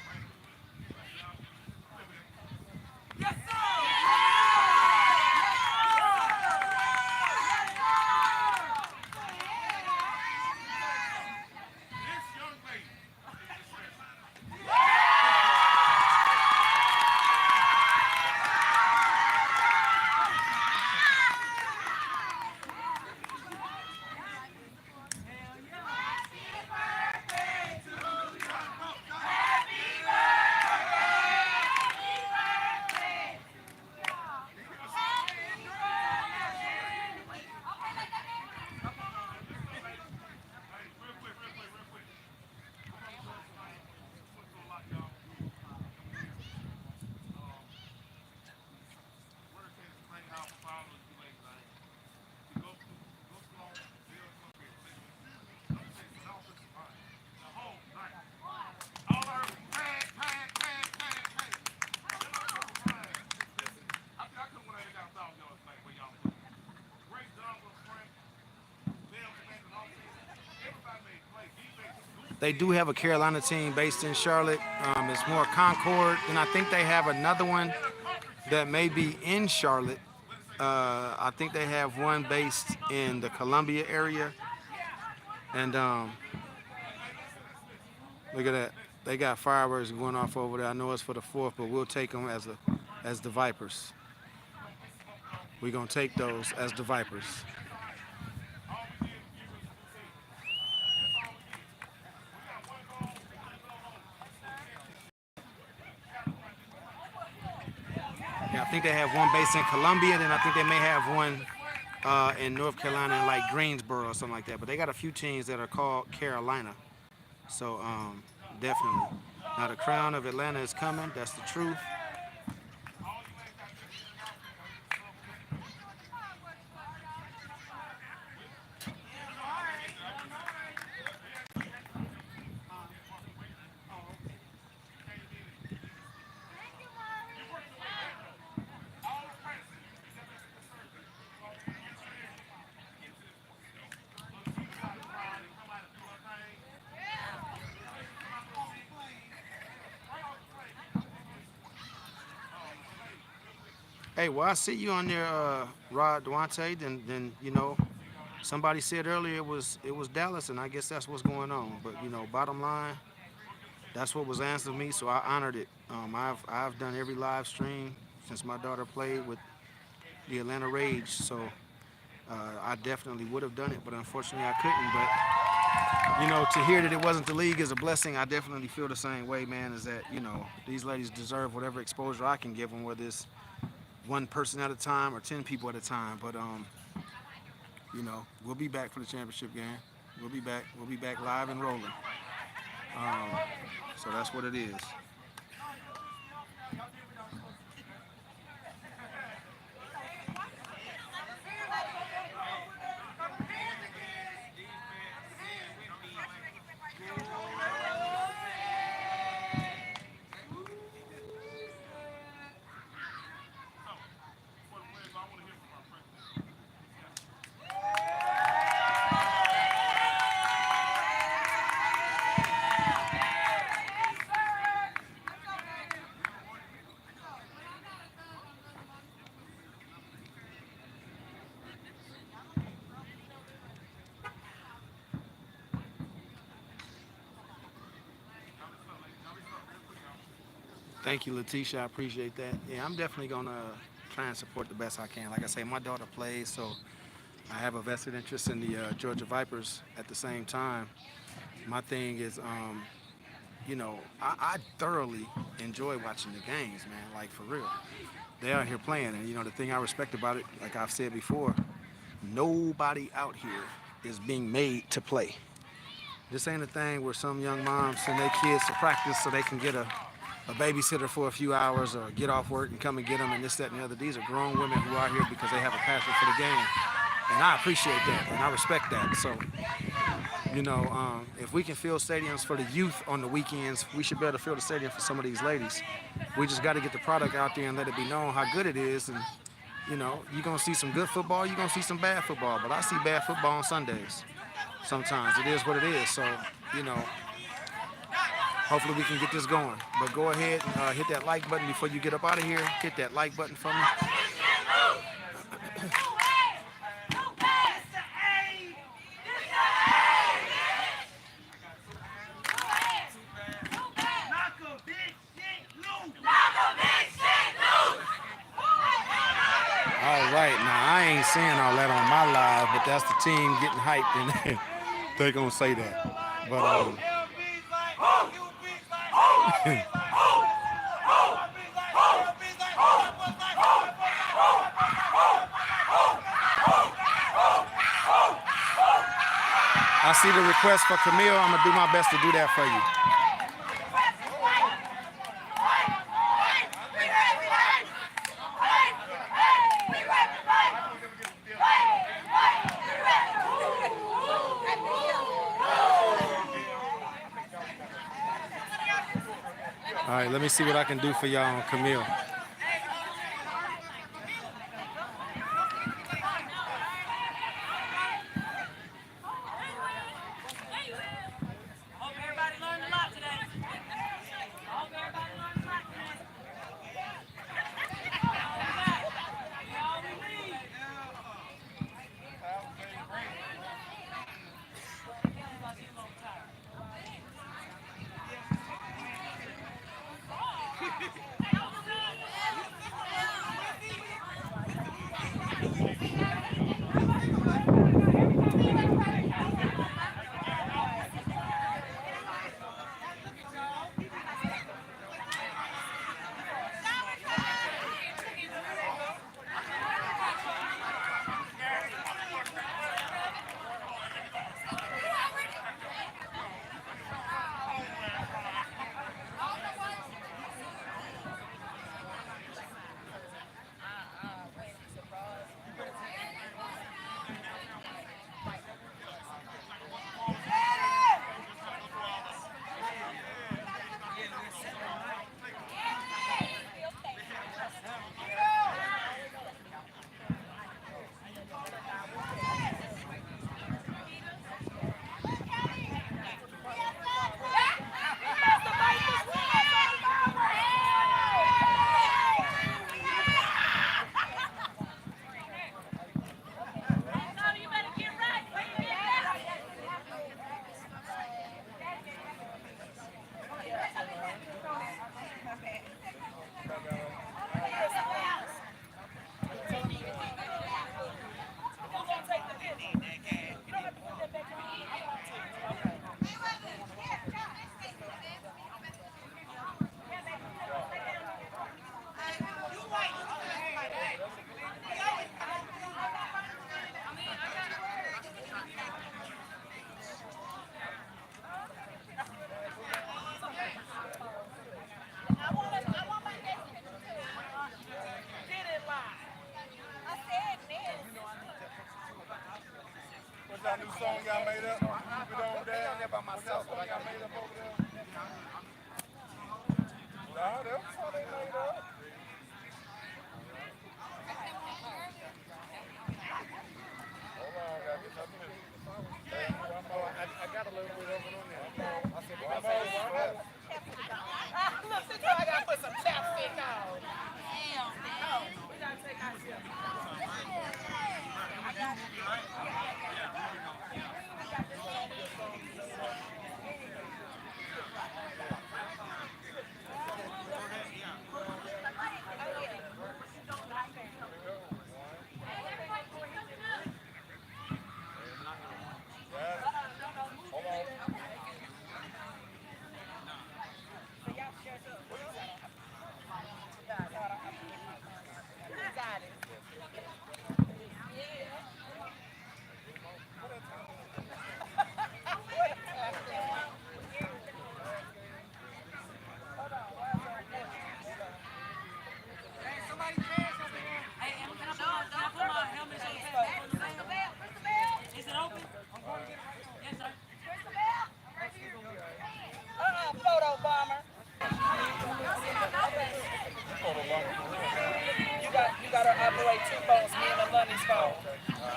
Speaker 1: They do have a Carolina team based in Charlotte. It's more Concord, and I think they have another one that may be in Charlotte. I think they have one based in the Columbia area. And look at that. They got fireworks going off over there. I know it's for the 4th, but we'll take them as the Vipers. We're going to take those as the Vipers. Yeah, I think they have one based in Columbia, then I think they may have one in North Carolina, like Greensboro or something like that. But they got a few teams that are called Carolina. So definitely. Now the crown of Atlanta is coming. That's the truth. Hey, well, I see you on there, Rod Duante. Then you know, somebody said earlier it was Dallas, and I guess that's what's going on. But you know, bottom line, that's what was answered me, so I honored it. I've done every live stream since my daughter played with the Atlanta Rage, so I definitely would have done it, but unfortunately I couldn't. But you know, to hear that it wasn't the league is a blessing. I definitely feel the same way, man. Is that you know these ladies deserve whatever exposure I can give them, whether it's one person at a time or 10 people at a time. But you know, we'll be back for the championship game. We'll be back. We'll be back live and rolling. So that's what it is. Thank you, Letitia. I appreciate that. Yeah, I'm definitely gonna try and support the best I can. Like I say, my daughter plays, so I have a vested interest in the Georgia Vipers. At the same time, my thing is, I thoroughly enjoy watching the games, man. Like for real, they out here playing, and the thing I respect about it, like I've said before, nobody out here is being made to play. This ain't a thing where some young moms send their kids to practice so they can get a babysitter for a few hours or get off work and come and get them and this, that, and the other. These are grown women who are here because they have a passion for the game. And I appreciate that and I respect that. So, if we can fill stadiums for the youth on the weekends, we should be able to fill the stadium for some of these ladies. We just got to get the product out there and let it be known how good it is. And, you're going to see some good football, you're going to see some bad football. But I see bad football on Sundays. Sometimes it is what it is. So, you know, hopefully we can get this going. But go ahead and hit that like button before you get up out of here. Hit that like button for me. All right, now I ain't saying all that on my live, but that's the team getting hyped, and they gonna say that. But I see the request for Camille. I'm gonna do my best to do that for you. All right, let me see what I can do for y'all on Camille.
Speaker 5: What's that new song y'all made up? Keep it on there by myself. What y'all made up over there? No, that's how they made up. Hold on, I gotta get something new. I got a little bit of it on there. I said, one more.
Speaker 7: Look, since I gotta put some chapstick on. Oh, we gotta take our chip.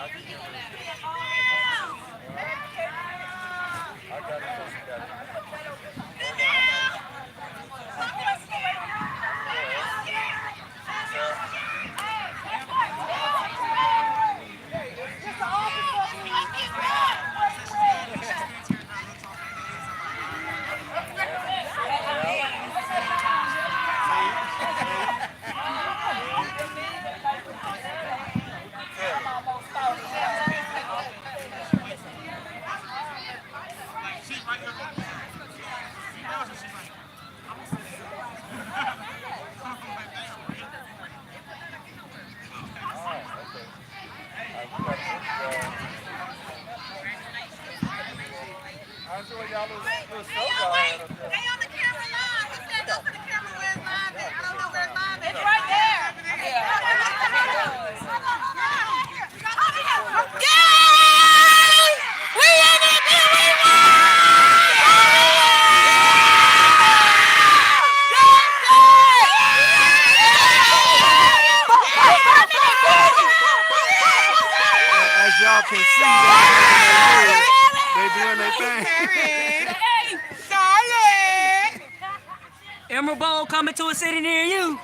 Speaker 5: I got it. So she got it. I enjoy y'all little show y'all had up there.
Speaker 3: They on the camera live. He said go to the camera where it's live at. I don't know where it's live at. It's right there. Yay! We in it and we
Speaker 1: As y'all can see, they doing their thing.
Speaker 2: Emerald Bowl coming to a city near you.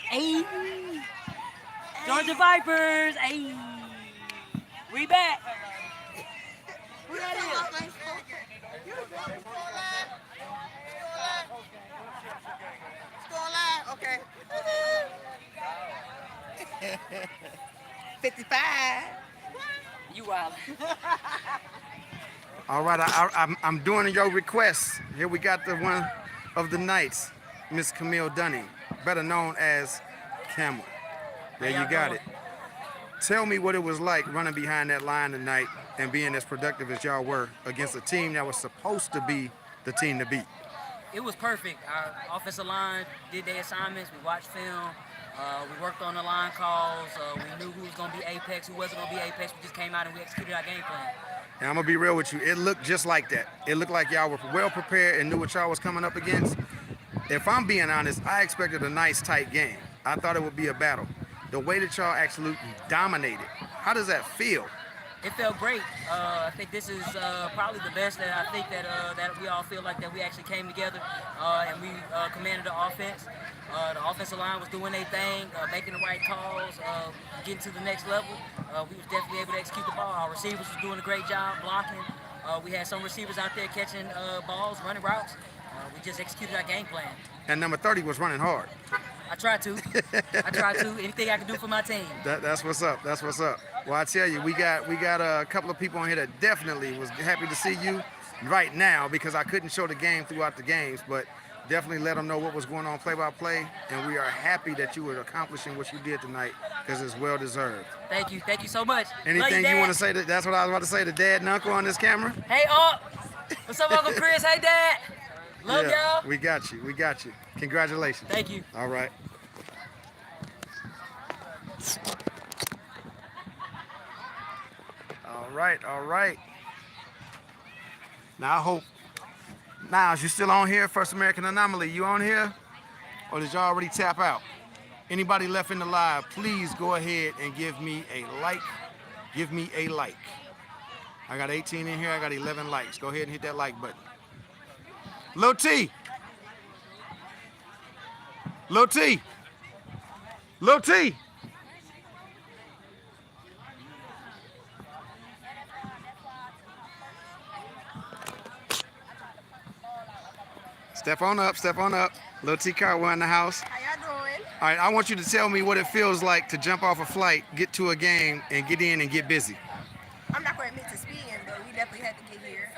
Speaker 2: Hey. Georgia Vipers. Hey. We back. Who that is?
Speaker 7: Score live? Okay. 55.
Speaker 2: You wild.
Speaker 1: All right, I'm doing your requests. Here we got the one of the nights, Miss Camille Dunning, better known as Camel. There you got it. Tell me what it was like running behind that line tonight and being as productive as y'all were against a team that was supposed to be the team to beat.
Speaker 2: It was perfect. Our offensive line did their assignments. We watched film. We worked on the line calls. We knew who was going to be apex, who wasn't going to be apex. We just came out and we executed our game plan.
Speaker 1: And I'm going to be real with you. It looked just like that. It looked like y'all were well prepared and knew what y'all was coming up against. If I'm being honest, I expected a nice, tight game. I thought it would be a battle. The way that y'all absolutely dominated, how does that feel?
Speaker 2: It felt great. I think this is probably the best that I think that we all feel like that we actually came together and we commanded the offense. The offensive line was doing their thing, making the right calls, getting to the next level. We was definitely able to execute the ball. Our receivers was doing a great job blocking. We had some receivers out there catching balls, running routes. We just executed our game plan.
Speaker 1: And number 30 was running hard.
Speaker 2: I tried to. Anything I can do for my team.
Speaker 1: That's what's up. That's what's up. Well, I tell you, we got a couple of people on here that definitely was happy to see you right now because I couldn't show the game throughout the games, but definitely let them know what was going on play-by-play, and we are happy that you were accomplishing what you did tonight because it's well deserved.
Speaker 2: Thank you so much.
Speaker 1: Anything you want to say? That's what I was about to say to Dad and Uncle on this camera.
Speaker 2: Hey, what's up, Uncle Chris? Hey, Dad. Love y'all.
Speaker 1: We got you. Congratulations.
Speaker 2: Thank you.
Speaker 1: All right. All right. Now I hope. Niles, you still on here? First American Anomaly, you on here? Or did y'all already tap out? Anybody left in the live, please go ahead and give me a like. Give me a like. I got 18 in here. I got 11 likes. Go ahead and hit that like button. Lil T. Lil T. Lil T. Step on up. Lil T Cartwell in the house.
Speaker 3: How y'all doing?
Speaker 1: All right, I want you to tell me what it feels like to jump off a flight, get to a game, and get in and get busy.
Speaker 3: I'm not going to admit to speeding, but we definitely had to get here.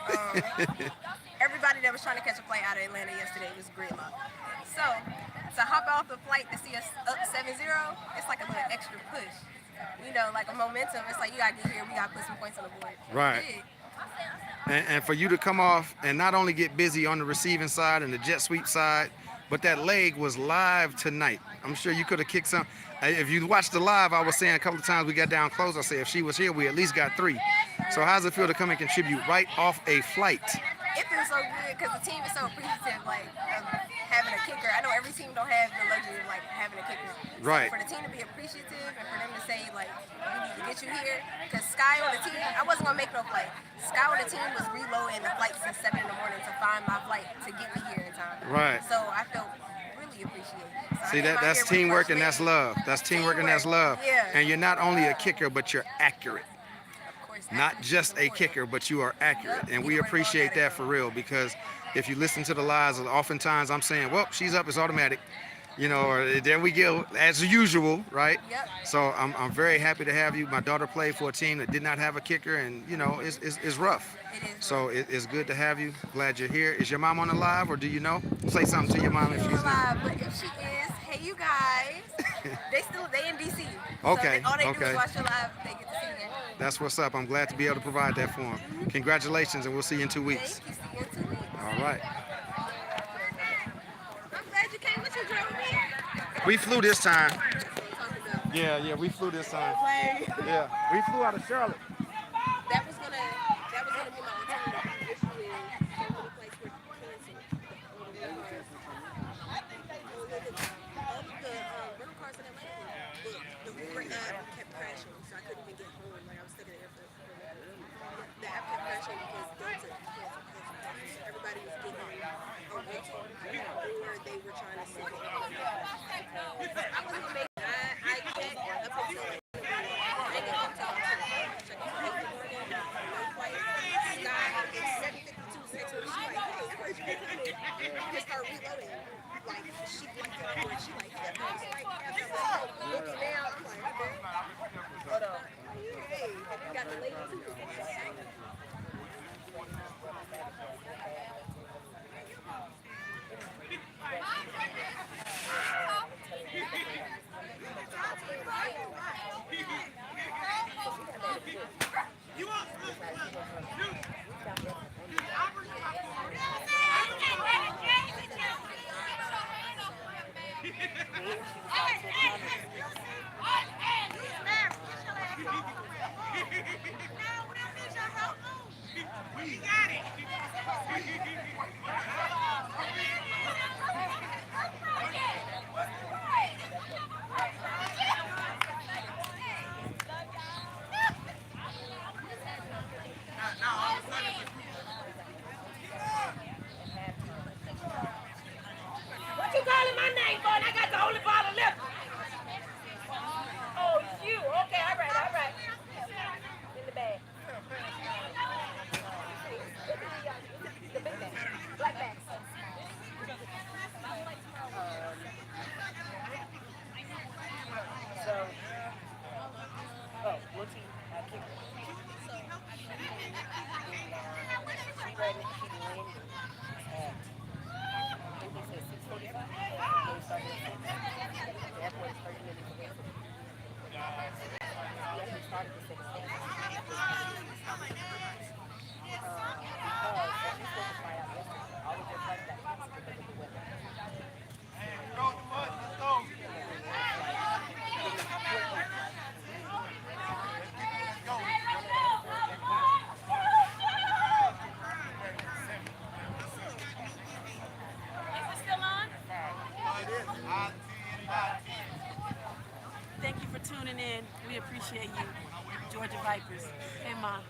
Speaker 3: Everybody that was trying to catch a flight out of Atlanta yesterday was gridlock. So, to hop off the flight to see us up 7-0, it's like a little extra push. You know, like a momentum. It's like, you got to get here, we got to put some points on the board.
Speaker 1: Right.
Speaker 3: Big.
Speaker 1: And for you to come off and not only get busy on the receiving side and the jet sweep side, but that leg was live tonight. I'm sure you could have kicked some. If you watched the live, I was saying a couple of times we got down close. I said if she was here, we at least got 3. So how does it feel to come and contribute right off a flight?
Speaker 3: it feels so good because the team is so appreciative, like of having a kicker. I know every team don't have the luxury of like having a kicker.
Speaker 1: Right.
Speaker 3: So for the team to be appreciative and for them to say like we need to get you here, because Sky on the team, I wasn't gonna make no flight. Sky on the team was reloading the flight since 7 in the morning to find my flight to get me here in time.
Speaker 1: Right.
Speaker 3: So I felt really appreciated. So I
Speaker 1: See
Speaker 3: came
Speaker 1: that
Speaker 3: out
Speaker 1: that's
Speaker 3: here really
Speaker 1: teamwork and that's
Speaker 3: frustrated.
Speaker 1: love. That's teamwork and that's love.
Speaker 3: Yeah.
Speaker 1: And you're not only a kicker, but you're accurate.
Speaker 3: Of course,
Speaker 1: Not
Speaker 3: accuracy is
Speaker 1: just a
Speaker 3: important.
Speaker 1: kicker, but you are accurate.
Speaker 3: Yep.
Speaker 1: And
Speaker 3: Get
Speaker 1: we
Speaker 3: where the ball
Speaker 1: appreciate
Speaker 3: gotta
Speaker 1: that
Speaker 3: go.
Speaker 1: for real because if you listen to the lies, oftentimes I'm saying, well, she's up, it's automatic. You know, or there we go, as usual, right?
Speaker 3: Yep.
Speaker 1: So I'm very happy to have you. My daughter played for a team that did not have a kicker, and, you know, it's rough.
Speaker 3: It is.
Speaker 1: So it's good to have you. Glad you're here. Is your mom on the live, or do you know? Say something to your mom if
Speaker 3: Still
Speaker 1: she's there.
Speaker 3: alive, but if she is, hey you guys, they in DC. So
Speaker 1: Okay,
Speaker 3: all they do
Speaker 1: okay.
Speaker 3: is watch your live. They get to see it.
Speaker 1: That's what's up. I'm glad to be able to provide that for them. Congratulations, and we'll see you in 2 weeks.
Speaker 3: Thank you. See you in 2 weeks.
Speaker 1: All right.
Speaker 3: I'm glad you came. What you drove me?
Speaker 1: We flew this time.
Speaker 3: Talking about.
Speaker 1: Yeah, we flew this time.
Speaker 3: Like,
Speaker 1: Yeah, we flew out of Charlotte.
Speaker 3: that was gonna be my alternative. Initially, so many flights were canceled. The rental cars in Atlanta, but the Uber app kept crashing, so I couldn't even get home. Like I was stuck in the airport. The app kept crashing because Delta canceled. Everybody was getting a rental, or they were trying to sell it. I wasn't gonna make. I checked up until like. I didn't get home till like 2. Checked out 8 in the morning. No flight. Sky at 7:52 text me. She like, hey, I heard you been coming. Just start reloading. Like she blanked out for it. She like, yeah, no, it's right after I'm looking down. I'm like, okay. Hold on. Hey, you got the lady too. What you calling my name for? And I got the only bottle left. Oh, it's you. Okay, all right. In the bag. The big bag. Black bag. So, what you kick her? She landed at, I think they said 6:45. They started at 6. The airport is 30 minutes away from me. We actually started at 6. Because she's supposed to fly out yesterday. All of their flights got canceled because of the weather.
Speaker 7: Thank you for tuning in. We appreciate you. Georgia Vipers. Hey, Mom.